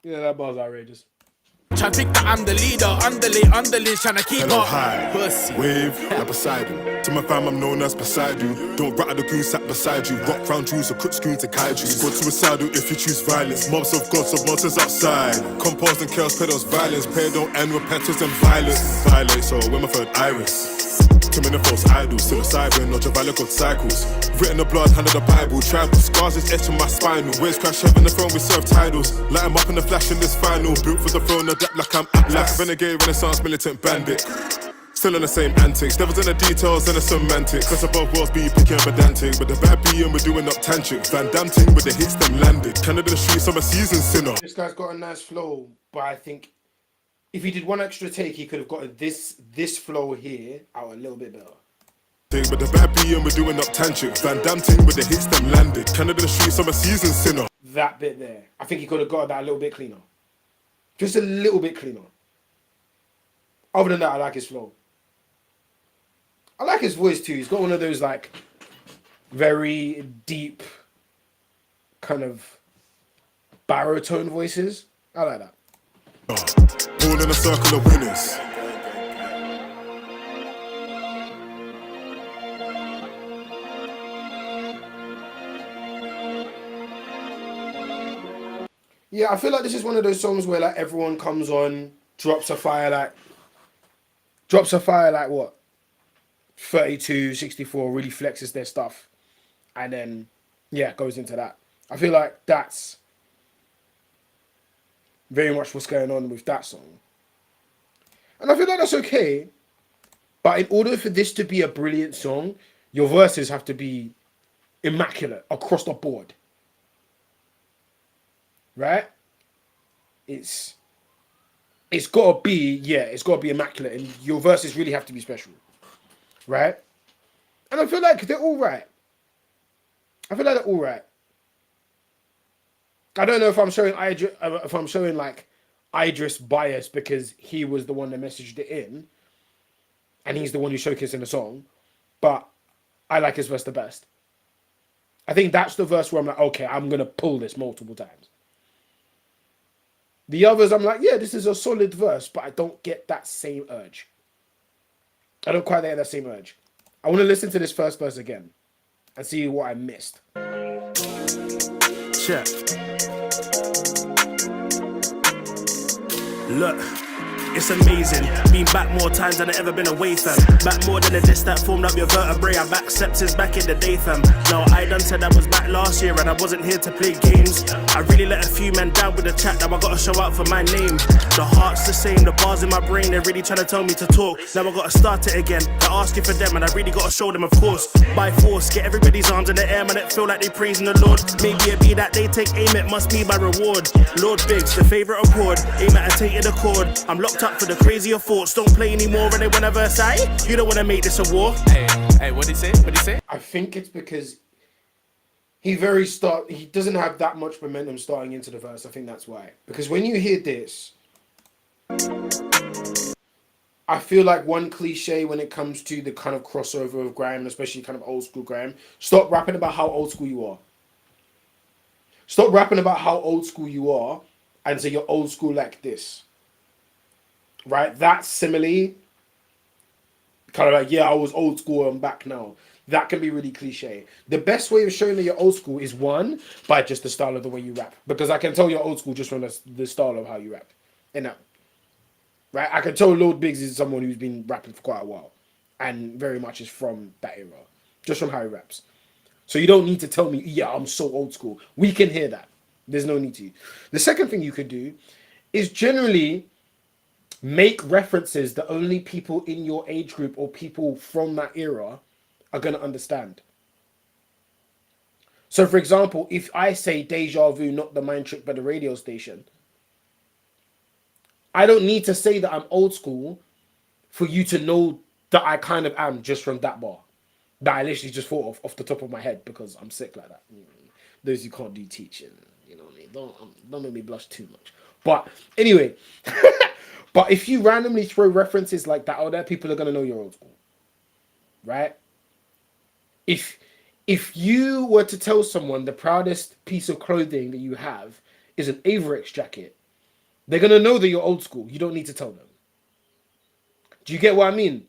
Yeah, that bar's outrageous. Try to think that I'm the leader, underlay, trying to keep up. High, pussy. Wave, like Poseidon. To my fam, I'm known as Poseidon. Don't rattle the goon sat beside you. Rock round jewels or cook screen to kaiju. Squad suicidal if you choose violence. Mobs of gods of monsters outside. Compost and chaos, pedos, violence. Pair don't end with petals and violence. Violate, so we're my third iris. Too many false idols, psilocybin or Javalic on cycles. Written the blood, handed the Bible. Tribal scars is etched in my spinal. Waves crash heaven, the throne we serve titles. Light 'em up in the flash in this final. Built for the throne, adapt like I'm Atlas. Renegade, renaissance, militant bandit. Still on the same antics, devils in the details and the semantics. Cause above walls be picky and pedantic. But the bad B and we're doing up tantric. Van Damme ting with the hits them landed. Canada the streets, I'm a seasoned sinner. This guy's got a nice flow, but I think if he did one extra take, he could have gotten this flow here out a little bit better. But the bad B and we're doing up tantric. Van Damme ting with the hits them landed. Canada the streets, I'm a seasoned sinner. That bit there, I think he could have got that a little bit cleaner. Just a little bit cleaner. Other than that, I like his flow. I like his voice too. He's got one of those like very deep kind of baritone voices. I like that. All in a circle of winners. Yeah, I feel like this is one of those songs where like everyone comes on, drops a fire like what? 32, 64, really flexes their stuff. And then, yeah, goes into that. I feel like that's very much what's going on with that song. And I feel like that's okay. But in order for this to be a brilliant song, your verses have to be immaculate across the board. Right? It's got to be immaculate. And your verses really have to be special. Right? And I feel like they're all right. I don't know if I'm showing like Idris bias because he was the one that messaged it in, and he's the one who's showcasing the song. But I like his verse the best. I think that's the verse where I'm like, okay, I'm gonna pull this multiple times. The others, I'm like, yeah, this is a solid verse, but I don't get that same urge. I don't quite get that same urge. I want to listen to this first verse again and see what I missed. Check. Look. It's amazing, been back more times than I've ever been away, fam. Back more than the disc that formed up your vertebrae. I'm back sepsis back in the day, fam. Now I done said I was back last year and I wasn't here to play games. I really let a few men down with the chat, now I gotta show out for my name. The heart's the same, the bars in my brain, they're really trying to tell me to talk. Now I gotta start it again, they're asking for them and I really gotta show them, of course. By force, get everybody's arms in the air, man, it feel like they praising the Lord. Maybe it be that they take aim, it must be my reward. Lord Biggs, the favourite accord, aim at a tainted accord. I'm locked up for the crazier thoughts, don't play anymore and they wanna verse I. You don't wanna make this a war. Hey, what'd he say? I think it's because he doesn't have that much momentum starting into the verse. I think that's why. Because when you hear this, I feel like one cliche when it comes to the kind of crossover of grime, especially kind of old school grime, stop rapping about how old school you are. Stop rapping about how old school you are and say you're old school like this. Right? That simile, kind of like, yeah, I was old school, I'm back now. That can be really cliche. The best way of showing that you're old school is one, by just the style of the way you rap. Because I can tell you're old school just from the style of how you rap. And that, right? I can tell Lord Biggs is someone who's been rapping for quite a while. And very much is from that era. Just from how he raps. So you don't need to tell me, yeah, I'm so old school. We can hear that. There's no need to. The second thing you could do is generally make references that only people in your age group or people from that era are going to understand. So, for example, if I say deja vu, not the mind trick, but the radio station, I don't need to say that I'm old school for you to know that I kind of am just from that bar. That I literally just thought of off the top of my head because I'm sick like that. Those who can't do teaching, you know what I mean? Don't make me blush too much. But anyway... But if you randomly throw references like that out there, people are going to know you're old school. Right? If you were to tell someone the proudest piece of clothing that you have is an Averex jacket, they're going to know that you're old school. You don't need to tell them. Do you get what I mean?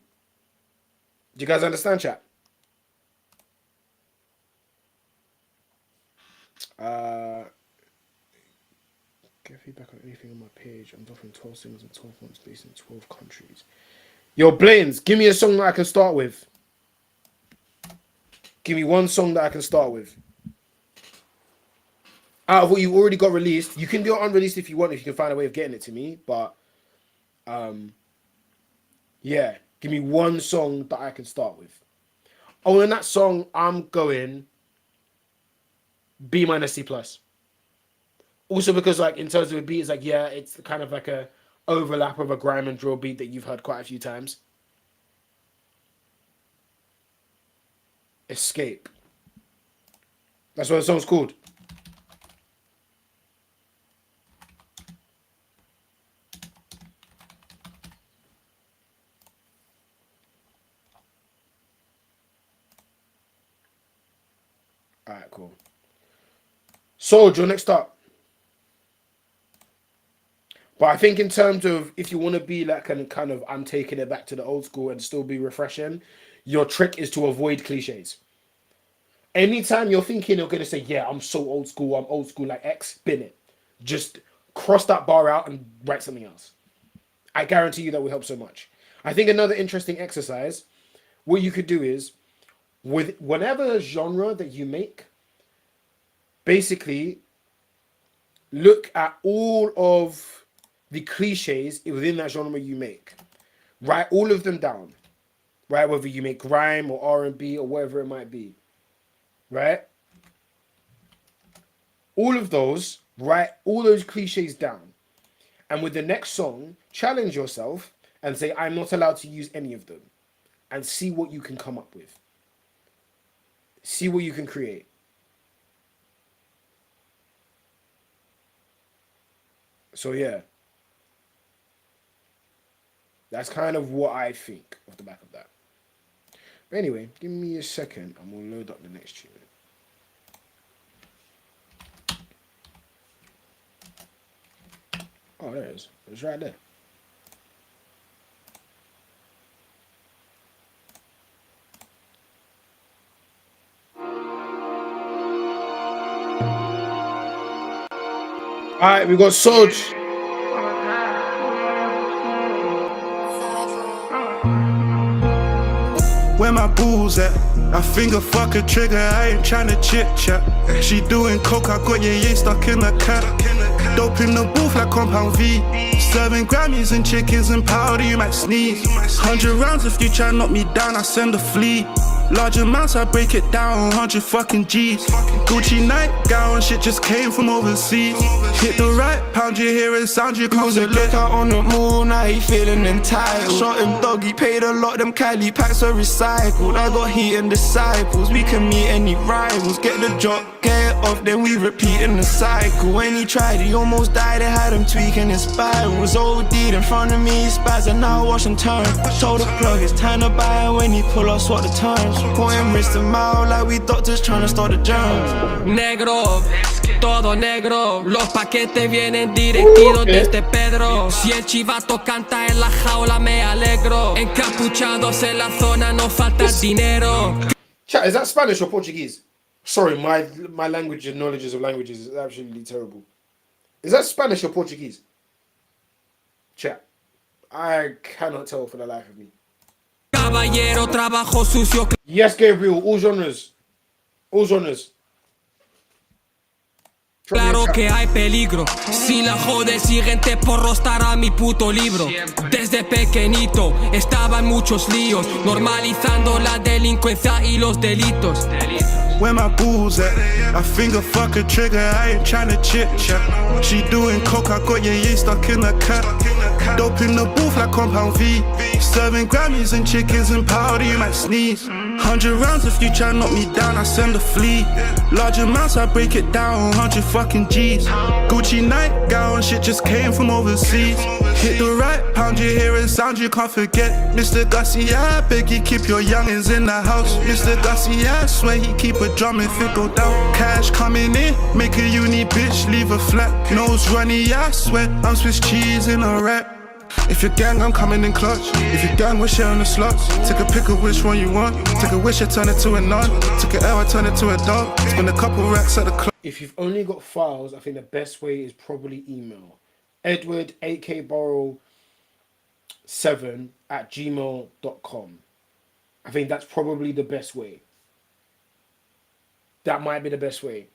Do you guys understand, chat? Get feedback on anything on my page. I'm offering 12 singles in 12 months based in 12 countries. Yo, Blaines, give me a song that I can start with. Give me one song that I can start with. Out of what you've already got released, you can do it unreleased if you want, if you can find a way of getting it to me. But, yeah, give me one song that I can start with. Oh, and that song, I'm going B minus C plus. Also because, like, in terms of a beat, it's like, yeah, it's kind of like a overlap of a grime and drill beat that you've heard quite a few times. Escape. That's what the song's called. Alright, cool. Soldier, next up. But I think in terms of if you want to be like kind of I'm taking it back to the old school and still be refreshing, your trick is to avoid cliches. Anytime you're thinking you're going to say, yeah, I'm so old school like X, spin it. Just cross that bar out and write something else. I guarantee you that will help so much. I think another interesting exercise, what you could do is, with whatever genre that you make, basically look at all of the cliches within that genre you make. Write all of them down. Right? Whether you make grime or R&B or whatever it might be. Right? All of those, write all those cliches down. And with the next song, challenge yourself and say, I'm not allowed to use any of them. And see what you can come up with. See what you can create. So yeah. That's kind of what I think off the back of that. But anyway, give me a second and we'll load up the next tune. Oh, there it is. It's right there. Alright, we got Soj. Where my booze at? I finger fuck a trigger, I ain't tryna chit chat. She doing coke, I got yeah stuck in the cat. Dope in the booth like Compound V. Serving Grammys and chickens and powder, you might sneeze. 100 rounds if you try knock me down, I send a flea. Large amounts, I break it down, 100 fucking G's. Gucci nightgown, shit just came from overseas. Hit the right, pound you hear it sound, you can't forget. Look out on the moon, now he feeling entitled. Shot him dog, he paid a lot, them Cali packs are recycled. I got heat and disciples, we can meet any rivals. Get the drop, get it off, then we repeating the cycle. When he tried, he almost died, it had him tweaking his spiral. Was OD'd in front of me, he spazzed and now watch him turn. Told the plug it's time to buy, when he pull up, swat the terms. Put him wrist and mouth like we doctors trying to start the germs. Negro, todo negro. Los paquetes vienen directos desde Pedro. Si el chivato canta en la jaula me alegro. Encapuchados en la zona no falta dinero. Chat, is that Spanish or Portuguese? Sorry, my language and knowledge of languages is absolutely terrible. Is that Spanish or Portuguese? Chat, I cannot tell for the life of me. Caballero, trabajo sucio. Yes, Gabriel, all genres. All genres. Claro que hay peligro. Si la jode el siguiente porro estará mi puto libro. Desde pequeñito estaba en muchos líos, normalizando la delincuencia y los delitos. Where my booze at? I finger fuck a trigger, I ain't tryna chit chat. She doing coke, I got yeah stuck in the cat. Dope in the booth like Compound V. Serving Grammys and chickens and powder, you might sneeze. 100 rounds if you try knock me down, I send a flea. Large amounts, I break it down, 100 fucking G's. Gucci nightgown, shit just came from overseas. Hit the right, pound you hear it sound, you can't forget. Mr. Garcia, I beg you keep your youngins in the house. Mr. Garcia, I swear he keep a drum if it go down. Cash coming in, make a uni bitch, leave a flat. Nose runny, I swear, I'm Swiss cheese in a wrap. If your gang, I'm coming in clutch. If your gang, we're sharing the slots. Take a pick of which one you want. Take a wish, I turn it to a none. Take an L, I turn it to a dog. Spend a couple racks at the club. If you've only got files, I think the best way is probably email. Edward, 8K Borrow, gmail.com. I think that's probably the best way. That might be the best way.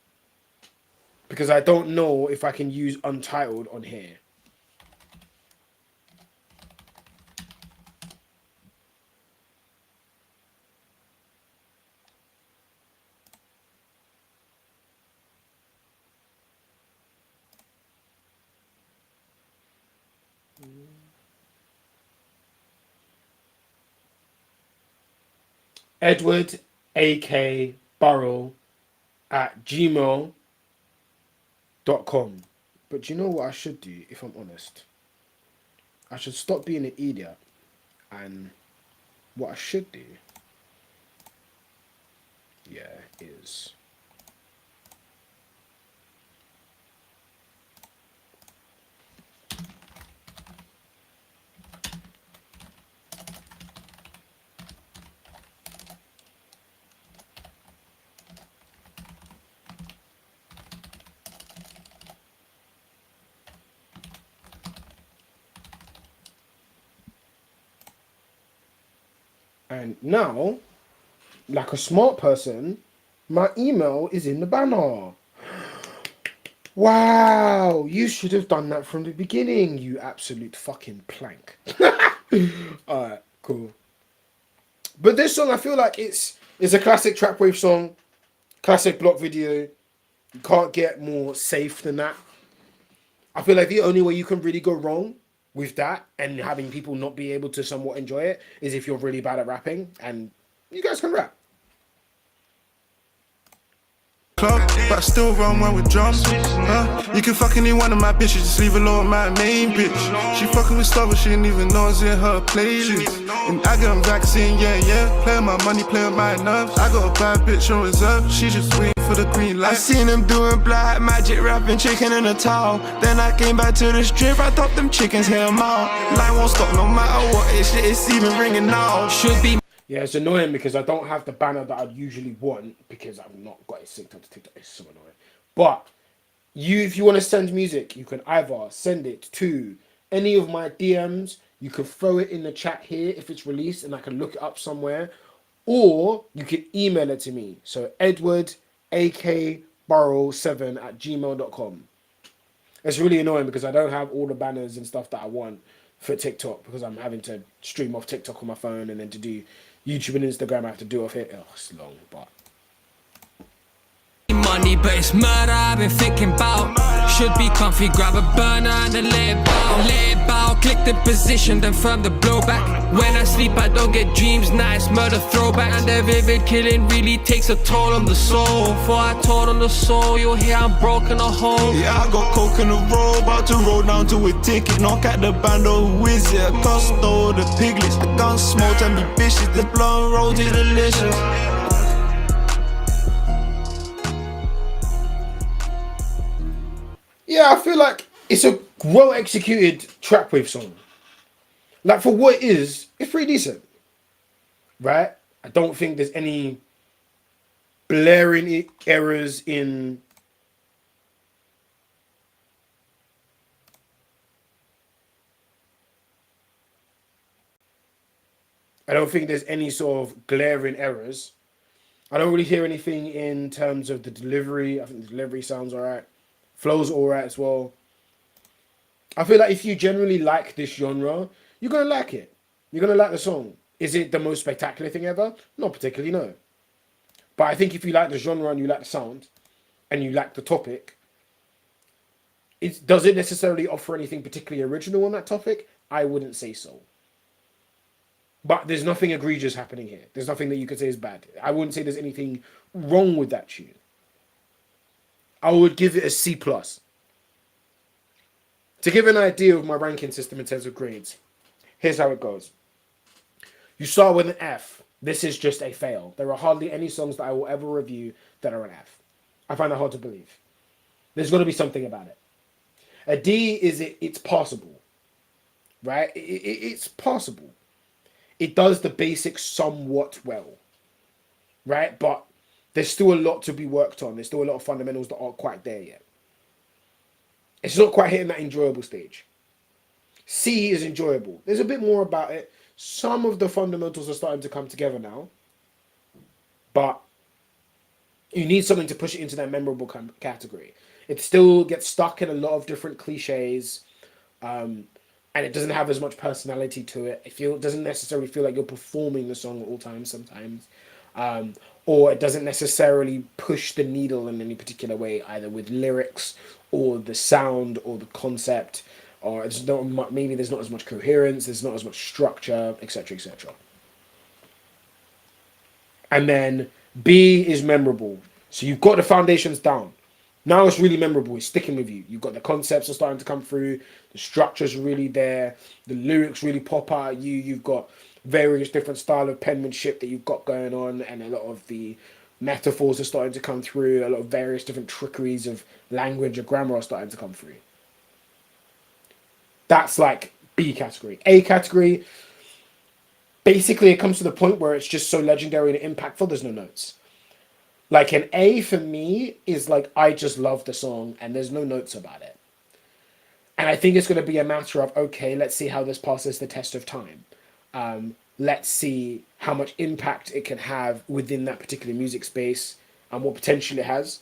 Because I don't know if I can use Untitled on here. Edward AK Burrow at gmail.com. But you know what I should do, if I'm honest? I should stop being an idiot. And what I should do, is... And now, like a smart person, my email is in the banner. Wow, you should have done that from the beginning, you absolute fucking plank. Alright, cool. But this song, I feel like it's a classic trap wave song, classic block video. You can't get more safe than that. I feel like the only way you can really go wrong with that and having people not be able to somewhat enjoy it is if you're really bad at rapping, and you guys can rap. Club, but I still run one with drums. You can fuck any one of my bitches, just leave alone my main bitch. She fucking with stuff, but she didn't even know it's in her playlist. And I got vaccine, yeah. Play with my money, play with my nerves. I got a bad bitch on reserve, she just waiting for the green light. I seen them doing black magic, rapping chicken in a towel. Then I came back to the strip, I thought them chickens hit 'em out. Line won't stop no matter what, it's even ringing now. Should be. Yeah, it's annoying because I don't have the banner that I'd usually want because I've not got it synced up to TikTok. It's so annoying. But if you want to send music, you can either send it to any of my DMs. You can throw it in the chat here if it's released and I can look it up somewhere. Or you can email it to me. So Edward AK Burrow7 at gmail.com. It's really annoying because I don't have all the banners and stuff that I want for TikTok because I'm having to stream off TikTok on my phone, and then to do YouTube and Instagram I have to do off here. Oh, it's long, but Money, but it's murder I've been thinking about. Should be comfy, grab a burner and then let it bow. Let it bow, click the position, then firm the blowback. When I sleep I don't get dreams, nice murder throwback. And the vivid killing really takes a toll on the soul. Before I told on the soul, you'll hear I'm broken a hole. Yeah, I got coke in the road, about to roll down to a ticket. Knock at the bando, who is it? Costo, the piglets, the gun smoke and be vicious. The blunt rolls is delicious. yeah, I feel like it's a well executed trap wave song. Like for what it is, it's pretty decent, right? I don't think there's any blaring errors in I don't think there's any sort of glaring errors. I don't really hear anything in terms of the delivery. I think the delivery sounds alright. Flow's alright as well. I feel like if you generally like this genre, you're going to like it. You're going to like the song. Is it the most spectacular thing ever? Not particularly, no. But I think if you like the genre and you like the sound and you like the topic, does it necessarily offer anything particularly original on that topic? I wouldn't say so. But there's nothing egregious happening here. There's nothing that you could say is bad. I wouldn't say there's anything wrong with that tune. I would give it a C+. To give an idea of my ranking system in terms of grades, here's how it goes. You start with an F. This is just a fail. There are hardly any songs that I will ever review that are an F. I find that hard to believe. There's got to be something about it. A D is it's passable. Right? It's passable. It does the basics somewhat well. Right? But there's still a lot to be worked on. There's still a lot of fundamentals that aren't quite there yet. It's not quite hitting that enjoyable stage. C is enjoyable. There's a bit more about it. Some of the fundamentals are starting to come together now, but you need something to push it into that memorable category. It still gets stuck in a lot of different cliches, and it doesn't have as much personality to it. It doesn't necessarily feel like you're performing the song at all times sometimes, or it doesn't necessarily push the needle in any particular way, either with lyrics or the sound or the concept, or it's not, maybe there's not as much coherence, there's not as much structure, etc., etc. And then B is memorable. So you've got the foundations down. Now it's really memorable. It's sticking with you. You've got the concepts are starting to come through. The structure's really there. The lyrics really pop out at you. You've got various different style of penmanship that you've got going on, and a lot of the metaphors are starting to come through. A lot of various different trickeries of language or grammar are starting to come through. That's like B category. A category, basically it comes to the point where it's just so legendary and impactful, there's no notes. Like an A for me is like, I just love the song and there's no notes about it. And I think it's going to be a matter of, okay, let's see how this passes the test of time. Let's see how much impact it can have within that particular music space and what potential it has.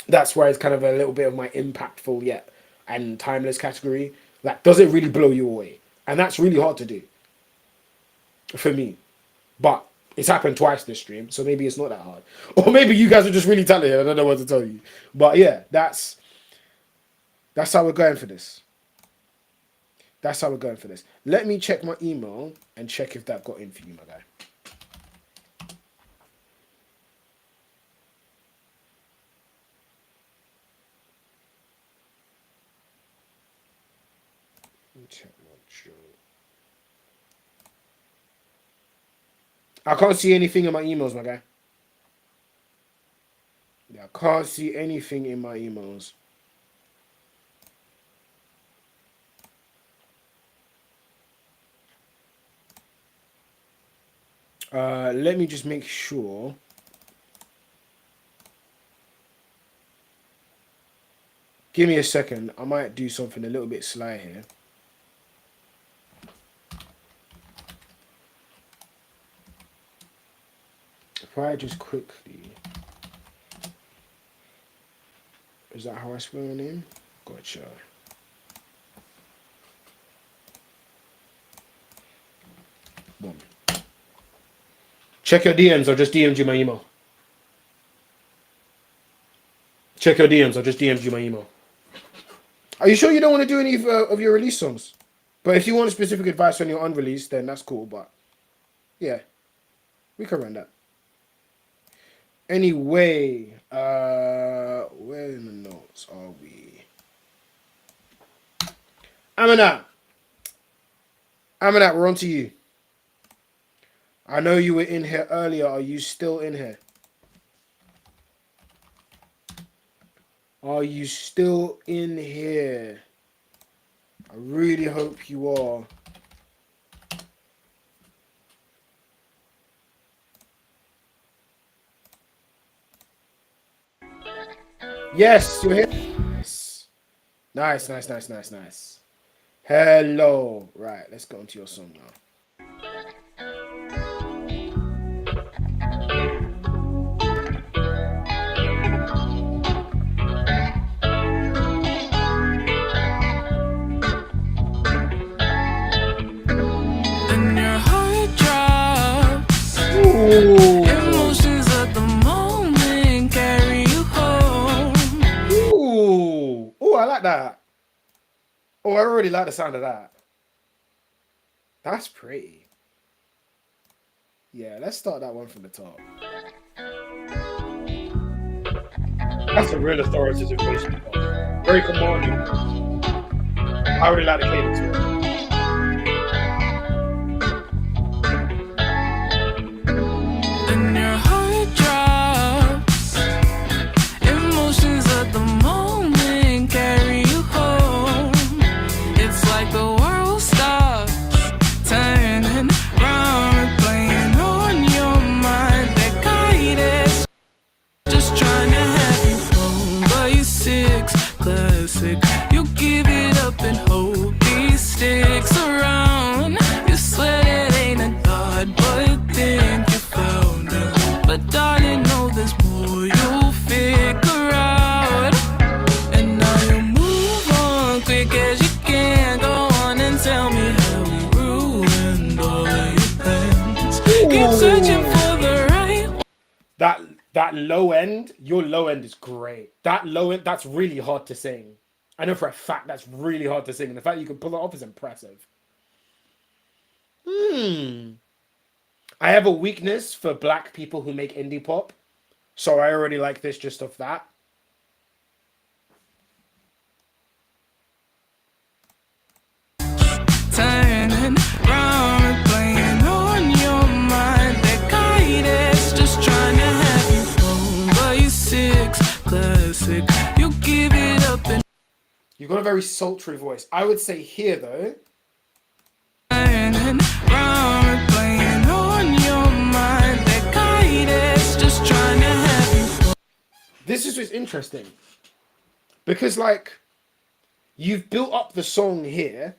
That's where it's kind of a little bit of my impactful yet and timeless category. Like, does it really blow you away? And that's really hard to do for me. But it's happened twice this stream, so maybe it's not that hard. Or maybe you guys are just really talented. I don't know what to tell you. But yeah, that's how we're going for this. That's how we're going for this. Let me check my email and check if that got in for you, my guy. Let me check my job. I can't see anything in my emails, my guy. Yeah, I can't see anything in my emails. Let me just make sure. Give me a second. I might do something a little bit sly here. If I just quickly... Is that how I spell my name? Gotcha. Boom. Check your DMs. I just DM'd you my email. Check your DMs. I just DM'd you my email. Are you sure you don't want to do any of your release songs? But if you want specific advice on your unreleased, then that's cool. But yeah, we can run that. Anyway, where in the notes are we? Amanat, we're on to you. I know you were in here earlier. Are you still in here? Are you still in here? I really hope you are. Yes, you're here. Nice. Hello. Right, let's go into your song now. Emotions at the moment carry you home. Ooh, I like that. Oh, I already like the sound of that. That's pretty. Yeah, let's start that one from the top. That's a real authoritative voice. Very commanding. I already like the cadence of it. You give it up and that low end, your low end is great. That low end, that's really hard to sing. I know for a fact that's really hard to sing, and the fact you can pull it off is impressive. I have a weakness for black people who make indie pop, so I already like this just off that. Turning round and playing on your mind. That guidance, just trying to have you home. But you 6 classic, you give it up and you've got a very sultry voice. I would say here though. turning round and playing on your mind. That guidance, just trying to have you home. This is just interesting because like you've built up the song here,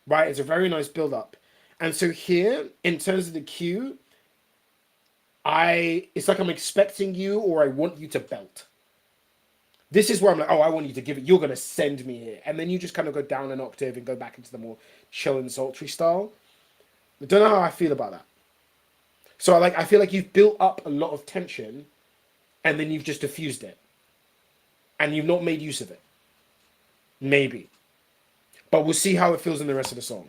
right? It's a very nice build up, and so here in terms of the cue, it's like I'm expecting you or I want you to belt. This is where I'm like, oh, I want you to give it. You're gonna send me here, and then you just kind of go down an octave and go back into the more chill and sultry style. I don't know how I feel about that. So I feel like you've built up a lot of tension, and then you've just diffused it, and you've not made use of it. Maybe, but we'll see how it feels in the rest of the song.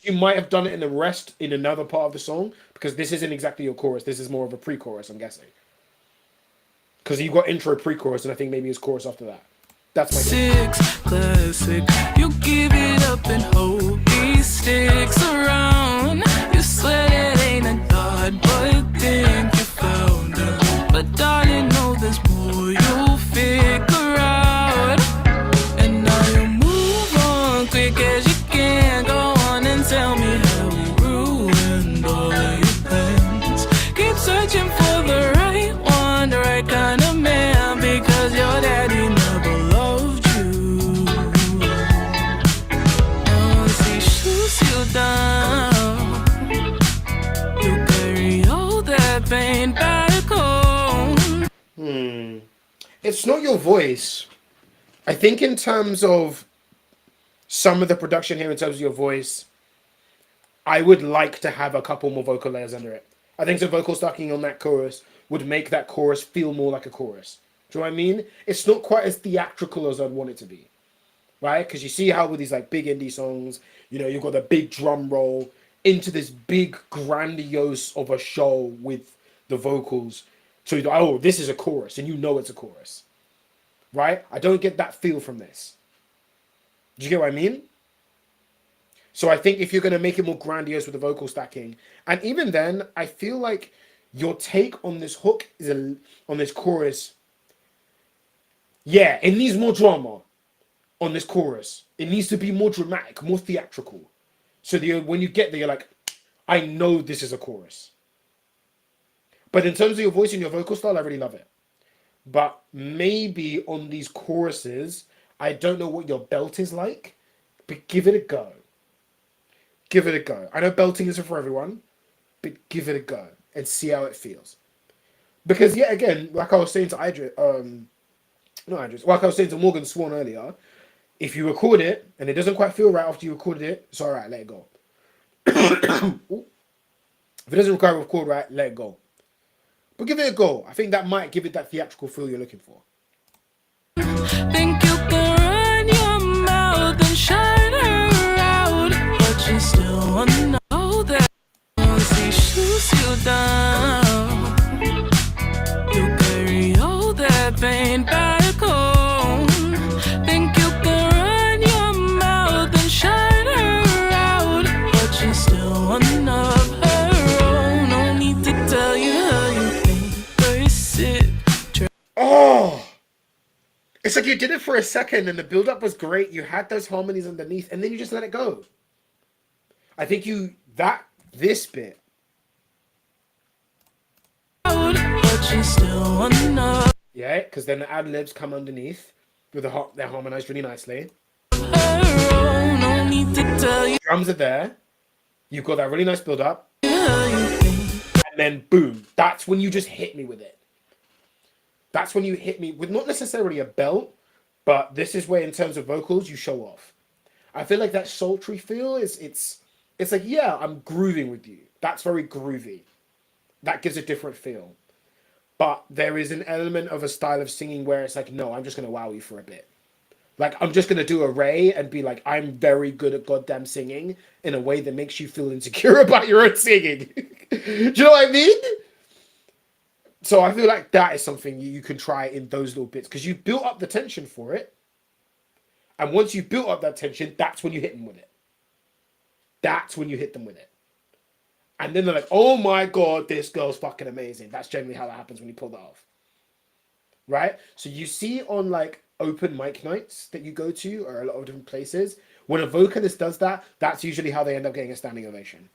You might have done it in the rest in another part of the song because this isn't exactly your chorus. This is more of a pre-chorus, I'm guessing. Because you've got intro, pre-chorus, and I think maybe it's chorus after that. That's my guess. 6 classic, you give it up and hope he sticks around. You swear it ain't a god, but you think you found him. But darling, know there's more you'll figure out. And now you move on quick as you can. Go on and tell me how you ruined all of your plans. Keep searching for the right one, the right kind of man, because your daddy never loved you. Now as he shoots you down, you carry all that pain back home. It's not your voice. I think in terms of some of the production here, in terms of your voice, I would like to have a couple more vocal layers under it. I think some vocal stacking on that chorus would make that chorus feel more like a chorus. Do you know what I mean? It's not quite as theatrical as I'd want it to be, right? Because you see how with these like big indie songs, you know, you've got the big drum roll into this big grandiose of a show with the vocals. So you're like, oh, this is a chorus, and you know it's a chorus, right? I don't get that feel from this. Do you get what I mean? So I think if you're going to make it more grandiose with the vocal stacking, and even then, I feel like your take on this hook is on this chorus. Yeah, it needs more drama on this chorus. It needs to be more dramatic, more theatrical. So when you get there, you're like, I know this is a chorus. But in terms of your voice and your vocal style, I really love it. But maybe on these choruses, I don't know what your belt is like, but give it a go. Give it a go. I know belting isn't for everyone, but give it a go and see how it feels. Because yeah, again, like I was saying to like I was saying to Morgan Swan earlier, if you record it and it doesn't quite feel right after you recorded it, it's alright, let it go. If it doesn't record right, let it go. But give it a go. I think that might give it that theatrical feel you're looking for. Think you can run your mouth and shine her out, but you still wanna know that once he shoots you down, you carry all that pain back home. Think you can run your mouth and shine her out, but you still wanna love her own. No need to tell you how you think, but you sit. Oh! It's like you did it for a second and the build-up was great. You had those harmonies underneath and then you just let it go. I think this bit. Yeah, because then the ad-libs come underneath they're harmonized really nicely. Drums are there. You've got that really nice build-up. And then boom. That's when you just hit me with it. That's when you hit me with not necessarily a belt, but this is where in terms of vocals you show off. I feel like that sultry feel it's like, yeah, I'm grooving with you. That's very groovy. That gives a different feel. but there is an element of a style of singing where it's like, no, I'm just gonna wow you for a bit. Like, I'm just gonna do a Ray and be like, I'm very good at goddamn singing in a way that makes you feel insecure about your own singing. Do you know what I mean? So I feel like that is something you can try in those little bits because you built up the tension for it. And once you built up that tension, that's when you hit them with it. That's when you hit them with it. And then they're like, oh my God, this girl's fucking amazing. That's generally how that happens when you pull that off. Right? So you see on like open mic nights that you go to or a lot of different places, when a vocalist does that, that's usually how they end up getting a standing ovation.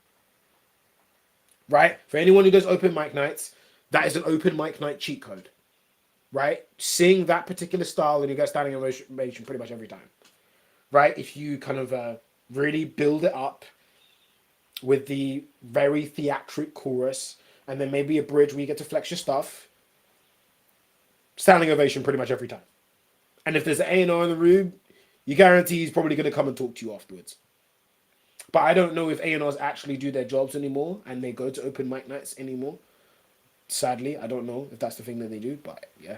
Right? For anyone who does open mic nights, that is an open mic night cheat code. Right? Sing that particular style and you get standing ovation pretty much every time. Right? If you kind of really build it up with the very theatric chorus and then maybe a bridge where you get to flex your stuff, standing ovation pretty much every time. And if there's an A&R in the room, you guarantee he's probably going to come and talk to you afterwards. But I don't know if A&Rs actually do their jobs anymore and they go to open mic nights anymore. Sadly, I don't know if that's the thing that they do, but yeah.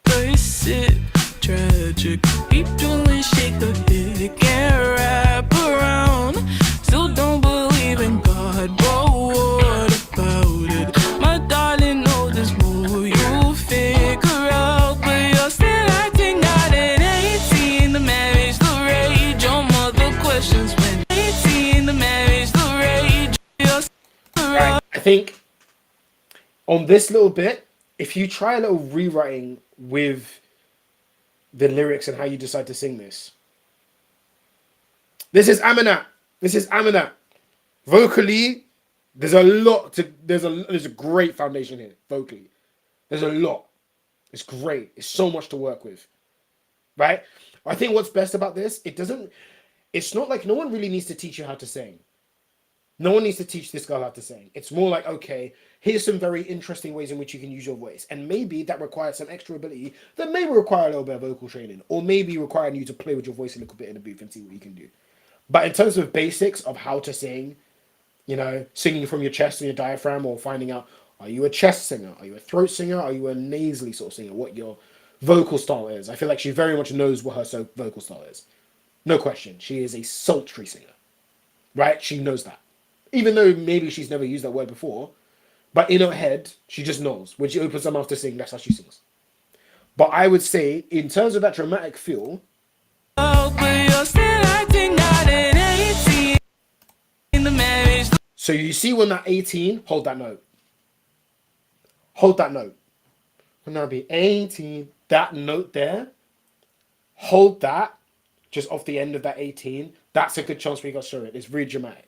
It tragic. People and shake the head, can't wrap around. Still don't believe in God, but what about it? My darling knows there's more you'll figure out, but you're still acting out at 18. The marriage, the rage, your mother questions when 18. The marriage, the rage, you're still right. I think on this little bit, if you try a little rewriting with the lyrics and how you decide to sing this. This is Aminat. This is Aminat. Vocally, there's a lot to there's a great foundation here. Vocally. There's a lot. It's great. It's so much to work with. Right? I think what's best about this, it's not like no one really needs to teach you how to sing. No one needs to teach this girl how to sing. It's more like, okay, here's some very interesting ways in which you can use your voice. And maybe that requires some extra ability that maybe require a little bit of vocal training. Or maybe requiring you to play with your voice a little bit in the booth and see what you can do. But in terms of basics of how to sing, you know, singing from your chest and your diaphragm or finding out, are you a chest singer? Are you a throat singer? Are you a nasally sort of singer? What your vocal style is. I feel like she very much knows what her vocal style is. No question. She is a sultry singer. Right? She knows that. Even though maybe she's never used that word before, but in her head, she just knows. When she opens her mouth to sing, that's how she sings. But I would say, in terms of that dramatic feel, so you see when that 18, hold that note. Hold that note. When that be 18, that note there, hold that just off the end of that 18. That's a good chance we got to show it. It's really dramatic.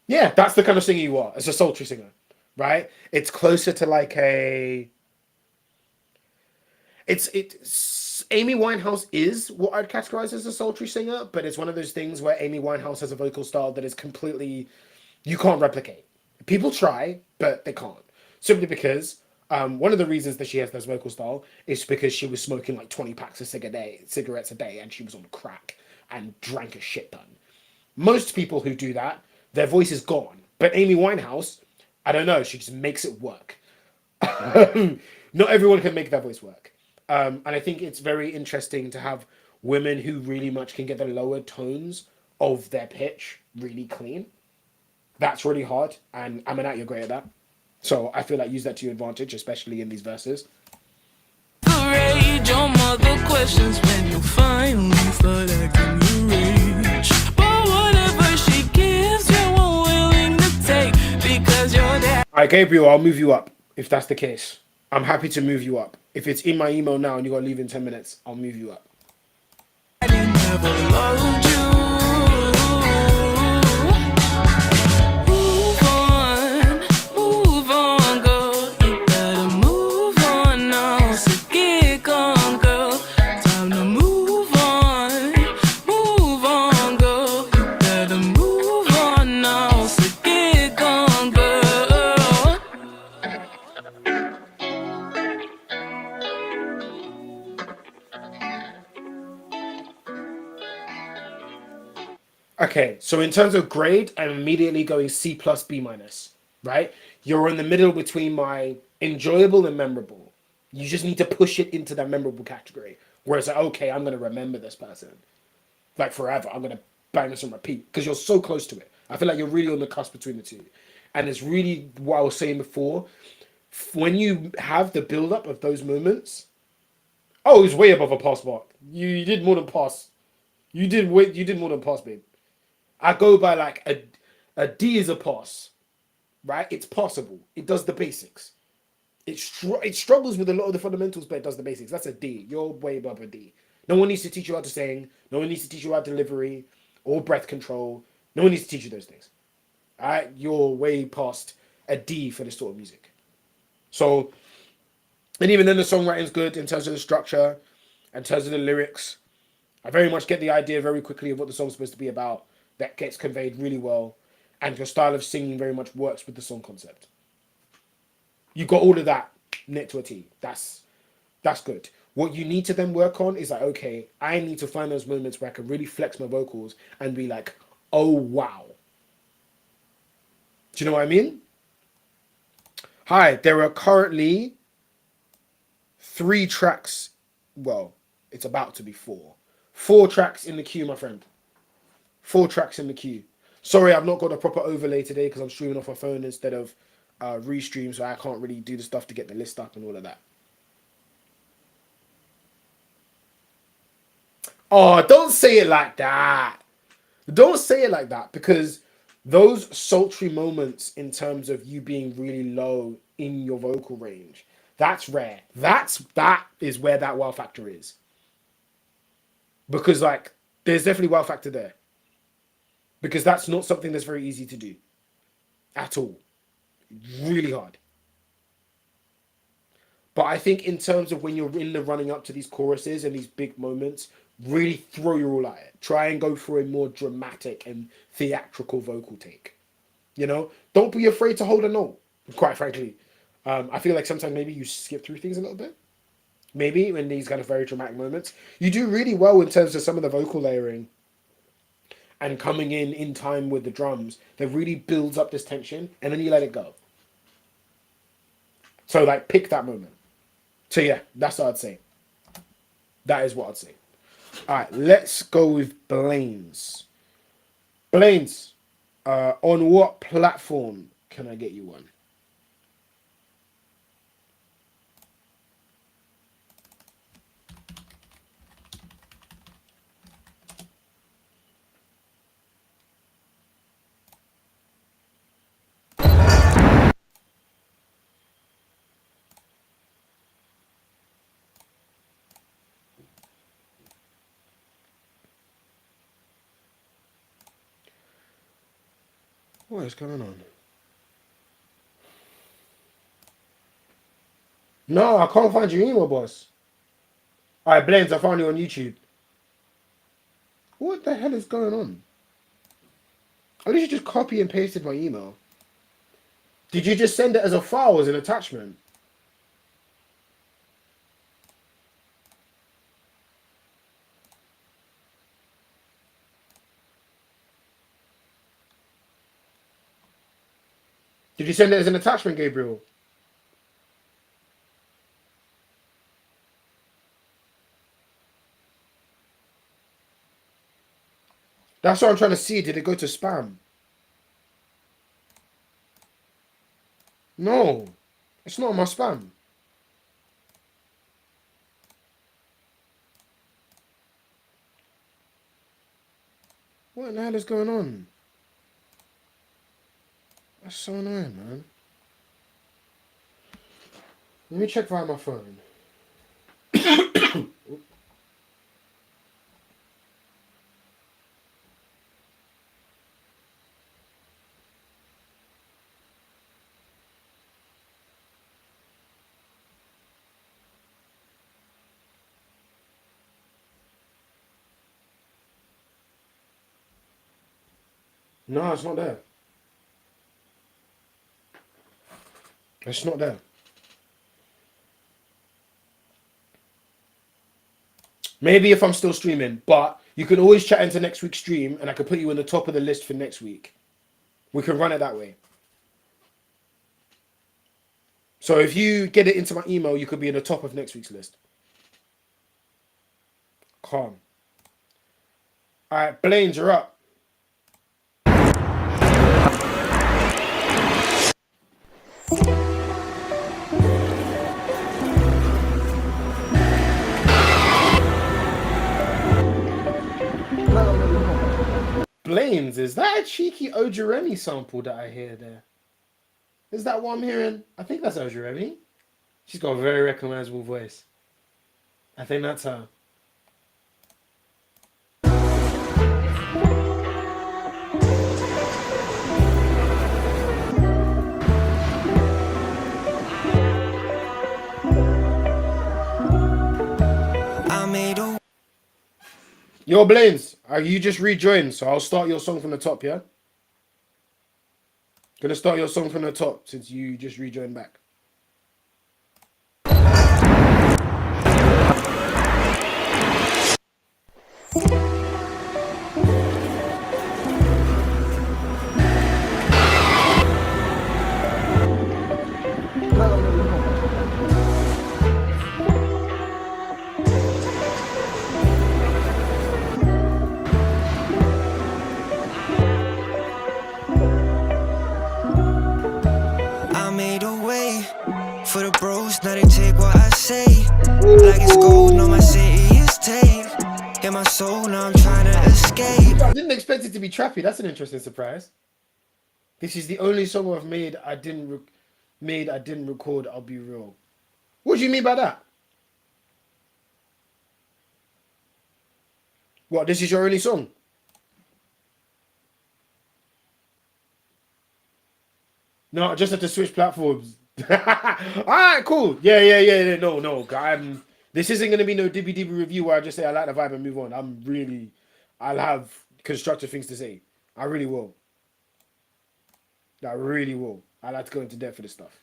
Yeah, that's the kind of singer you are. As a sultry singer, right? It's closer to like a... It's Amy Winehouse is what I'd categorize as a sultry singer, but it's one of those things where Amy Winehouse has a vocal style that is completely... You can't replicate. People try, but they can't. Simply because one of the reasons that she has this vocal style is because she was smoking like 20 packs of cigarettes a day and she was on crack and drank a shit ton. Most people who do that, their voice is gone. But Amy Winehouse, I don't know, she just makes it work. Not everyone can make that voice work. And I think it's very interesting to have women who really much can get the lower tones of their pitch really clean. That's really hard. And Aminat, you're great at that. So I feel like use that to your advantage, especially in these verses. Rage, your mother questions when you finally start acting rage. But whatever she gives, you're willing to take because you're there. Alright, Gabriel, I'll move you up if that's the case. I'm happy to move you up. If it's in my email now and you're gonna leave in 10 minutes, I'll move you up. I never loved you. Okay, so in terms of grade, I'm immediately going C plus B minus. right? You're in the middle between my enjoyable and memorable. You just need to push it into that memorable category. Where it's like, okay, I'm going to remember this person. Like forever. I'm going to bang this on repeat. Because you're so close to it. I feel like you're really on the cusp between the two. And it's really what I was saying before. When you have the build-up of those moments... Oh, it's way above a pass mark. You did more than pass. You did more than pass, babe. I go by like a D is a pass. Right? It's possible. It does the basics. It struggles with a lot of the fundamentals, but it does the basics. That's a D. You're way above a D. No one needs to teach you how to sing. No one needs to teach you how to delivery or breath control. No one needs to teach you those things. All right? You're way past a D for this sort of music. So, and even then the songwriting's good in terms of the structure, in terms of the lyrics. I very much get the idea very quickly of what the song's supposed to be about. That gets conveyed really well. And your style of singing very much works with the song concept. You got all of that knit to a T. That's good. What you need to then work on is like, okay, I need to find those moments where I can really flex my vocals and be like, oh wow. Do you know what I mean? Hi, there are currently 3 tracks. Well, it's about to be 4. 4 tracks in the queue, my friend. 4 tracks in the queue. Sorry, I've not got a proper overlay today because I'm streaming off my phone instead of Restream, so I can't really do the stuff to get the list up and all of that. Oh, don't say it like that. Don't say it like that, because those sultry moments in terms of you being really low in your vocal range, that's rare. That is where that wow factor is. Because like, there's definitely wow factor there. Because that's not something that's very easy to do. At all. Really hard. But I think in terms of when you're in the running up to these choruses and these big moments, really throw your all at it. Try and go for a more dramatic and theatrical vocal take. You know? Don't be afraid to hold a note, quite frankly. I feel like sometimes maybe you skip through things a little bit. Maybe in these kind of very dramatic moments. You do really well in terms of some of the vocal layering and coming in time with the drums that really builds up this tension, and then you let it go. So like, pick that moment. So yeah, that's what I'd say. That is what I'd say. All right, let's go with Blaine's. Blaine's, on what platform can I get you on? What is going on? No, I can't find your email, boss. Alright, Blends, I found you on YouTube. What the hell is going on? At least you just copy and pasted my email. Did you just send it as a file, as an attachment? Did you send it as an attachment, Gabriel? That's what I'm trying to see. Did it go to spam? No. It's not on my spam. What the hell is going on? That's so annoying, man. Let me check via my phone. No, it's not there. It's not there. Maybe if I'm still streaming, but you can always chat into next week's stream and I can put you in the top of the list for next week. We can run it that way. So if you get it into my email, you could be in the top of next week's list. Calm. All right, Blaines, you're up. Blaines, is that a cheeky Ojeremi sample that I hear there? Is that what I'm hearing? I think that's Ojeremi. She's got a very recognizable voice. I think that's her. Yo, Blaines, you just rejoined, so I'll start your song from the top, yeah? Gonna start your song from the top since you just rejoined back. For the bros, now they take what I say. Like it's gold, no, my city is tape. In my soul, now I'm trying to escape. I didn't expect it to be trappy. That's an interesting surprise. This is the only song I've made I didn't record. I'll be real. What do you mean by that? What? This is your only song? No, I just had to switch platforms. Alright, cool. Yeah. No. This isn't gonna be no dibby review where I just say I like the vibe and move on. I'll have constructive things to say. I really will. I like to go into depth for this stuff.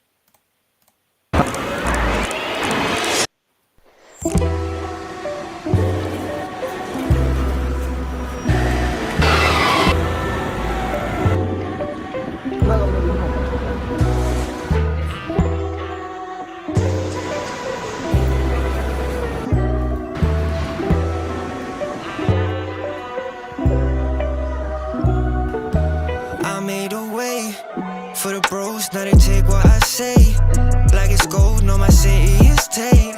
For the bros, now they take what I say. Like it's gold, no, my city is tape.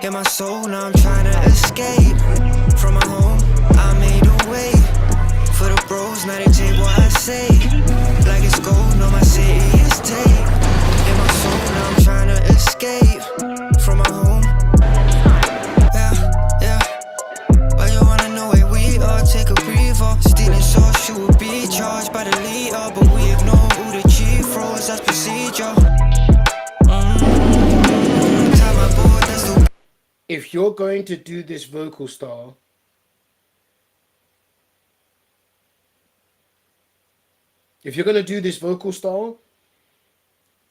In my soul, now I'm trying to escape. From my home, I made a way. For the bros, now they take what I say. Like it's gold, no, my city is tape. In my soul, now I'm trying to escape. From my home. Yeah. Why you wanna know where we are? Take a breather. Stealing sauce, you will be charged by the leader. But we ignore who the chief froze, that's procedure. If you're going to do this vocal style,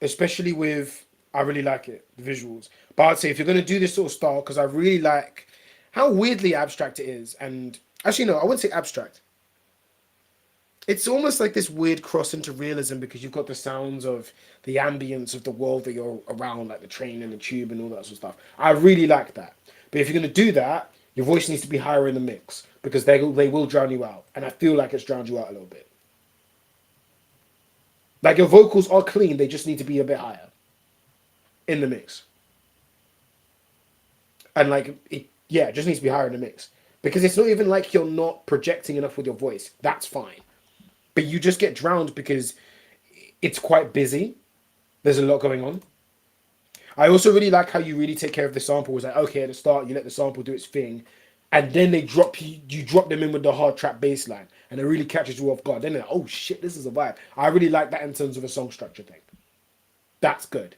especially with, I really like it, the visuals. But I'd say if you're going to do this sort of style, because I really like how weirdly abstract it is. And actually, no, I wouldn't say abstract. It's almost like this weird cross into realism because you've got the sounds of the ambience of the world that you're around, like the train and the tube and all that sort of stuff. I really like that. But if you're going to do that, your voice needs to be higher in the mix because they will drown you out. And I feel like it's drowned you out a little bit. Like your vocals are clean, they just need to be a bit higher in the mix. And like, it just needs to be higher in the mix. Because it's not even like you're not projecting enough with your voice. That's fine. But you just get drowned because it's quite busy. There's a lot going on. I also really like how you really take care of the sample. It's like, okay, at the start, you let the sample do its thing. And then you drop them in with the hard trap bass line. And it really catches you off guard. Then they're like, oh shit, this is a vibe. I really like that in terms of a song structure thing. That's good.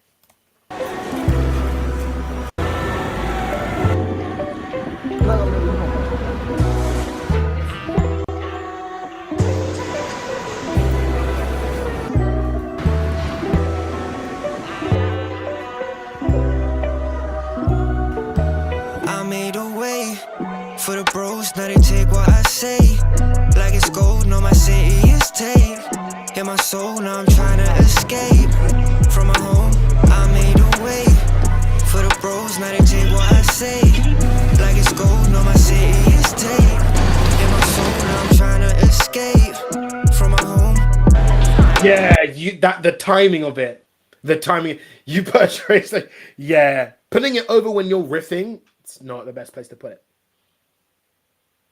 For the bros, now they take what I say. Like it's gold, no, my city is tape. In my soul, now I'm trying to escape. From my home, I made a way. escape from my home. Yeah, the timing of it. The timing. You put a trace like, yeah. Putting it over when you're riffing, it's not the best place to put it.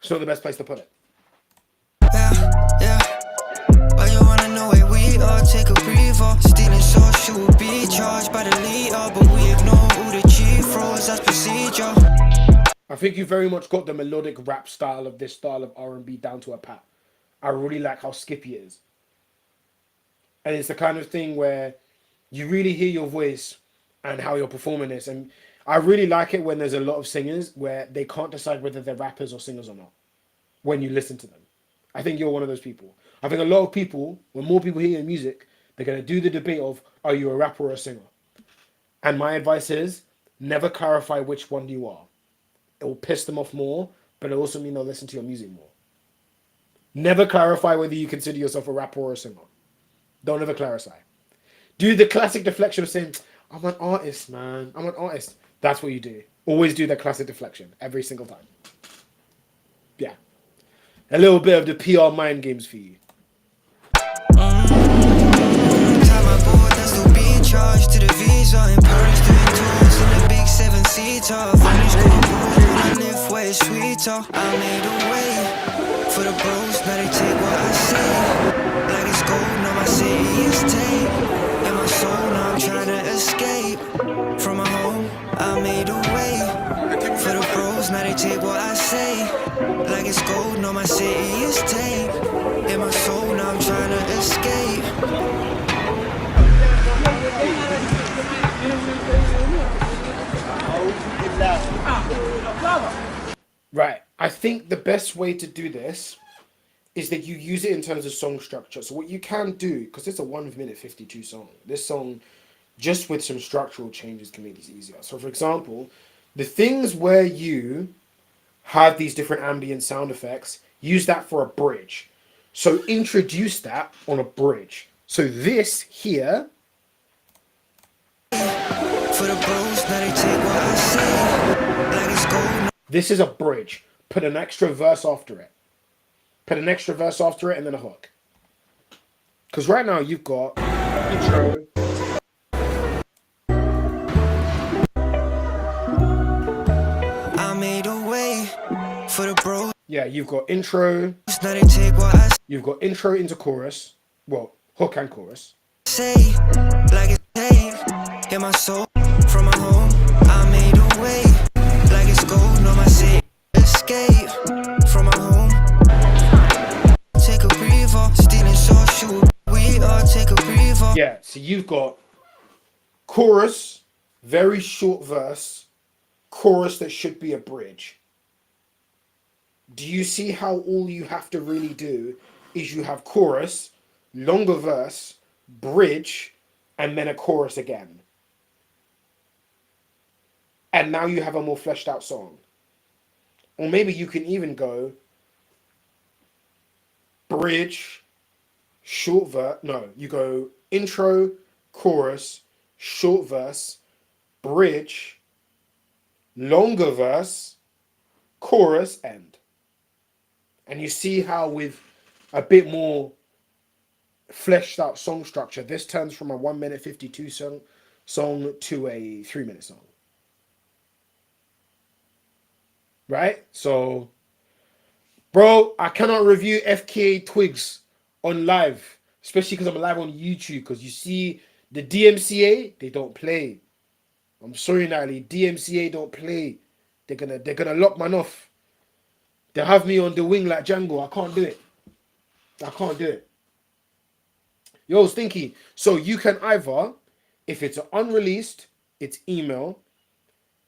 It's not the best place to put it. Yeah. Why you wanna know where we are? Take a breather. Stealing social will be charged by the leader, but we ignore all the chief roles. That's procedure. I think you very much got the melodic rap style of this style of R&B down to a pat. I really like how skippy it is. And it's the kind of thing where you really hear your voice and how you're performing this. And I really like it when there's a lot of singers where they can't decide whether they're rappers or singers or not when you listen to them. I think you're one of those people. I think a lot of people, when more people hear your music, they're going to do the debate of, are you a rapper or a singer? And my advice is, never clarify which one you are. It will piss them off more, but it'll also mean they'll listen to your music more. Never clarify whether you consider yourself a rapper or a singer. Don't ever clarify. Do the classic deflection of saying, I'm an artist, man. I'm an artist. That's what you do. Always do that classic deflection every single time. Yeah. A little bit of the PR mind games for you. Time I bought, that's still being charged to the visa. In Paris doing tours in the big 7-seater. Funny school, I live where it's sweeter. I made a way for the bros, now they take what I say. Like it's gold, now my city is tape. In my soul, now I'm trying to escape from my home. I made a way for the bros, now they take what I say. Like it's gold, now my city is tape. In my soul, now I'm trying to escape. Right. I think the best way to do this is that you use it in terms of song structure. So what you can do, because it's a 1 minute 52 song, this song, just with some structural changes, can make this easier. So for example, the things where you have these different ambient sound effects, use that for a bridge. So introduce that on a bridge. So this here. For the bros, now they take what I say. Like it's gold. This is a bridge. Put an extra verse after it. Put an extra verse after it and then a hook. Because right now you've got intro. I made a way for the bros. Yeah, you've got intro. Now they take what I You've got intro into chorus. Well, hook and chorus. say. Like it's tape in my soul. From my home, I made a way. Like it's gold, no my city. Escape from my home. Take a breather. Stealing social. We are take a breather. Yeah, so you've got chorus, very short verse, chorus that should be a bridge. Do you see how all you have to really do is you have chorus, longer verse, bridge, and then a chorus again? And now you have a more fleshed out song. Or maybe you can even go bridge, short verse. No, you go intro, chorus, short verse, bridge, longer verse, chorus, end. And you see how with a bit more fleshed out song structure, this turns from a 1 minute 52 song to a 3 minute song. Right? So, bro, I cannot review FKA Twigs on live, especially because I'm live on YouTube, because you see the DMCA, they don't play. I'm sorry, Natalie, DMCA don't play. They're gonna lock man off. They have me on the wing like Django. I can't do it. I can't do it. Yo, Stinky. So you can either, if it's unreleased, it's email.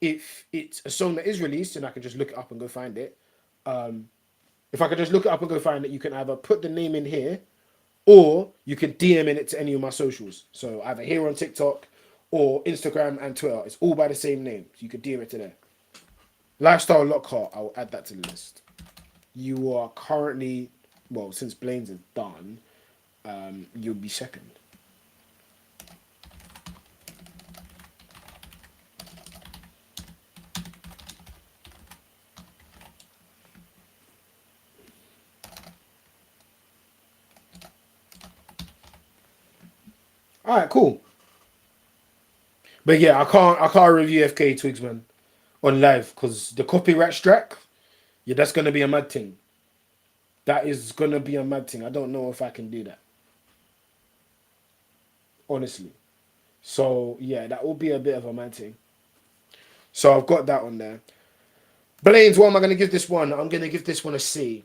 If it's a song that is released, and I can just look it up and go find it. If I can just look it up and go find it, you can either put the name in here, or you can DM in it to any of my socials. So either here on TikTok or Instagram and Twitter. It's all by the same name. So you can DM it to there. Lifestyle Lockhart, I'll add that to the list. You are currently, well, since Blaine's is done, you'll be second. All right, cool. But yeah, I can't review FK Twigs, man, on live because the copyright strike. Yeah, that's gonna be a mad thing. That is gonna be a mad thing. I don't know if I can do that, honestly. So yeah, that will be a bit of a mad thing. So I've got that on there. Blaine's, what am I gonna give this one? I'm gonna give this one a C.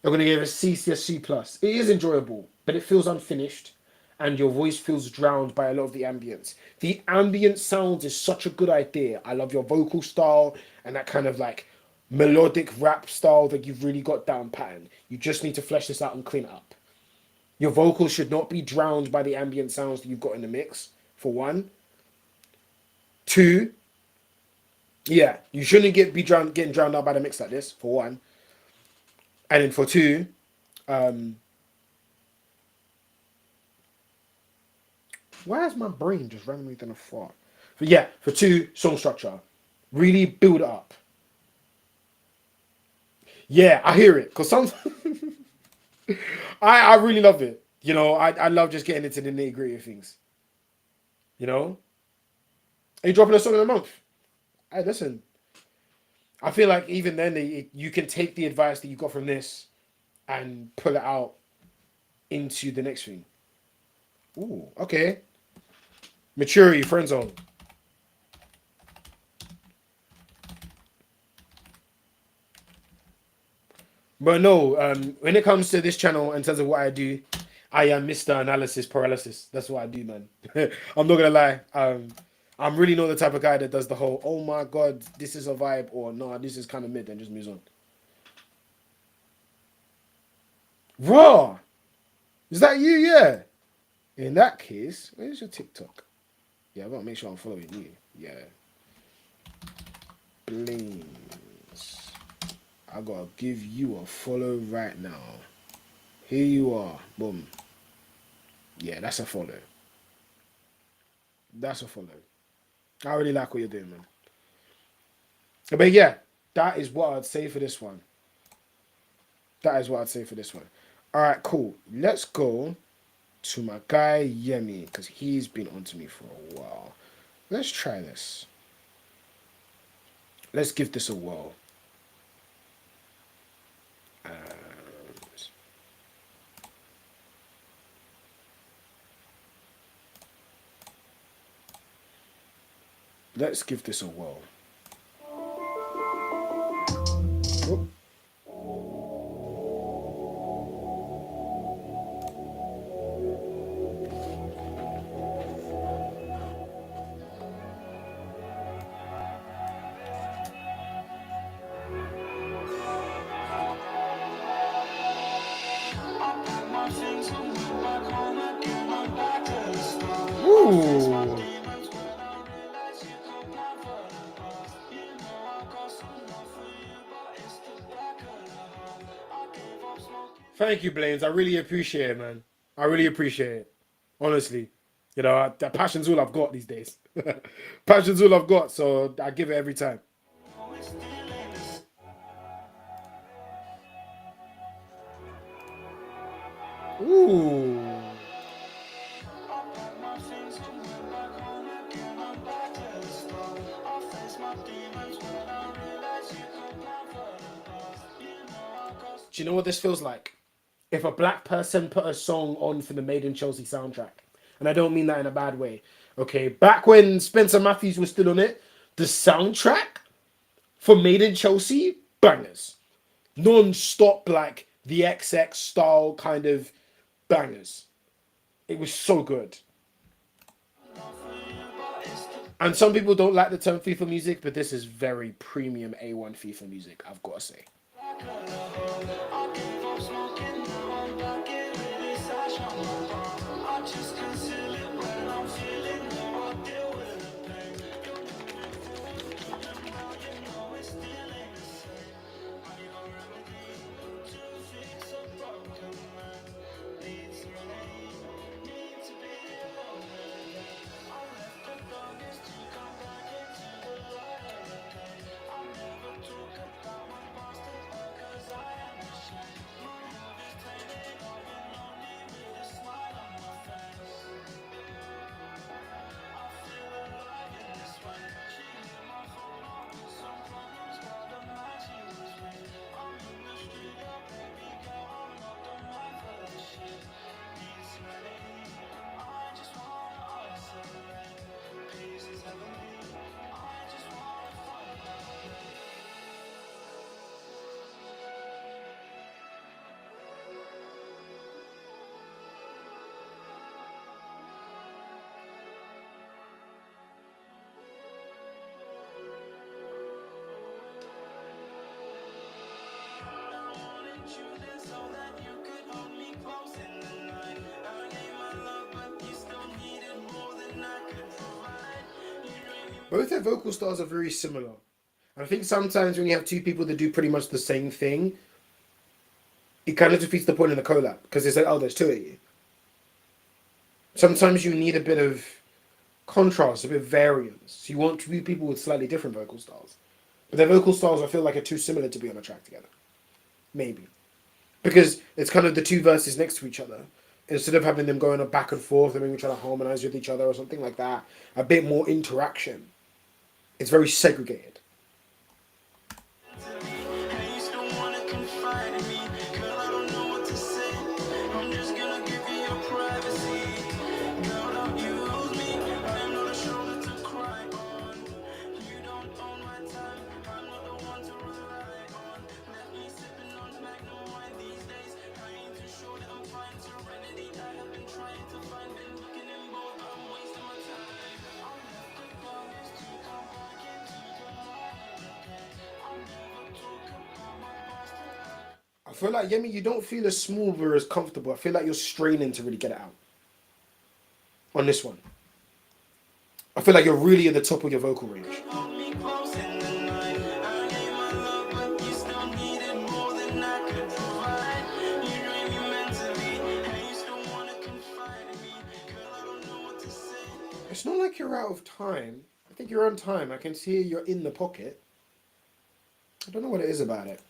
I'm gonna give it a C, C, a C plus. It is enjoyable, but it feels unfinished, and your voice feels drowned by a lot of the ambience. The ambient sounds is such a good idea. I love your vocal style and that kind of like melodic rap style that you've really got down pattern. You just need to flesh this out and clean it up. Your vocals should not be drowned by the ambient sounds that you've got in the mix, for one. Two, yeah, you shouldn't getting drowned out by the mix like this, for one. And then for two, why is my brain just randomly done a fart? But yeah, for two, song structure. Really build it up. Yeah, I hear it. Because some I really love it. You know, I love just getting into the nitty gritty of things. You know? Are you dropping a song in a month? Hey, listen. I feel like even then you can take the advice that you got from this and pull it out into the next thing. Ooh, okay. Maturity, friend zone. But no, when it comes to this channel, in terms of what I do, I am Mr. Analysis Paralysis. That's what I do, man. I'm not gonna lie. I'm really not the type of guy that does the whole, oh my god, this is a vibe, or no, this is kind of mid, and just moves on. Raw! Is that you? Yeah. In that case, where's your TikTok? Yeah, I gotta make sure I'm following you. Yeah. Blames. I gotta give you a follow right now. Here you are. Boom. Yeah, that's a follow. That's a follow. I really like what you're doing, man. But yeah, that is what I'd say for this one. That is what I'd say for this one. All right, cool. Let's go to my guy Yemi, because he's been on to me for a while. Let's try this. Let's give this a whirl. Let's give this a whirl. Oh. Ooh. Thank you, Blaines. I really appreciate it, man. I really appreciate it. Honestly. You know, that passion's all I've got these days. Passion's all I've got, so I give it every time. Ooh. Do you know what this feels like? If a black person put a song on for the Made in Chelsea soundtrack. And I don't mean that in a bad way. Okay, back when Spencer Matthews was still on it, the soundtrack for Made in Chelsea, bangers. Non-stop, like the XX style kind of bangers. It was so good. And some people don't like the term FIFA music, but this is very premium A1 FIFA music, I've got to say. Both their vocal styles are very similar. And I think sometimes when you have two people that do pretty much the same thing, it kind of defeats the point of the collab because it's like, oh, there's two of you. Sometimes you need a bit of contrast, a bit of variance. You want two people with slightly different vocal styles. But their vocal styles, I feel like, are too similar to be on a track together. Maybe. Because it's kind of the two verses next to each other. Instead of having them going back and forth and maybe trying to harmonize with each other or something like that, a bit more interaction. It's very segregated. I feel like, Yemi, you don't feel as smooth or as comfortable. I feel like you're straining to really get it out. On this one. I feel like you're really at the top of your vocal range. It's not like you're out of time. I think you're on time. I can see you're in the pocket. I don't know what it is about it.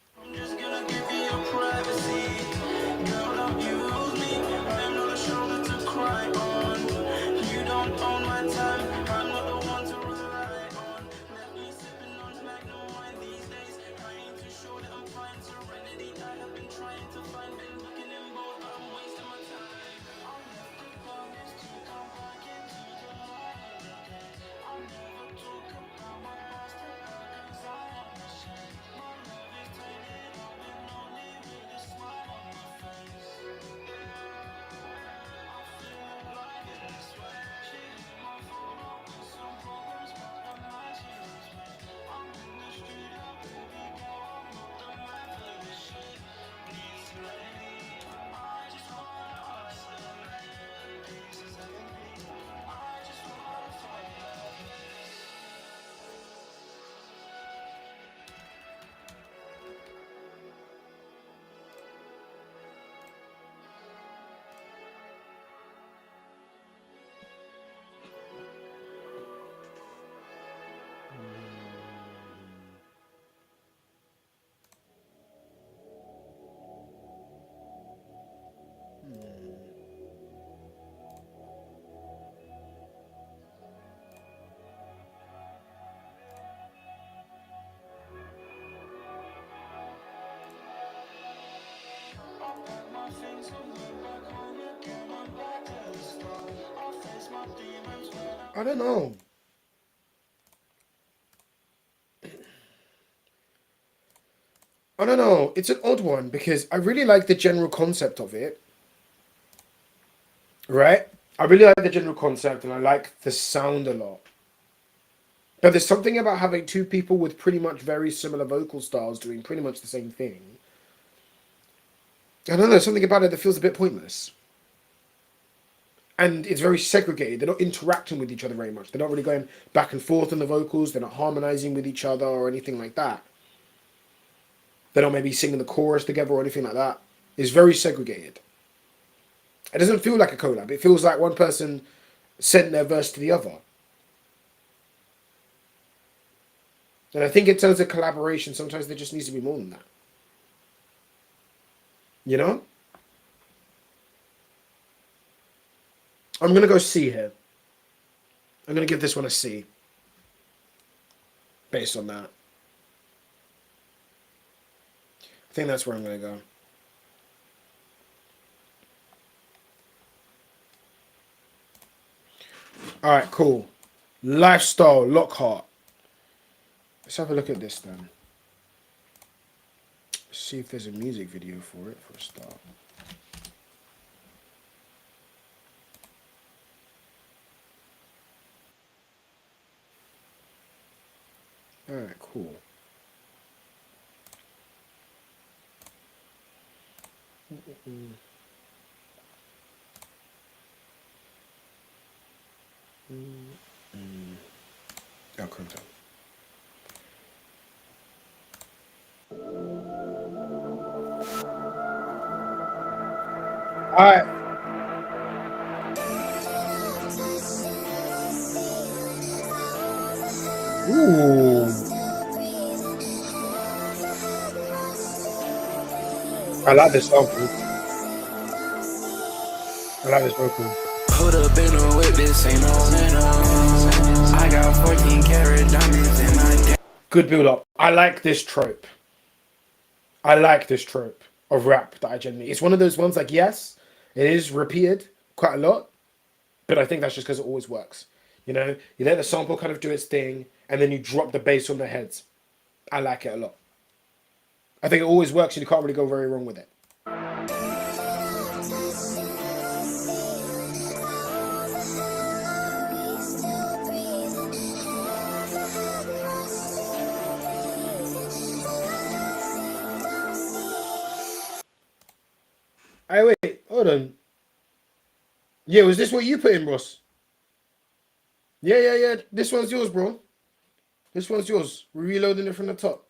I don't know. I don't know. It's an odd one because I really like the general concept of it. Right? I really like the general concept and I like the sound a lot. But there's something about having two people with pretty much very similar vocal styles doing pretty much the same thing. I don't know, something about it that feels a bit pointless. And it's very segregated. They're not interacting with each other very much. They're not really going back and forth on the vocals. They're not harmonizing with each other or anything like that. They're not maybe singing the chorus together or anything like that. It's very segregated. It doesn't feel like a collab. It feels like one person sent their verse to the other. And I think in terms of collaboration, sometimes there just needs to be more than that. You know? I'm going to go C here. I'm going to give this one a C. Based on that. I think that's where I'm going to go. Alright, cool. Lifestyle, Lockhart. Let's have a look at this then. See if there's a music video for it for a start. Alright, cool. Oh, content. Alright. Ooh. I like this sample. I like this vocal. Put up in a whip, this ain't no rental. I got 14 karat diamonds in my Good build up. I like this trope. I like this trope of rap that I genuinely. It's one of those ones like, yes, it is repeated quite a lot, but I think that's just because it always works. You know, you let the sample kind of do its thing, and then you drop the bass on their heads. I like it a lot. I think it always works, and you can't really go very wrong with it. Hey, wait, hold on. Yeah, was this what you put in, Ross? Yeah. This one's yours, bro. This one's yours. We're reloading it from the top.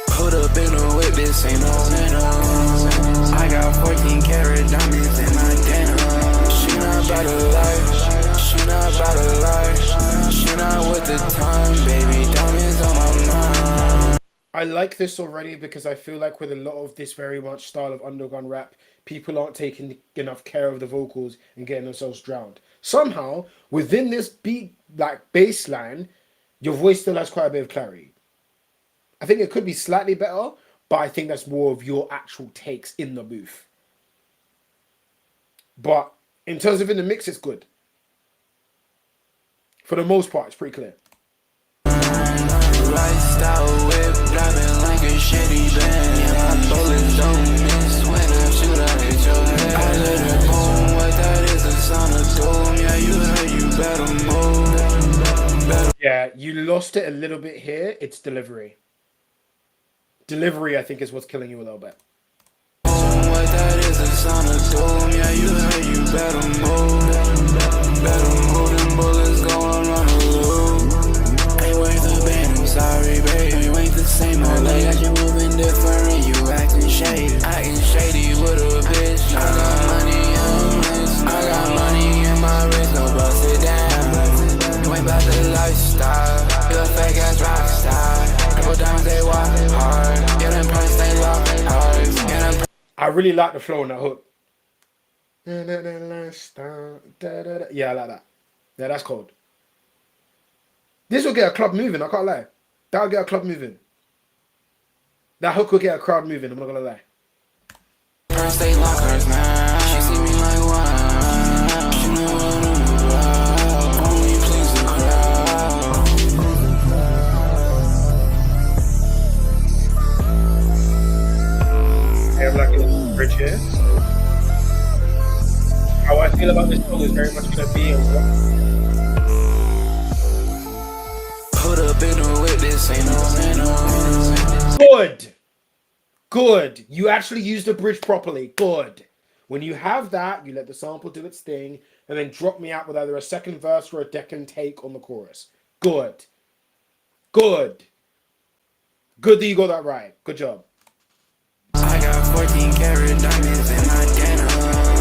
Put up in a whip, this ain't no rental. I got 14 karat diamonds in my denim. She not about a life. She not about a life. She not with the time, baby. Diamonds on my mind. I like this already because I feel like with a lot of this very much style of underground rap, people aren't taking enough care of the vocals and getting themselves drowned. Somehow, within this beat, like bass line, your voice still has quite a bit of clarity. I think it could be slightly better, but I think that's more of your actual takes in the booth. But in terms of in the mix, it's good. For the most part, it's pretty clear. Lifestyle whip, driving like a shitty band. Yeah, my bullets don't miss when I shoot, I hit your head. I let it boom, what that is, a sound of doom. Yeah, you heard, you better move. Yeah, you lost it a little bit here. It's delivery. Delivery, I think, is what's killing you a little bit. What that is, a sound of doom. Yeah, you heard, you better move. Better move, them bullets going on the loop. Ain't worth the band, I'm sorry, baby. You ain't the same old lady. Got you moving different, you acting shady. Acting shady with a bitch. I got money in my wrist. I got money in my wrist, no bust it down. You ain't about the lifestyle. You a fake ass rock star. Couple times they walk hard. Yeah, them price they lock hard. I really like the flow on that hook. Yeah, I like that. Yeah, that's cold. This will get a club moving, I can't lie. That'll get a club moving. That hook will get a crowd moving, I'm not gonna lie. First they lock hers now. She see me like wow. She know what I'm about. Only please the crowd. I have like a little bridge here. How I feel about this song is very much gonna be Put up in a whip, this ain't no rental. Good. Good. You actually used the bridge properly. Good. When you have that, you let the sample do its thing and then drop me out with either a second verse or a second take on the chorus. Good. Good. Good that you got that right. Good job. I got 14 karat diamonds in my denim.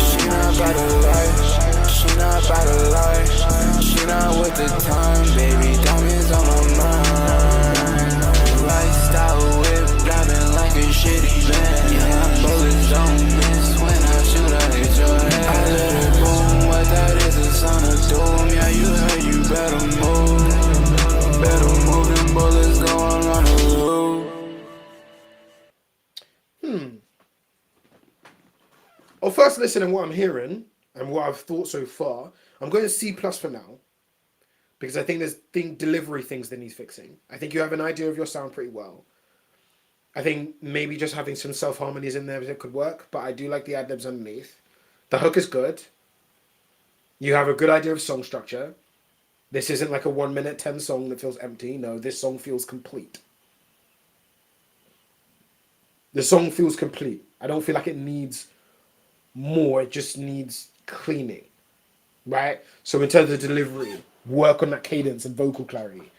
She not about a life. She not about a life. She not with the time, baby. Diamonds on my mind. Lifestyle whip, driving like a shitty band. Yeah, my bullets don't miss when I shoot, I hit your head. I let it boom, what that is, a sound of doom. Yeah, you heard, you better move. Better move, them bullets going on the loop. Well, first listen and what I'm hearing and what I've thought so far, I'm going to C+ for now. Because I think there's delivery things that needs fixing. I think you have an idea of your sound pretty well. I think maybe just having some self-harmonies in there that could work, but I do like the ad-libs underneath. The hook is good. You have a good idea of song structure. This isn't like a 1 minute 10 song that feels empty. No, this song feels complete. The song feels complete. I don't feel like it needs more. It just needs cleaning, right? So in terms of delivery, work on that cadence and vocal clarity.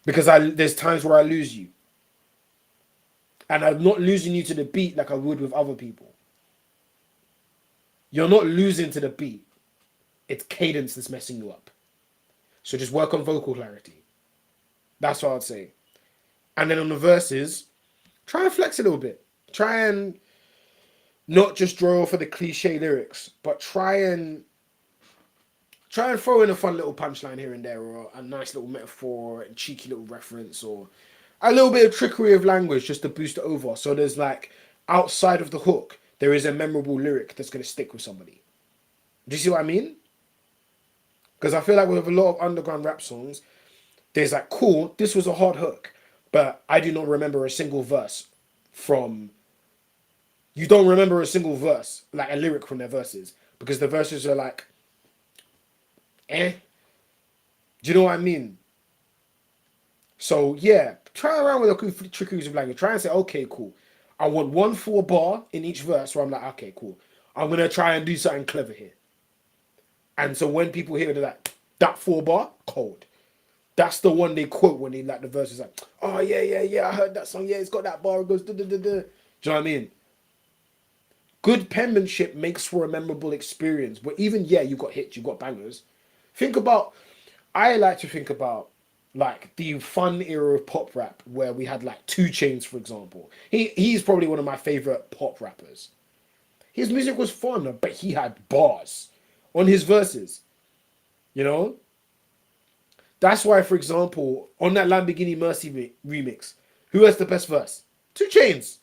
Because there's times where I lose you. And I'm not losing you to the beat like I would with other people. You're not losing to the beat. It's cadence that's messing you up. So just work on vocal clarity. That's what I'd say. And then on the verses, try and flex a little bit. Try and not just draw for the cliche lyrics, but try and throw in a fun little punchline here and there, or a nice little metaphor, or a cheeky little reference, or a little bit of trickery of language just to boost it over. So there's like, outside of the hook, there is a memorable lyric that's going to stick with somebody. Do you see what I mean? Because I feel like with a lot of underground rap songs, there's like, cool, this was a hard hook, but I do not remember a single verse from... You don't remember a single verse, like a lyric from their verses, because the verses are like, do you know what I mean? So yeah, try around with a trickeries of language. Try and say, okay, cool. I want 1 full bar in each verse where I'm like, okay, cool. I'm going to try and do something clever here. And so when people hear that 4 bar, cold. That's the one they quote when they like the verses like, oh yeah, I heard that song. Yeah, it's got that bar. It goes, da. Do you know what I mean? Good penmanship makes for a memorable experience. But even, yeah, you got hits, you got bangers. I like to think about like the fun era of pop rap where we had like 2 Chainz, for example. He's probably one of my favorite pop rappers. His music was fun, but he had bars on his verses. You know? That's why, for example, on that Lamborghini Mercy remix, who has the best verse? 2 Chainz.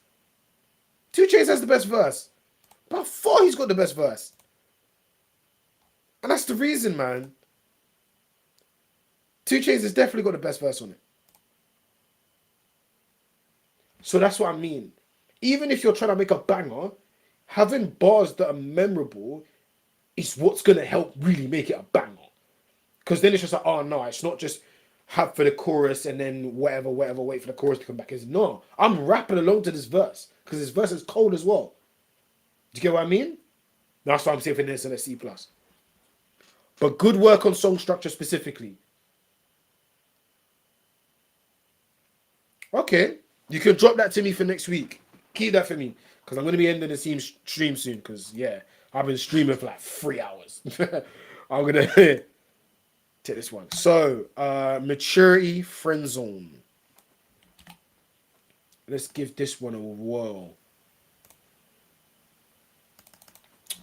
2 Chainz has the best verse. By far, he's got the best verse. And that's the reason, man. 2 Chainz has definitely got the best verse on it. So that's what I mean. Even if you're trying to make a banger, having bars that are memorable is what's going to help really make it a banger. Because then it's just like, oh no, it's not just have for the chorus and then whatever, wait for the chorus to come back. It's no, I'm rapping along to this verse because this verse is cold as well. Do you get what I mean? That's why I'm saving this in a C+. But good work on song structure specifically. Okay, you can drop that to me for next week. Keep that for me because I'm going to be ending the stream soon because, yeah, I've been streaming for like 3 hours. I'm going to take this one. So, maturity, friend zone. Let's give this one a whirl.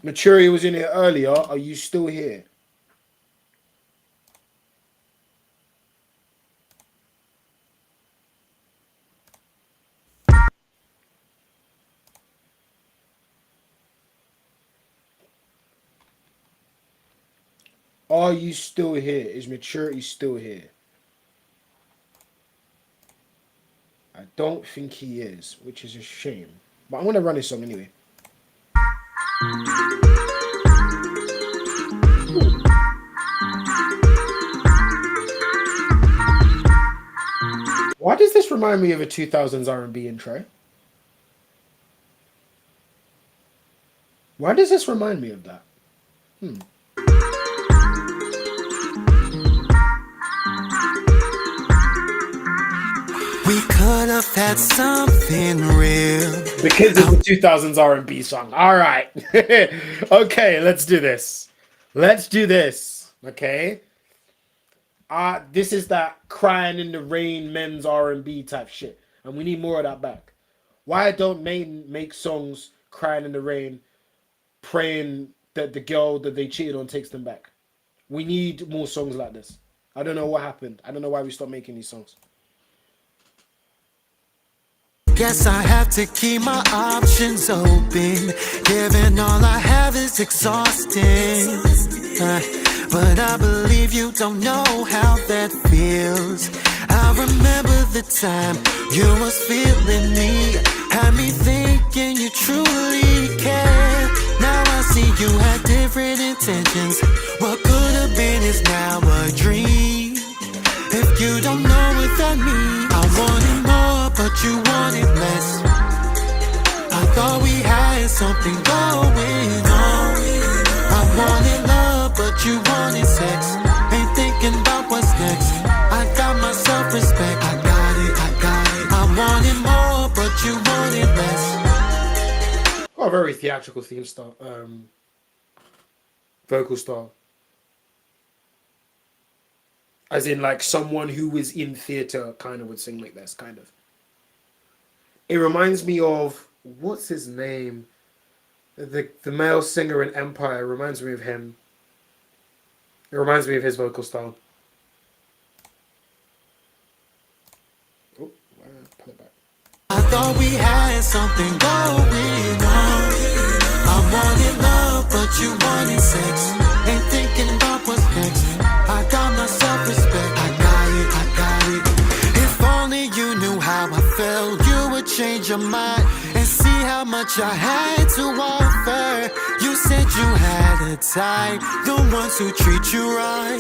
Maturity was in here earlier. Are you still here? Are you still here? Is maturity still here? I don't think he is, which is a shame. But I'm going to run this song anyway. Why does this remind me of a 2000s R&B intro? Why does this remind me of that? We could have had something real. Because it's a 2000s R&B song. All right. Okay, let's do this. Okay. This is that crying in the rain men's R&B type shit. And we need more of that back. Why don't men make songs crying in the rain, praying that the girl that they cheated on takes them back? We need more songs like this. I don't know what happened. I don't know why we stopped making these songs. Guess I have to keep my options open. Given all I have is exhausting. But I believe you don't know how that feels. I remember the time you was feeling me, had me thinking you truly cared. Now I see you had different intentions. What could have been is now a dream. If you don't know what that means, I wanted more, but you wanted less. I thought we had something going on. I wanted love, but you wanted sex. Ain't thinking about what's next. I got my self-respect. a very theatrical theme style, vocal style. As in, like, someone who was in theatre kind of would sing like this, kind of. It reminds me of, what's his name? The male singer in Empire reminds me of him. It reminds me of his vocal style. Oh, pull it back. I thought we had something going on. I wanted love, but you wanted sex. Ain't thinking about what's next. I got my self-respect. I got it. If only you knew how I felt, you would change your mind and see how much I had to offer. You said you had a type, the ones who treat you right.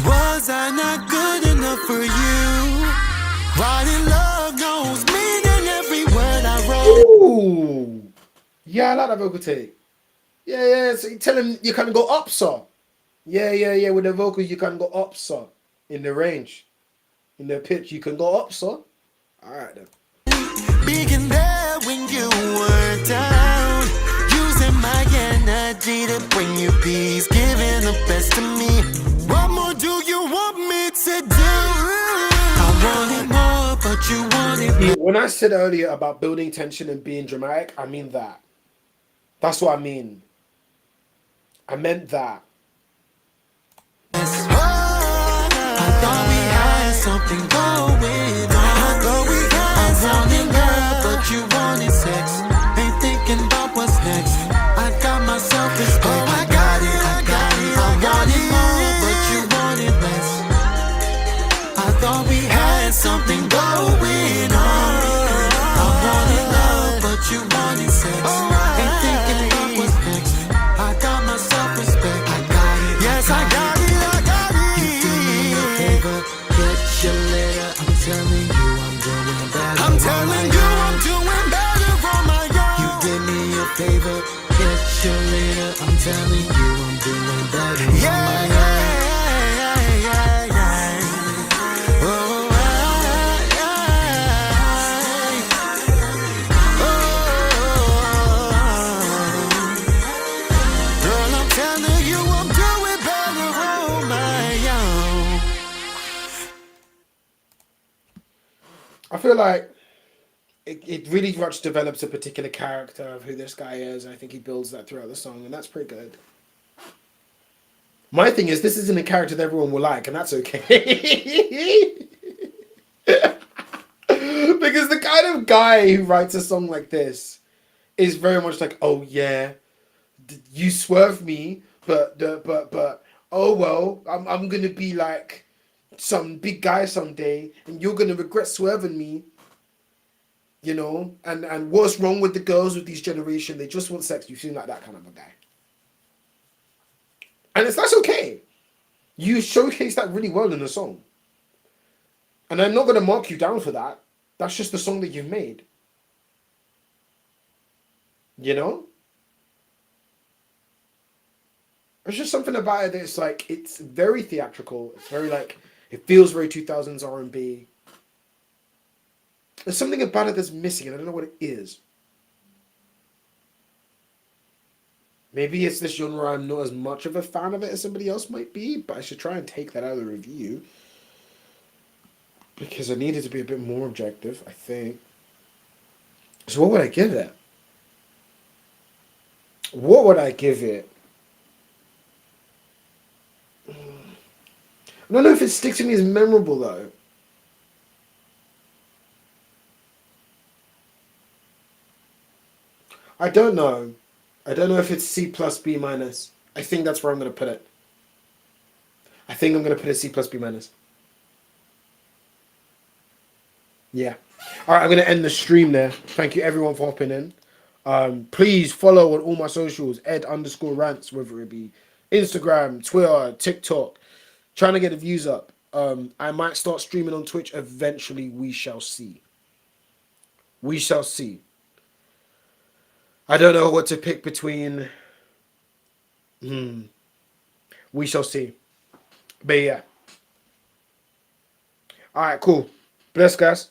Was I not good enough for you? Writing love knows meaning every word I wrote. Ooh. Yeah, I like that vocal take. Yeah. So you tell him you can go up, sir. Yeah. With the vocal, you can go up, sir. In the range. In the pitch, you can go up, sir. Alright then. Being there when you were down. Using my energy to bring you peace. Giving the best to me. What more do you want me to do? I wanted more, but you wanted me. When I said earlier about building tension and being dramatic, I mean that. That's what I mean. I meant that. I thought we had something going on. I wanted love, but you wanted sex. Ain't thinking about what's next. I got myself respect. Oh, I got it. I wanted more, but you wanted less. I thought we had something going on. I wanted love, but you wanted sex. Ain't thinking about what's next. I got my self-respect. I got it. Yes, I got it. You do me a favor, get your letter. I'm telling you I'm doing better. I'm telling you I'm doing better on my own. You did me a favor, get your letter. I'm telling you I'm doing better on my own. I feel like it really much develops a particular character of who this guy is. I think he builds that throughout the song, and that's pretty good. My thing is, this isn't a character that everyone will like, and that's okay. Because the kind of guy who writes a song like this is very much like, oh yeah, you swerved me, but oh well, I'm gonna be like some big guy someday, and you're gonna regret swerving me. You know, and what's wrong with the girls with these generation? They just want sex. You seem like that kind of a guy, and that's okay. You showcase that really well in the song, and I'm not gonna mark you down for that. That's just the song that you've made. You know, there's just something about it that it's like it's very theatrical. It's very like it feels very 2000s R&B. There's something about it that's missing, and I don't know what it is. Maybe it's this genre I'm not as much of a fan of it as somebody else might be, but I should try and take that out of the review. Because I need it to be a bit more objective, I think. So what would I give it? What would I give it? I don't know if it sticks to me as memorable, though. I don't know. I don't know if it's C plus B minus. I think that's where I'm going to put it. I think I'm going to put it C plus B minus. Yeah. All right, I'm going to end the stream there. Thank you, everyone, for hopping in. Please follow on all my socials, ed_rants, whether it be Instagram, Twitter, TikTok. Trying to get the views up. I might start streaming on Twitch eventually. We shall see. We shall see. I don't know what to pick between. We shall see. But yeah. All right, cool. Bless, guys.